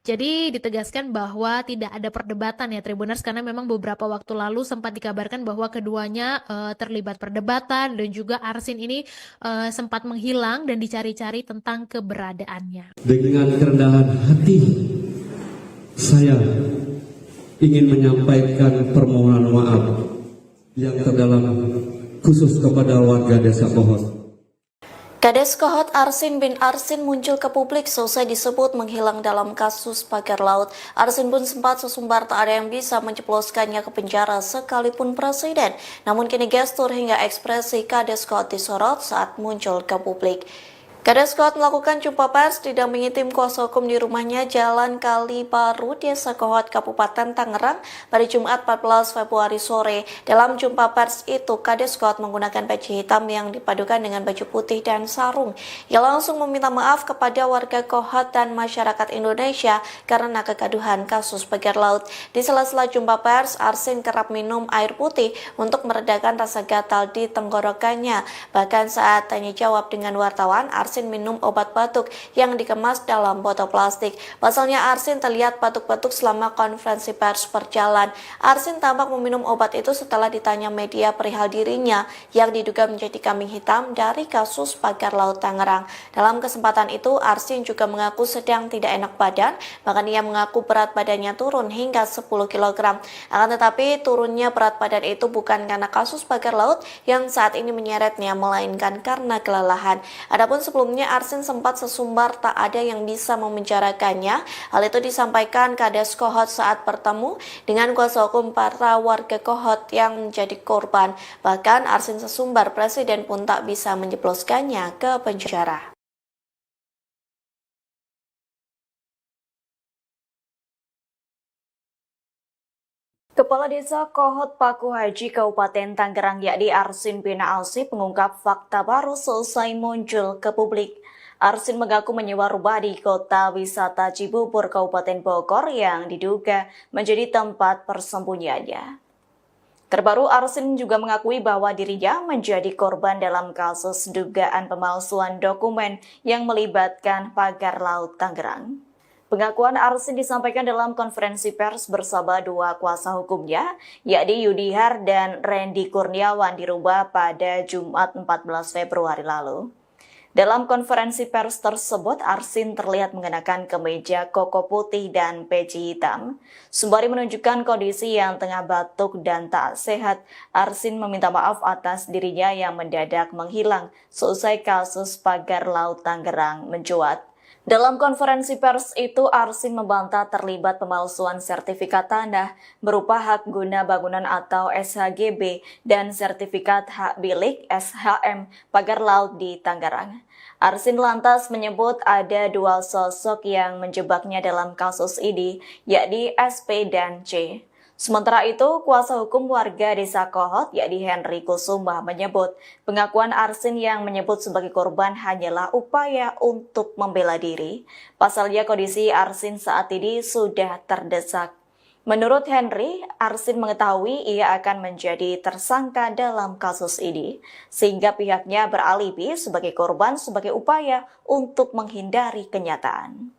Jadi ditegaskan bahwa tidak ada perdebatan ya Tribuners, karena memang beberapa waktu lalu sempat dikabarkan bahwa keduanya terlibat perdebatan dan juga Arsin ini sempat menghilang dan dicari-cari tentang keberadaannya. Dengan kerendahan hati, saya ingin menyampaikan permohonan maaf yang terdalam khusus kepada warga Desa Kohot. Kades Kohot Arsin bin Arsin muncul ke publik selesai disebut menghilang dalam kasus pagar laut. Arsin pun sempat sesumbar tak ada yang bisa menjebloskannya ke penjara sekalipun presiden. Namun kini gestur hingga ekspresi Kades Kohot disorot saat muncul ke publik. Kades Kohot melakukan jumpa pers didampingi tim kuasa hukum di rumahnya Jalan Kali Baru, Desa Kohot, Kabupaten Tangerang pada Jumat 14 Februari sore. Dalam jumpa pers itu, Kades Kohot menggunakan peci hitam yang dipadukan dengan baju putih dan sarung. Ia langsung meminta maaf kepada warga Kohot dan masyarakat Indonesia karena kegaduhan kasus pagar laut. Di sela-sela jumpa pers, Arsin kerap minum air putih untuk meredakan rasa gatal di tenggorokannya. Bahkan saat tanya jawab dengan wartawan, Arsin minum obat batuk yang dikemas dalam botol plastik. Pasalnya Arsin terlihat batuk-batuk selama konferensi pers berjalan. Arsin tampak meminum obat itu setelah ditanya media perihal dirinya yang diduga menjadi kambing hitam dari kasus pagar laut Tangerang. Dalam kesempatan itu, Arsin juga mengaku sedang tidak enak badan, bahkan ia mengaku berat badannya turun hingga 10 kg. Akan tetapi turunnya berat badan itu bukan karena kasus pagar laut yang saat ini menyeretnya, melainkan karena kelelahan. Adapun sebelumnya Arsin sempat sesumbar tak ada yang bisa memenjarakannya. Hal itu disampaikan Kades Kohot saat bertemu dengan kuasa hukum para warga Kohot yang menjadi korban. Bahkan Arsin sesumbar presiden pun tak bisa menjebloskannya ke penjara. Kepala Desa Kohot Paku Haji Kabupaten Tangerang yakni Arsin bin Alsip mengungkap fakta baru selesai muncul ke publik. Arsin mengaku menyewa rumah di kota wisata Cibubur, Kabupaten Bogor yang diduga menjadi tempat persembunyiannya. Terbaru, Arsin juga mengakui bahwa dirinya menjadi korban dalam kasus dugaan pemalsuan dokumen yang melibatkan pagar laut Tangerang. Pengakuan Arsin disampaikan dalam konferensi pers bersama dua kuasa hukumnya, yakni Yudihar dan Randy Kurniawan di Rumah pada Jumat 14 Februari lalu. Dalam konferensi pers tersebut, Arsin terlihat mengenakan kemeja koko putih dan peci hitam. Sembari menunjukkan kondisi yang tengah batuk dan tak sehat, Arsin meminta maaf atas dirinya yang mendadak menghilang seusai kasus pagar laut Tangerang mencuat. Dalam konferensi pers itu, Arsin membantah terlibat pemalsuan sertifikat tanah berupa hak guna bangunan atau SHGB dan sertifikat hak milik SHM pagar laut di Tangerang. Arsin lantas menyebut ada dua sosok yang menjebaknya dalam kasus ini, yakni SP dan C. Sementara itu, kuasa hukum warga Desa Kohot, yakni Henry Kusuma, menyebut pengakuan Arsin yang menyebut sebagai korban hanyalah upaya untuk membela diri. Pasalnya kondisi Arsin saat ini sudah terdesak. Menurut Henry, Arsin mengetahui ia akan menjadi tersangka dalam kasus ini, sehingga pihaknya beralibi sebagai korban sebagai upaya untuk menghindari kenyataan.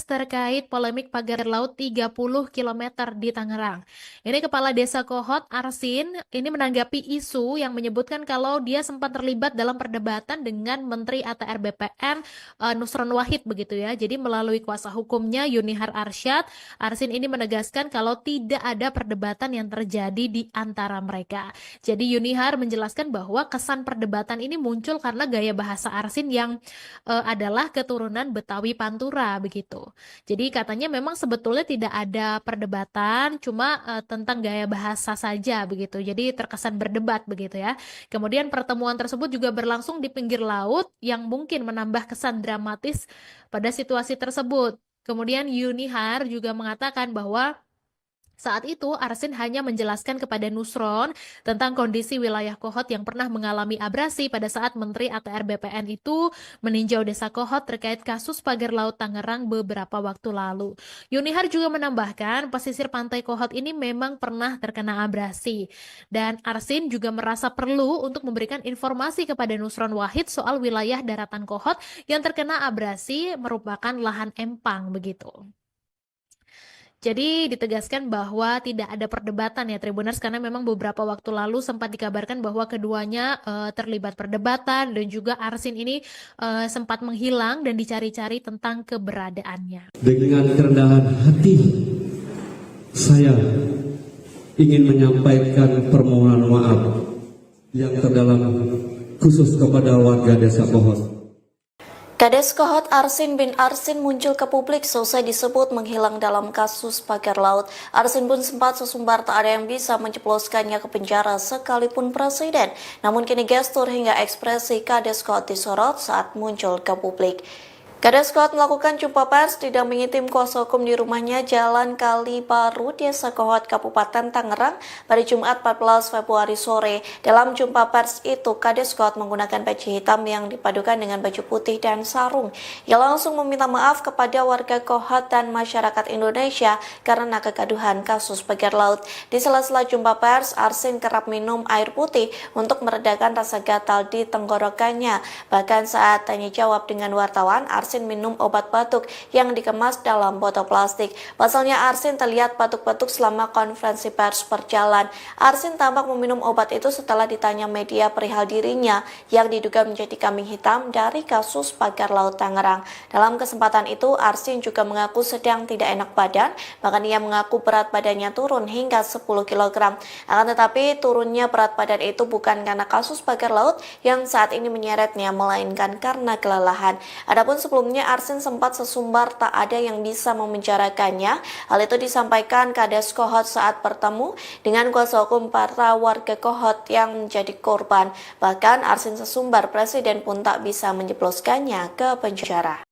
Terkait polemik pagar laut 30 km di Tangerang. Ini Kepala Desa Kohot, Arsin, ini menanggapi isu yang menyebutkan kalau dia sempat terlibat dalam perdebatan dengan Menteri ATR BPN Nusron Wahid begitu ya. Jadi melalui kuasa hukumnya Yunihar Arsyad, Arsin ini menegaskan kalau tidak ada perdebatan yang terjadi di antara mereka. Jadi Yunihar menjelaskan bahwa kesan perdebatan ini muncul karena gaya bahasa Arsin yang adalah keturunan Betawi Pantura begitu. Jadi katanya memang sebetulnya tidak ada perdebatan, cuma tentang gaya bahasa saja begitu. Jadi terkesan berdebat begitu ya. Kemudian pertemuan tersebut juga berlangsung di pinggir laut yang mungkin menambah kesan dramatis pada situasi tersebut. Kemudian Yunihar juga mengatakan bahwa saat itu, Arsin hanya menjelaskan kepada Nusron tentang kondisi wilayah Kohot yang pernah mengalami abrasi pada saat Menteri ATR BPN itu meninjau Desa Kohot terkait kasus pagar laut Tangerang beberapa waktu lalu. Yunihar juga menambahkan pesisir pantai Kohot ini memang pernah terkena abrasi. Dan Arsin juga merasa perlu untuk memberikan informasi kepada Nusron Wahid soal wilayah daratan Kohot yang terkena abrasi merupakan lahan empang begitu. Jadi ditegaskan bahwa tidak ada perdebatan ya Tribuners, karena memang beberapa waktu lalu sempat dikabarkan bahwa keduanya terlibat perdebatan dan juga Arsin ini sempat menghilang dan dicari-cari tentang keberadaannya. Dengan kerendahan hati, saya ingin menyampaikan permohonan maaf yang terdalam khusus kepada warga Desa Kohot. Kades Kohot Arsin bin Arsin muncul ke publik selesai disebut menghilang dalam kasus pagar laut. Arsin pun sempat sesumbar tak ada yang bisa menjebloskannya ke penjara sekalipun presiden. Namun kini gestur hingga ekspresi Kades Kohot disorot saat muncul ke publik. Kades Kohot melakukan jumpa pers didampingi tim kuasa hukum di rumahnya Jalan Kali Baru, Desa Kohot, Kabupaten Tangerang pada Jumat 14 Februari sore. Dalam jumpa pers itu, Kades Kohot menggunakan peci hitam yang dipadukan dengan baju putih dan sarung. Ia langsung meminta maaf kepada warga Kohot dan masyarakat Indonesia karena kegaduhan kasus pagar laut. Di sela-sela jumpa pers, Arsin kerap minum air putih untuk meredakan rasa gatal di tenggorokannya. Bahkan saat tanya jawab dengan wartawan, Arsin minum obat batuk yang dikemas dalam botol plastik. Pasalnya Arsin terlihat batuk-batuk selama konferensi pers berjalan. Arsin tampak meminum obat itu setelah ditanya media perihal dirinya yang diduga menjadi kambing hitam dari kasus pagar laut Tangerang. Dalam kesempatan itu, Arsin juga mengaku sedang tidak enak badan, bahkan ia mengaku berat badannya turun hingga 10 kg. Akan tetapi turunnya berat badan itu bukan karena kasus pagar laut yang saat ini menyeretnya, melainkan karena kelelahan. Adapun sebelumnya Arsin sempat sesumbar tak ada yang bisa memenjarakannya. Hal itu disampaikan Kades Kohot saat bertemu dengan kuasa hukum para warga Kohot yang menjadi korban. Bahkan Arsin sesumbar presiden pun tak bisa menjebloskannya ke penjara.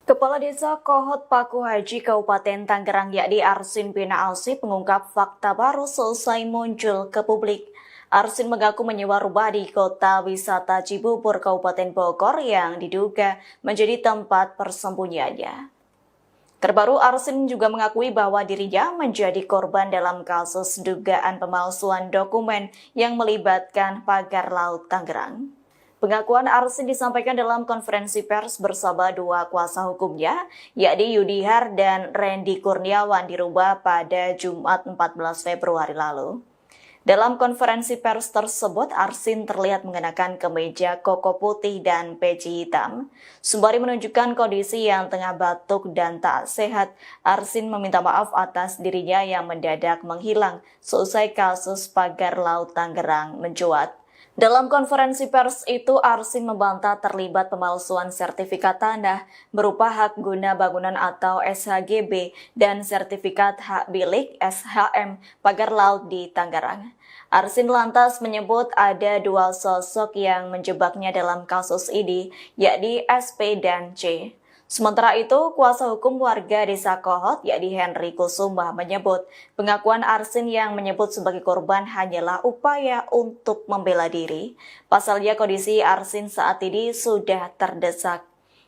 Kepala Desa Kohot Paku Haji Kabupaten Tangerang yakni Arsin bin Alsip mengungkap fakta baru selesai muncul ke publik. Arsin mengaku menyewa rumah di kota wisata Cibubur Kabupaten Bogor yang diduga menjadi tempat persembunyiannya. Terbaru, Arsin juga mengakui bahwa dirinya menjadi korban dalam kasus dugaan pemalsuan dokumen yang melibatkan pagar laut Tangerang. Pengakuan Arsin disampaikan dalam konferensi pers bersama dua kuasa hukumnya, yakni Yudihar dan Randy Kurniawan di rumah pada Jumat 14 Februari lalu. Dalam konferensi pers tersebut, Arsin terlihat mengenakan kemeja koko putih dan peci hitam. Sembari menunjukkan kondisi yang tengah batuk dan tak sehat, Arsin meminta maaf atas dirinya yang mendadak menghilang seusai kasus pagar laut Tangerang mencuat. Dalam konferensi pers itu, Arsin membantah terlibat pemalsuan sertifikat tanah berupa hak guna bangunan atau SHGB dan sertifikat hak milik SHM pagar laut di Tangerang. Arsin lantas menyebut ada dua sosok yang menjebaknya dalam kasus ini, yakni SP dan C. Sementara itu, kuasa hukum warga Desa Kohot, yakni Henry Kusuma, menyebut pengakuan Arsin yang menyebut sebagai korban hanyalah upaya untuk membela diri. Pasalnya kondisi Arsin saat ini sudah terdesak.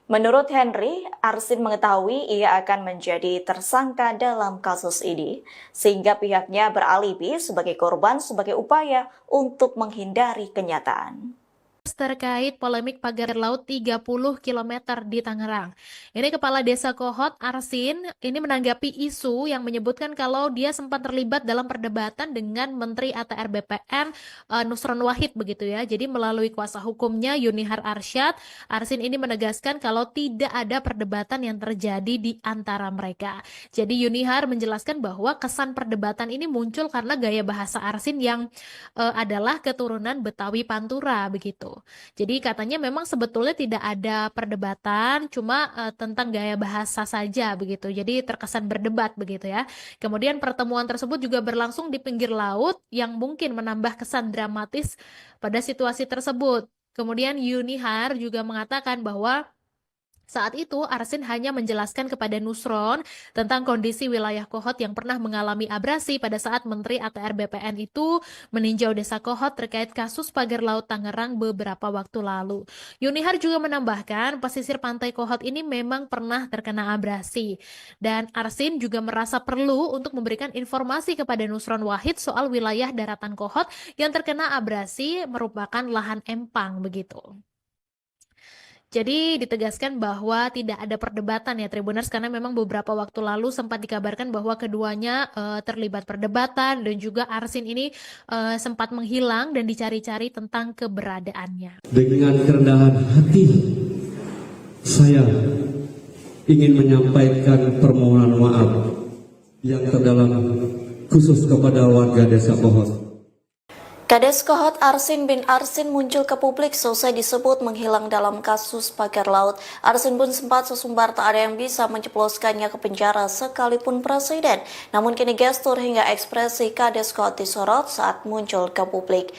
Menurut Henry, Arsin mengetahui ia akan menjadi tersangka dalam kasus ini, sehingga pihaknya beralibi sebagai korban sebagai upaya untuk menghindari kenyataan. Terkait polemik pagar laut 30 km di Tangerang. Ini Kepala Desa Kohot, Arsin, ini menanggapi isu yang menyebutkan kalau dia sempat terlibat dalam perdebatan dengan Menteri ATR BPN Nusron Wahid begitu ya. Jadi melalui kuasa hukumnya Yunihar Arsyad, Arsin ini menegaskan kalau tidak ada perdebatan yang terjadi di antara mereka. Jadi Yunihar menjelaskan bahwa kesan perdebatan ini muncul karena gaya bahasa Arsin yang adalah keturunan Betawi Pantura begitu. Jadi katanya memang sebetulnya tidak ada perdebatan, cuma tentang gaya bahasa saja begitu. Jadi terkesan berdebat begitu ya. Kemudian pertemuan tersebut juga berlangsung di pinggir laut yang mungkin menambah kesan dramatis pada situasi tersebut. Kemudian Yunihar juga mengatakan bahwa saat itu, Arsin hanya menjelaskan kepada Nusron tentang kondisi wilayah Kohot yang pernah mengalami abrasi pada saat Menteri ATR BPN itu meninjau Desa Kohot terkait kasus pagar laut Tangerang beberapa waktu lalu. Yunihar juga menambahkan pesisir pantai Kohot ini memang pernah terkena abrasi. Dan Arsin juga merasa perlu untuk memberikan informasi kepada Nusron Wahid soal wilayah daratan Kohot yang terkena abrasi merupakan lahan empang begitu. Jadi ditegaskan bahwa tidak ada perdebatan ya Tribuners, karena memang beberapa waktu lalu sempat dikabarkan bahwa keduanya terlibat perdebatan dan juga Arsin ini sempat menghilang dan dicari-cari tentang keberadaannya. Dengan kerendahan hati, saya ingin menyampaikan permohonan maaf yang terdalam khusus kepada warga Desa Kohot. Kades Kohot Arsin bin Arsin muncul ke publik selesai disebut menghilang dalam kasus pagar laut. Arsin pun sempat sesumbar tak ada yang bisa menjebloskannya ke penjara sekalipun presiden. Namun kini gestur hingga ekspresi Kades Kohot disorot saat muncul ke publik.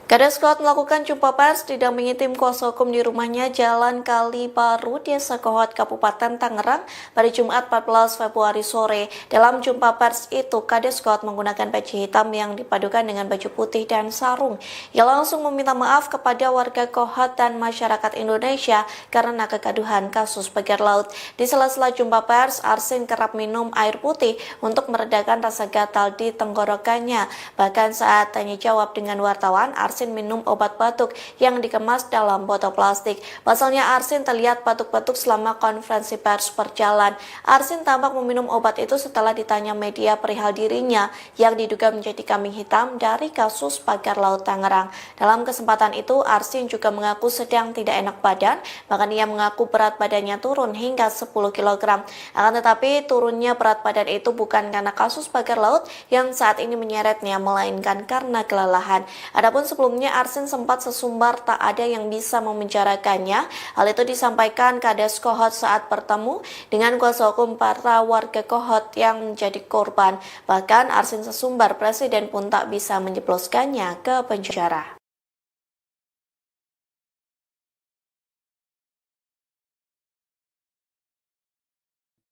Kades Kohot melakukan jumpa pers didampingi tim kuasa hukum di rumahnya Jalan Kali Baru, Desa Kohot, Kabupaten Tangerang pada Jumat 14 Februari sore. Dalam jumpa pers itu, Kades Kohot menggunakan peci hitam yang dipadukan dengan baju putih dan sarung. Ia langsung meminta maaf kepada warga Kohot dan masyarakat Indonesia karena kegaduhan kasus pagar laut. Di sela-sela jumpa pers, Arsin kerap minum air putih untuk meredakan rasa gatal di tenggorokannya. Bahkan saat tanya jawab dengan wartawan, Arsin minum obat batuk yang dikemas dalam botol plastik. Pasalnya Arsin terlihat batuk-batuk selama konferensi pers berjalan. Arsin tampak meminum obat itu setelah ditanya media perihal dirinya yang diduga menjadi kambing hitam dari kasus pagar laut Tangerang. Dalam kesempatan itu, Arsin juga mengaku sedang tidak enak badan, bahkan ia mengaku berat badannya turun hingga 10 kg. Akan tetapi turunnya berat badan itu bukan karena kasus pagar laut yang saat ini menyeretnya, melainkan karena kelelahan. Adapun sebelumnya Arsin sempat sesumbar tak ada yang bisa memenjarakannya. Hal itu disampaikan Kades Kohot saat bertemu dengan kuasa hukum para warga Kohot yang menjadi korban. Bahkan Arsin sesumbar presiden pun tak bisa menjebloskannya ke penjara.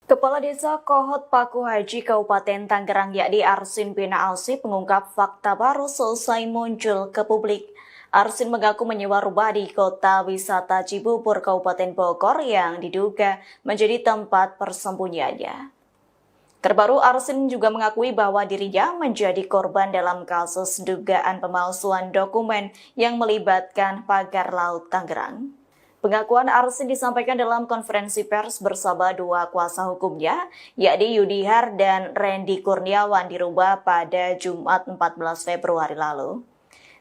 Kepala Desa Kohot Paku Haji Kabupaten Tangerang yakni Arsin bin Alsip mengungkap fakta baru selesai muncul ke publik. Arsin mengaku menyewa rumah di kota wisata Cibubur Kabupaten Bogor yang diduga menjadi tempat persembunyiannya. Terbaru, Arsin juga mengakui bahwa dirinya menjadi korban dalam kasus dugaan pemalsuan dokumen yang melibatkan pagar laut Tangerang. Pengakuan Arsin disampaikan dalam konferensi pers bersama dua kuasa hukumnya, yakni Yudihar dan Randy Kurniawan di Rumah pada Jumat 14 Februari lalu.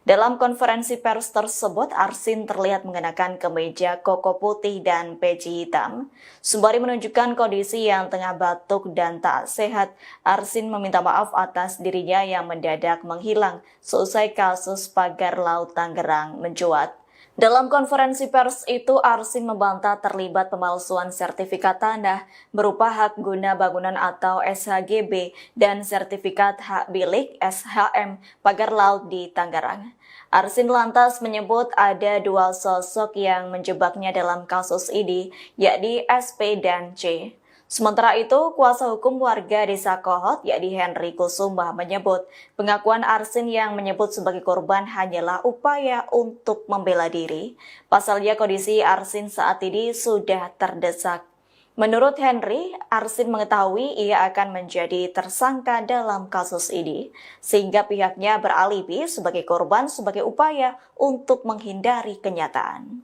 Dalam konferensi pers tersebut, Arsin terlihat mengenakan kemeja koko putih dan peci hitam. Sembari menunjukkan kondisi yang tengah batuk dan tak sehat, Arsin meminta maaf atas dirinya yang mendadak menghilang seusai kasus pagar laut Tangerang mencuat. Dalam konferensi pers itu, Arsin membantah terlibat pemalsuan sertifikat tanah berupa hak guna bangunan atau SHGB dan sertifikat hak milik SHM pagar laut di Tangerang. Arsin lantas menyebut ada dua sosok yang menjebaknya dalam kasus ini, yakni SP dan C. Sementara itu, kuasa hukum warga Desa Kohot, yakni Henry Kusuma, menyebut pengakuan Arsin yang menyebut sebagai korban hanyalah upaya untuk membela diri. Pasalnya kondisi Arsin saat ini sudah terdesak. Menurut Henry, Arsin mengetahui ia akan menjadi tersangka dalam kasus ini, sehingga pihaknya beralibi sebagai korban sebagai upaya untuk menghindari kenyataan.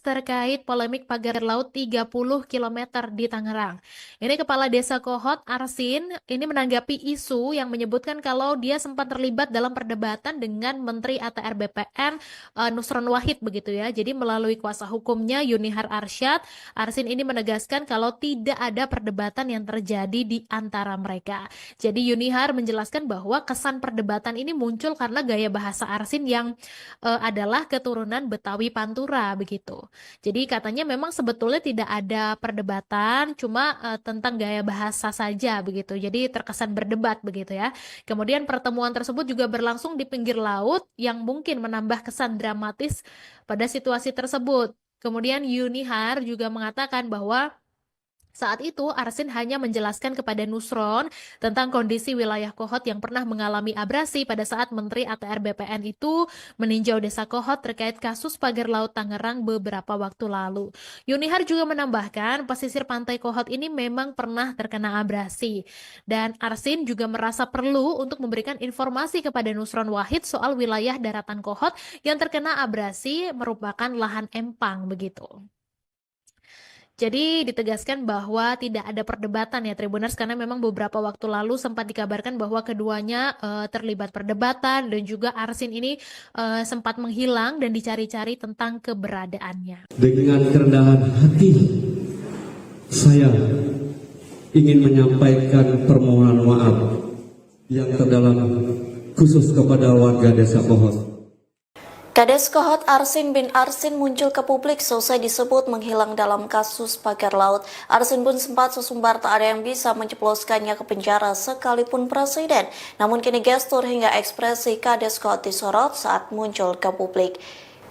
Terkait polemik pagar laut 30 km di Tangerang. Ini Kepala Desa Kohot, Arsin, ini menanggapi isu yang menyebutkan kalau dia sempat terlibat dalam perdebatan dengan Menteri ATR BPN Nusron Wahid begitu ya. Jadi melalui kuasa hukumnya Yunihar Arsyad, Arsin ini menegaskan kalau tidak ada perdebatan yang terjadi di antara mereka. Jadi Yunihar menjelaskan bahwa kesan perdebatan ini muncul karena gaya bahasa Arsin yang adalah keturunan Betawi Pantura begitu. Jadi katanya memang sebetulnya tidak ada perdebatan, cuma tentang gaya bahasa saja begitu. Jadi terkesan berdebat begitu ya. Kemudian pertemuan tersebut juga berlangsung di pinggir laut yang mungkin menambah kesan dramatis pada situasi tersebut. Kemudian Yunihar juga mengatakan bahwa saat itu, Arsin hanya menjelaskan kepada Nusron tentang kondisi wilayah Kohot yang pernah mengalami abrasi pada saat Menteri ATR BPN itu meninjau Desa Kohot terkait kasus pagar laut Tangerang beberapa waktu lalu. Yunihar juga menambahkan pesisir pantai Kohot ini memang pernah terkena abrasi. Dan Arsin juga merasa perlu untuk memberikan informasi kepada Nusron Wahid soal wilayah daratan Kohot yang terkena abrasi merupakan lahan empang begitu. Jadi ditegaskan bahwa tidak ada perdebatan ya Tribuners, karena memang beberapa waktu lalu sempat dikabarkan bahwa keduanya terlibat perdebatan dan juga Arsin ini sempat menghilang dan dicari-cari tentang keberadaannya. Dengan kerendahan hati, saya ingin menyampaikan permohonan maaf yang terdalam khusus kepada warga Desa Kohot. Kades Kohot Arsin bin Arsin muncul ke publik selesai disebut menghilang dalam kasus pagar laut. Arsin pun sempat sesumbar tak ada yang bisa menjebloskannya ke penjara sekalipun presiden. Namun kini gestur hingga ekspresi Kades Kohot disorot saat muncul ke publik.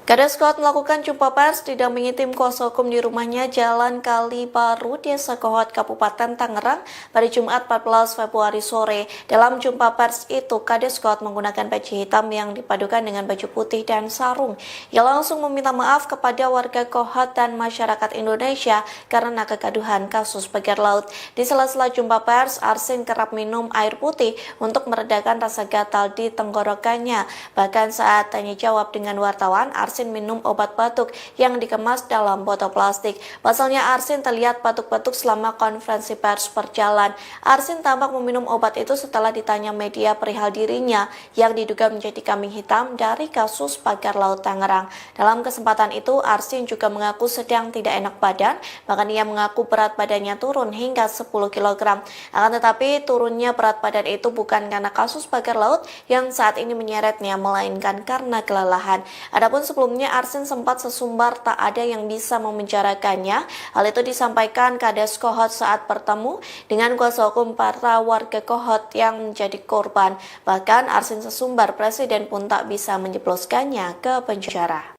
Kades Kohot melakukan jumpa pers didampingi tim kuasa hukum di rumahnya Jalan Kali Baru, Desa Kohot, Kabupaten Tangerang pada Jumat 14 Februari sore. Dalam jumpa pers itu, Kades Kohot menggunakan peci hitam yang dipadukan dengan baju putih dan sarung. Ia langsung meminta maaf kepada warga Kohot dan masyarakat Indonesia karena kegaduhan kasus pagar laut. Di sela-sela jumpa pers, Arsin kerap minum air putih untuk meredakan rasa gatal di tenggorokannya. Bahkan saat tanya jawab dengan wartawan, Arsin minum obat batuk yang dikemas dalam botol plastik. Pasalnya Arsin terlihat batuk-batuk selama konferensi pers berjalan. Arsin tampak meminum obat itu setelah ditanya media perihal dirinya yang diduga menjadi kambing hitam dari kasus pagar laut Tangerang. Dalam kesempatan itu, Arsin juga mengaku sedang tidak enak badan, bahkan ia mengaku berat badannya turun hingga 10 kg. Akan tetapi turunnya berat badan itu bukan karena kasus pagar laut yang saat ini menyeretnya, melainkan karena kelelahan. Adapun sebelumnya Arsin sempat sesumbar tak ada yang bisa memenjarakannya. Hal itu disampaikan Kades Kohot saat bertemu dengan kuasa hukum para warga Kohot yang menjadi korban. Bahkan Arsin sesumbar presiden pun tak bisa menjebloskannya ke penjara.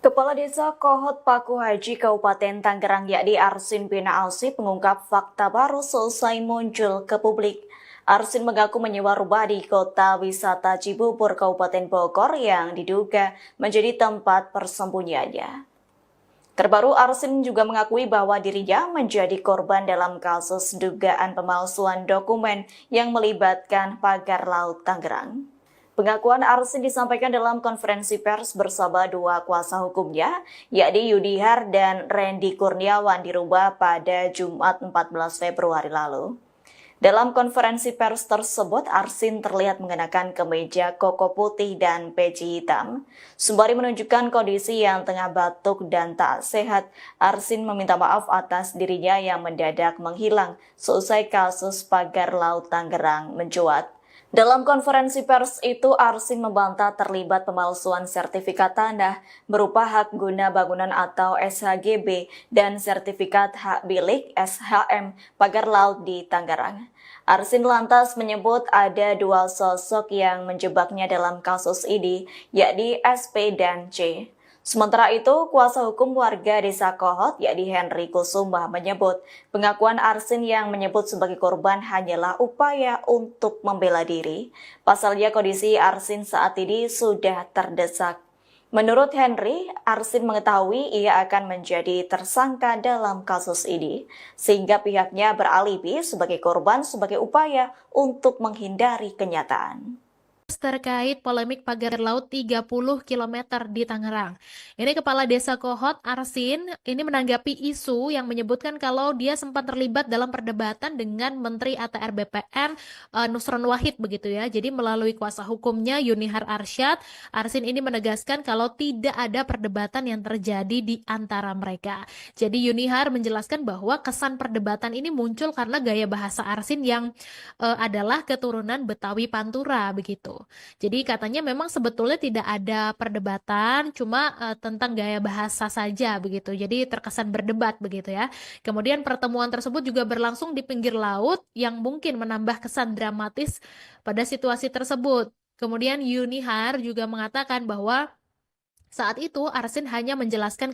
Kepala Desa Kohot Paku Haji Kabupaten Tangerang yakni Arsin Bina Alsip mengungkap fakta baru selesai muncul ke publik. Arsin mengaku menyewa rumah di kota wisata Cibubur Kabupaten Bogor yang diduga menjadi tempat persembunyiannya. Terbaru, Arsin juga mengakui bahwa dirinya menjadi korban dalam kasus dugaan pemalsuan dokumen yang melibatkan pagar laut Tangerang. Pengakuan Arsin disampaikan dalam konferensi pers bersama dua kuasa hukumnya, yakni Yudihar dan Randy Kurniawan di rumah pada Jumat 14 Februari lalu. Dalam konferensi pers tersebut, Arsin terlihat mengenakan kemeja koko putih dan peci hitam. Sembari menunjukkan kondisi yang tengah batuk dan tak sehat, Arsin meminta maaf atas dirinya yang mendadak menghilang seusai kasus pagar laut Tangerang mencuat. Dalam konferensi pers itu, Arsin membantah terlibat pemalsuan sertifikat tanah berupa hak guna bangunan atau SHGB dan sertifikat hak milik SHM pagar laut di Tangerang. Arsin lantas menyebut ada dua sosok yang menjebaknya dalam kasus ini, yakni SP dan C. Sementara itu, kuasa hukum warga Desa Kohot, yakni Henry Kusuma, menyebut pengakuan Arsin yang menyebut sebagai korban hanyalah upaya untuk membela diri. Pasalnya kondisi Arsin saat ini sudah terdesak. Menurut Henry, Arsin mengetahui ia akan menjadi tersangka dalam kasus ini, sehingga pihaknya beralibi sebagai korban sebagai upaya untuk menghindari kenyataan. Terkait polemik pagar laut 30 km di Tangerang. Ini Kepala Desa Kohot, Arsin, ini menanggapi isu yang menyebutkan kalau dia sempat terlibat dalam perdebatan dengan Menteri ATR BPN Nusron Wahid begitu ya. Jadi melalui kuasa hukumnya Yunihar Arsyad, Arsin ini menegaskan kalau tidak ada perdebatan yang terjadi di antara mereka. Jadi Yunihar menjelaskan bahwa kesan perdebatan ini muncul karena gaya bahasa Arsin yang adalah keturunan Betawi Pantura begitu. Jadi katanya memang sebetulnya tidak ada perdebatan, cuma tentang gaya bahasa saja begitu. Jadi terkesan berdebat begitu ya. Kemudian pertemuan tersebut juga berlangsung di pinggir laut yang mungkin menambah kesan dramatis pada situasi tersebut. Kemudian Yunihar juga mengatakan bahwa saat itu Arsin hanya menjelaskan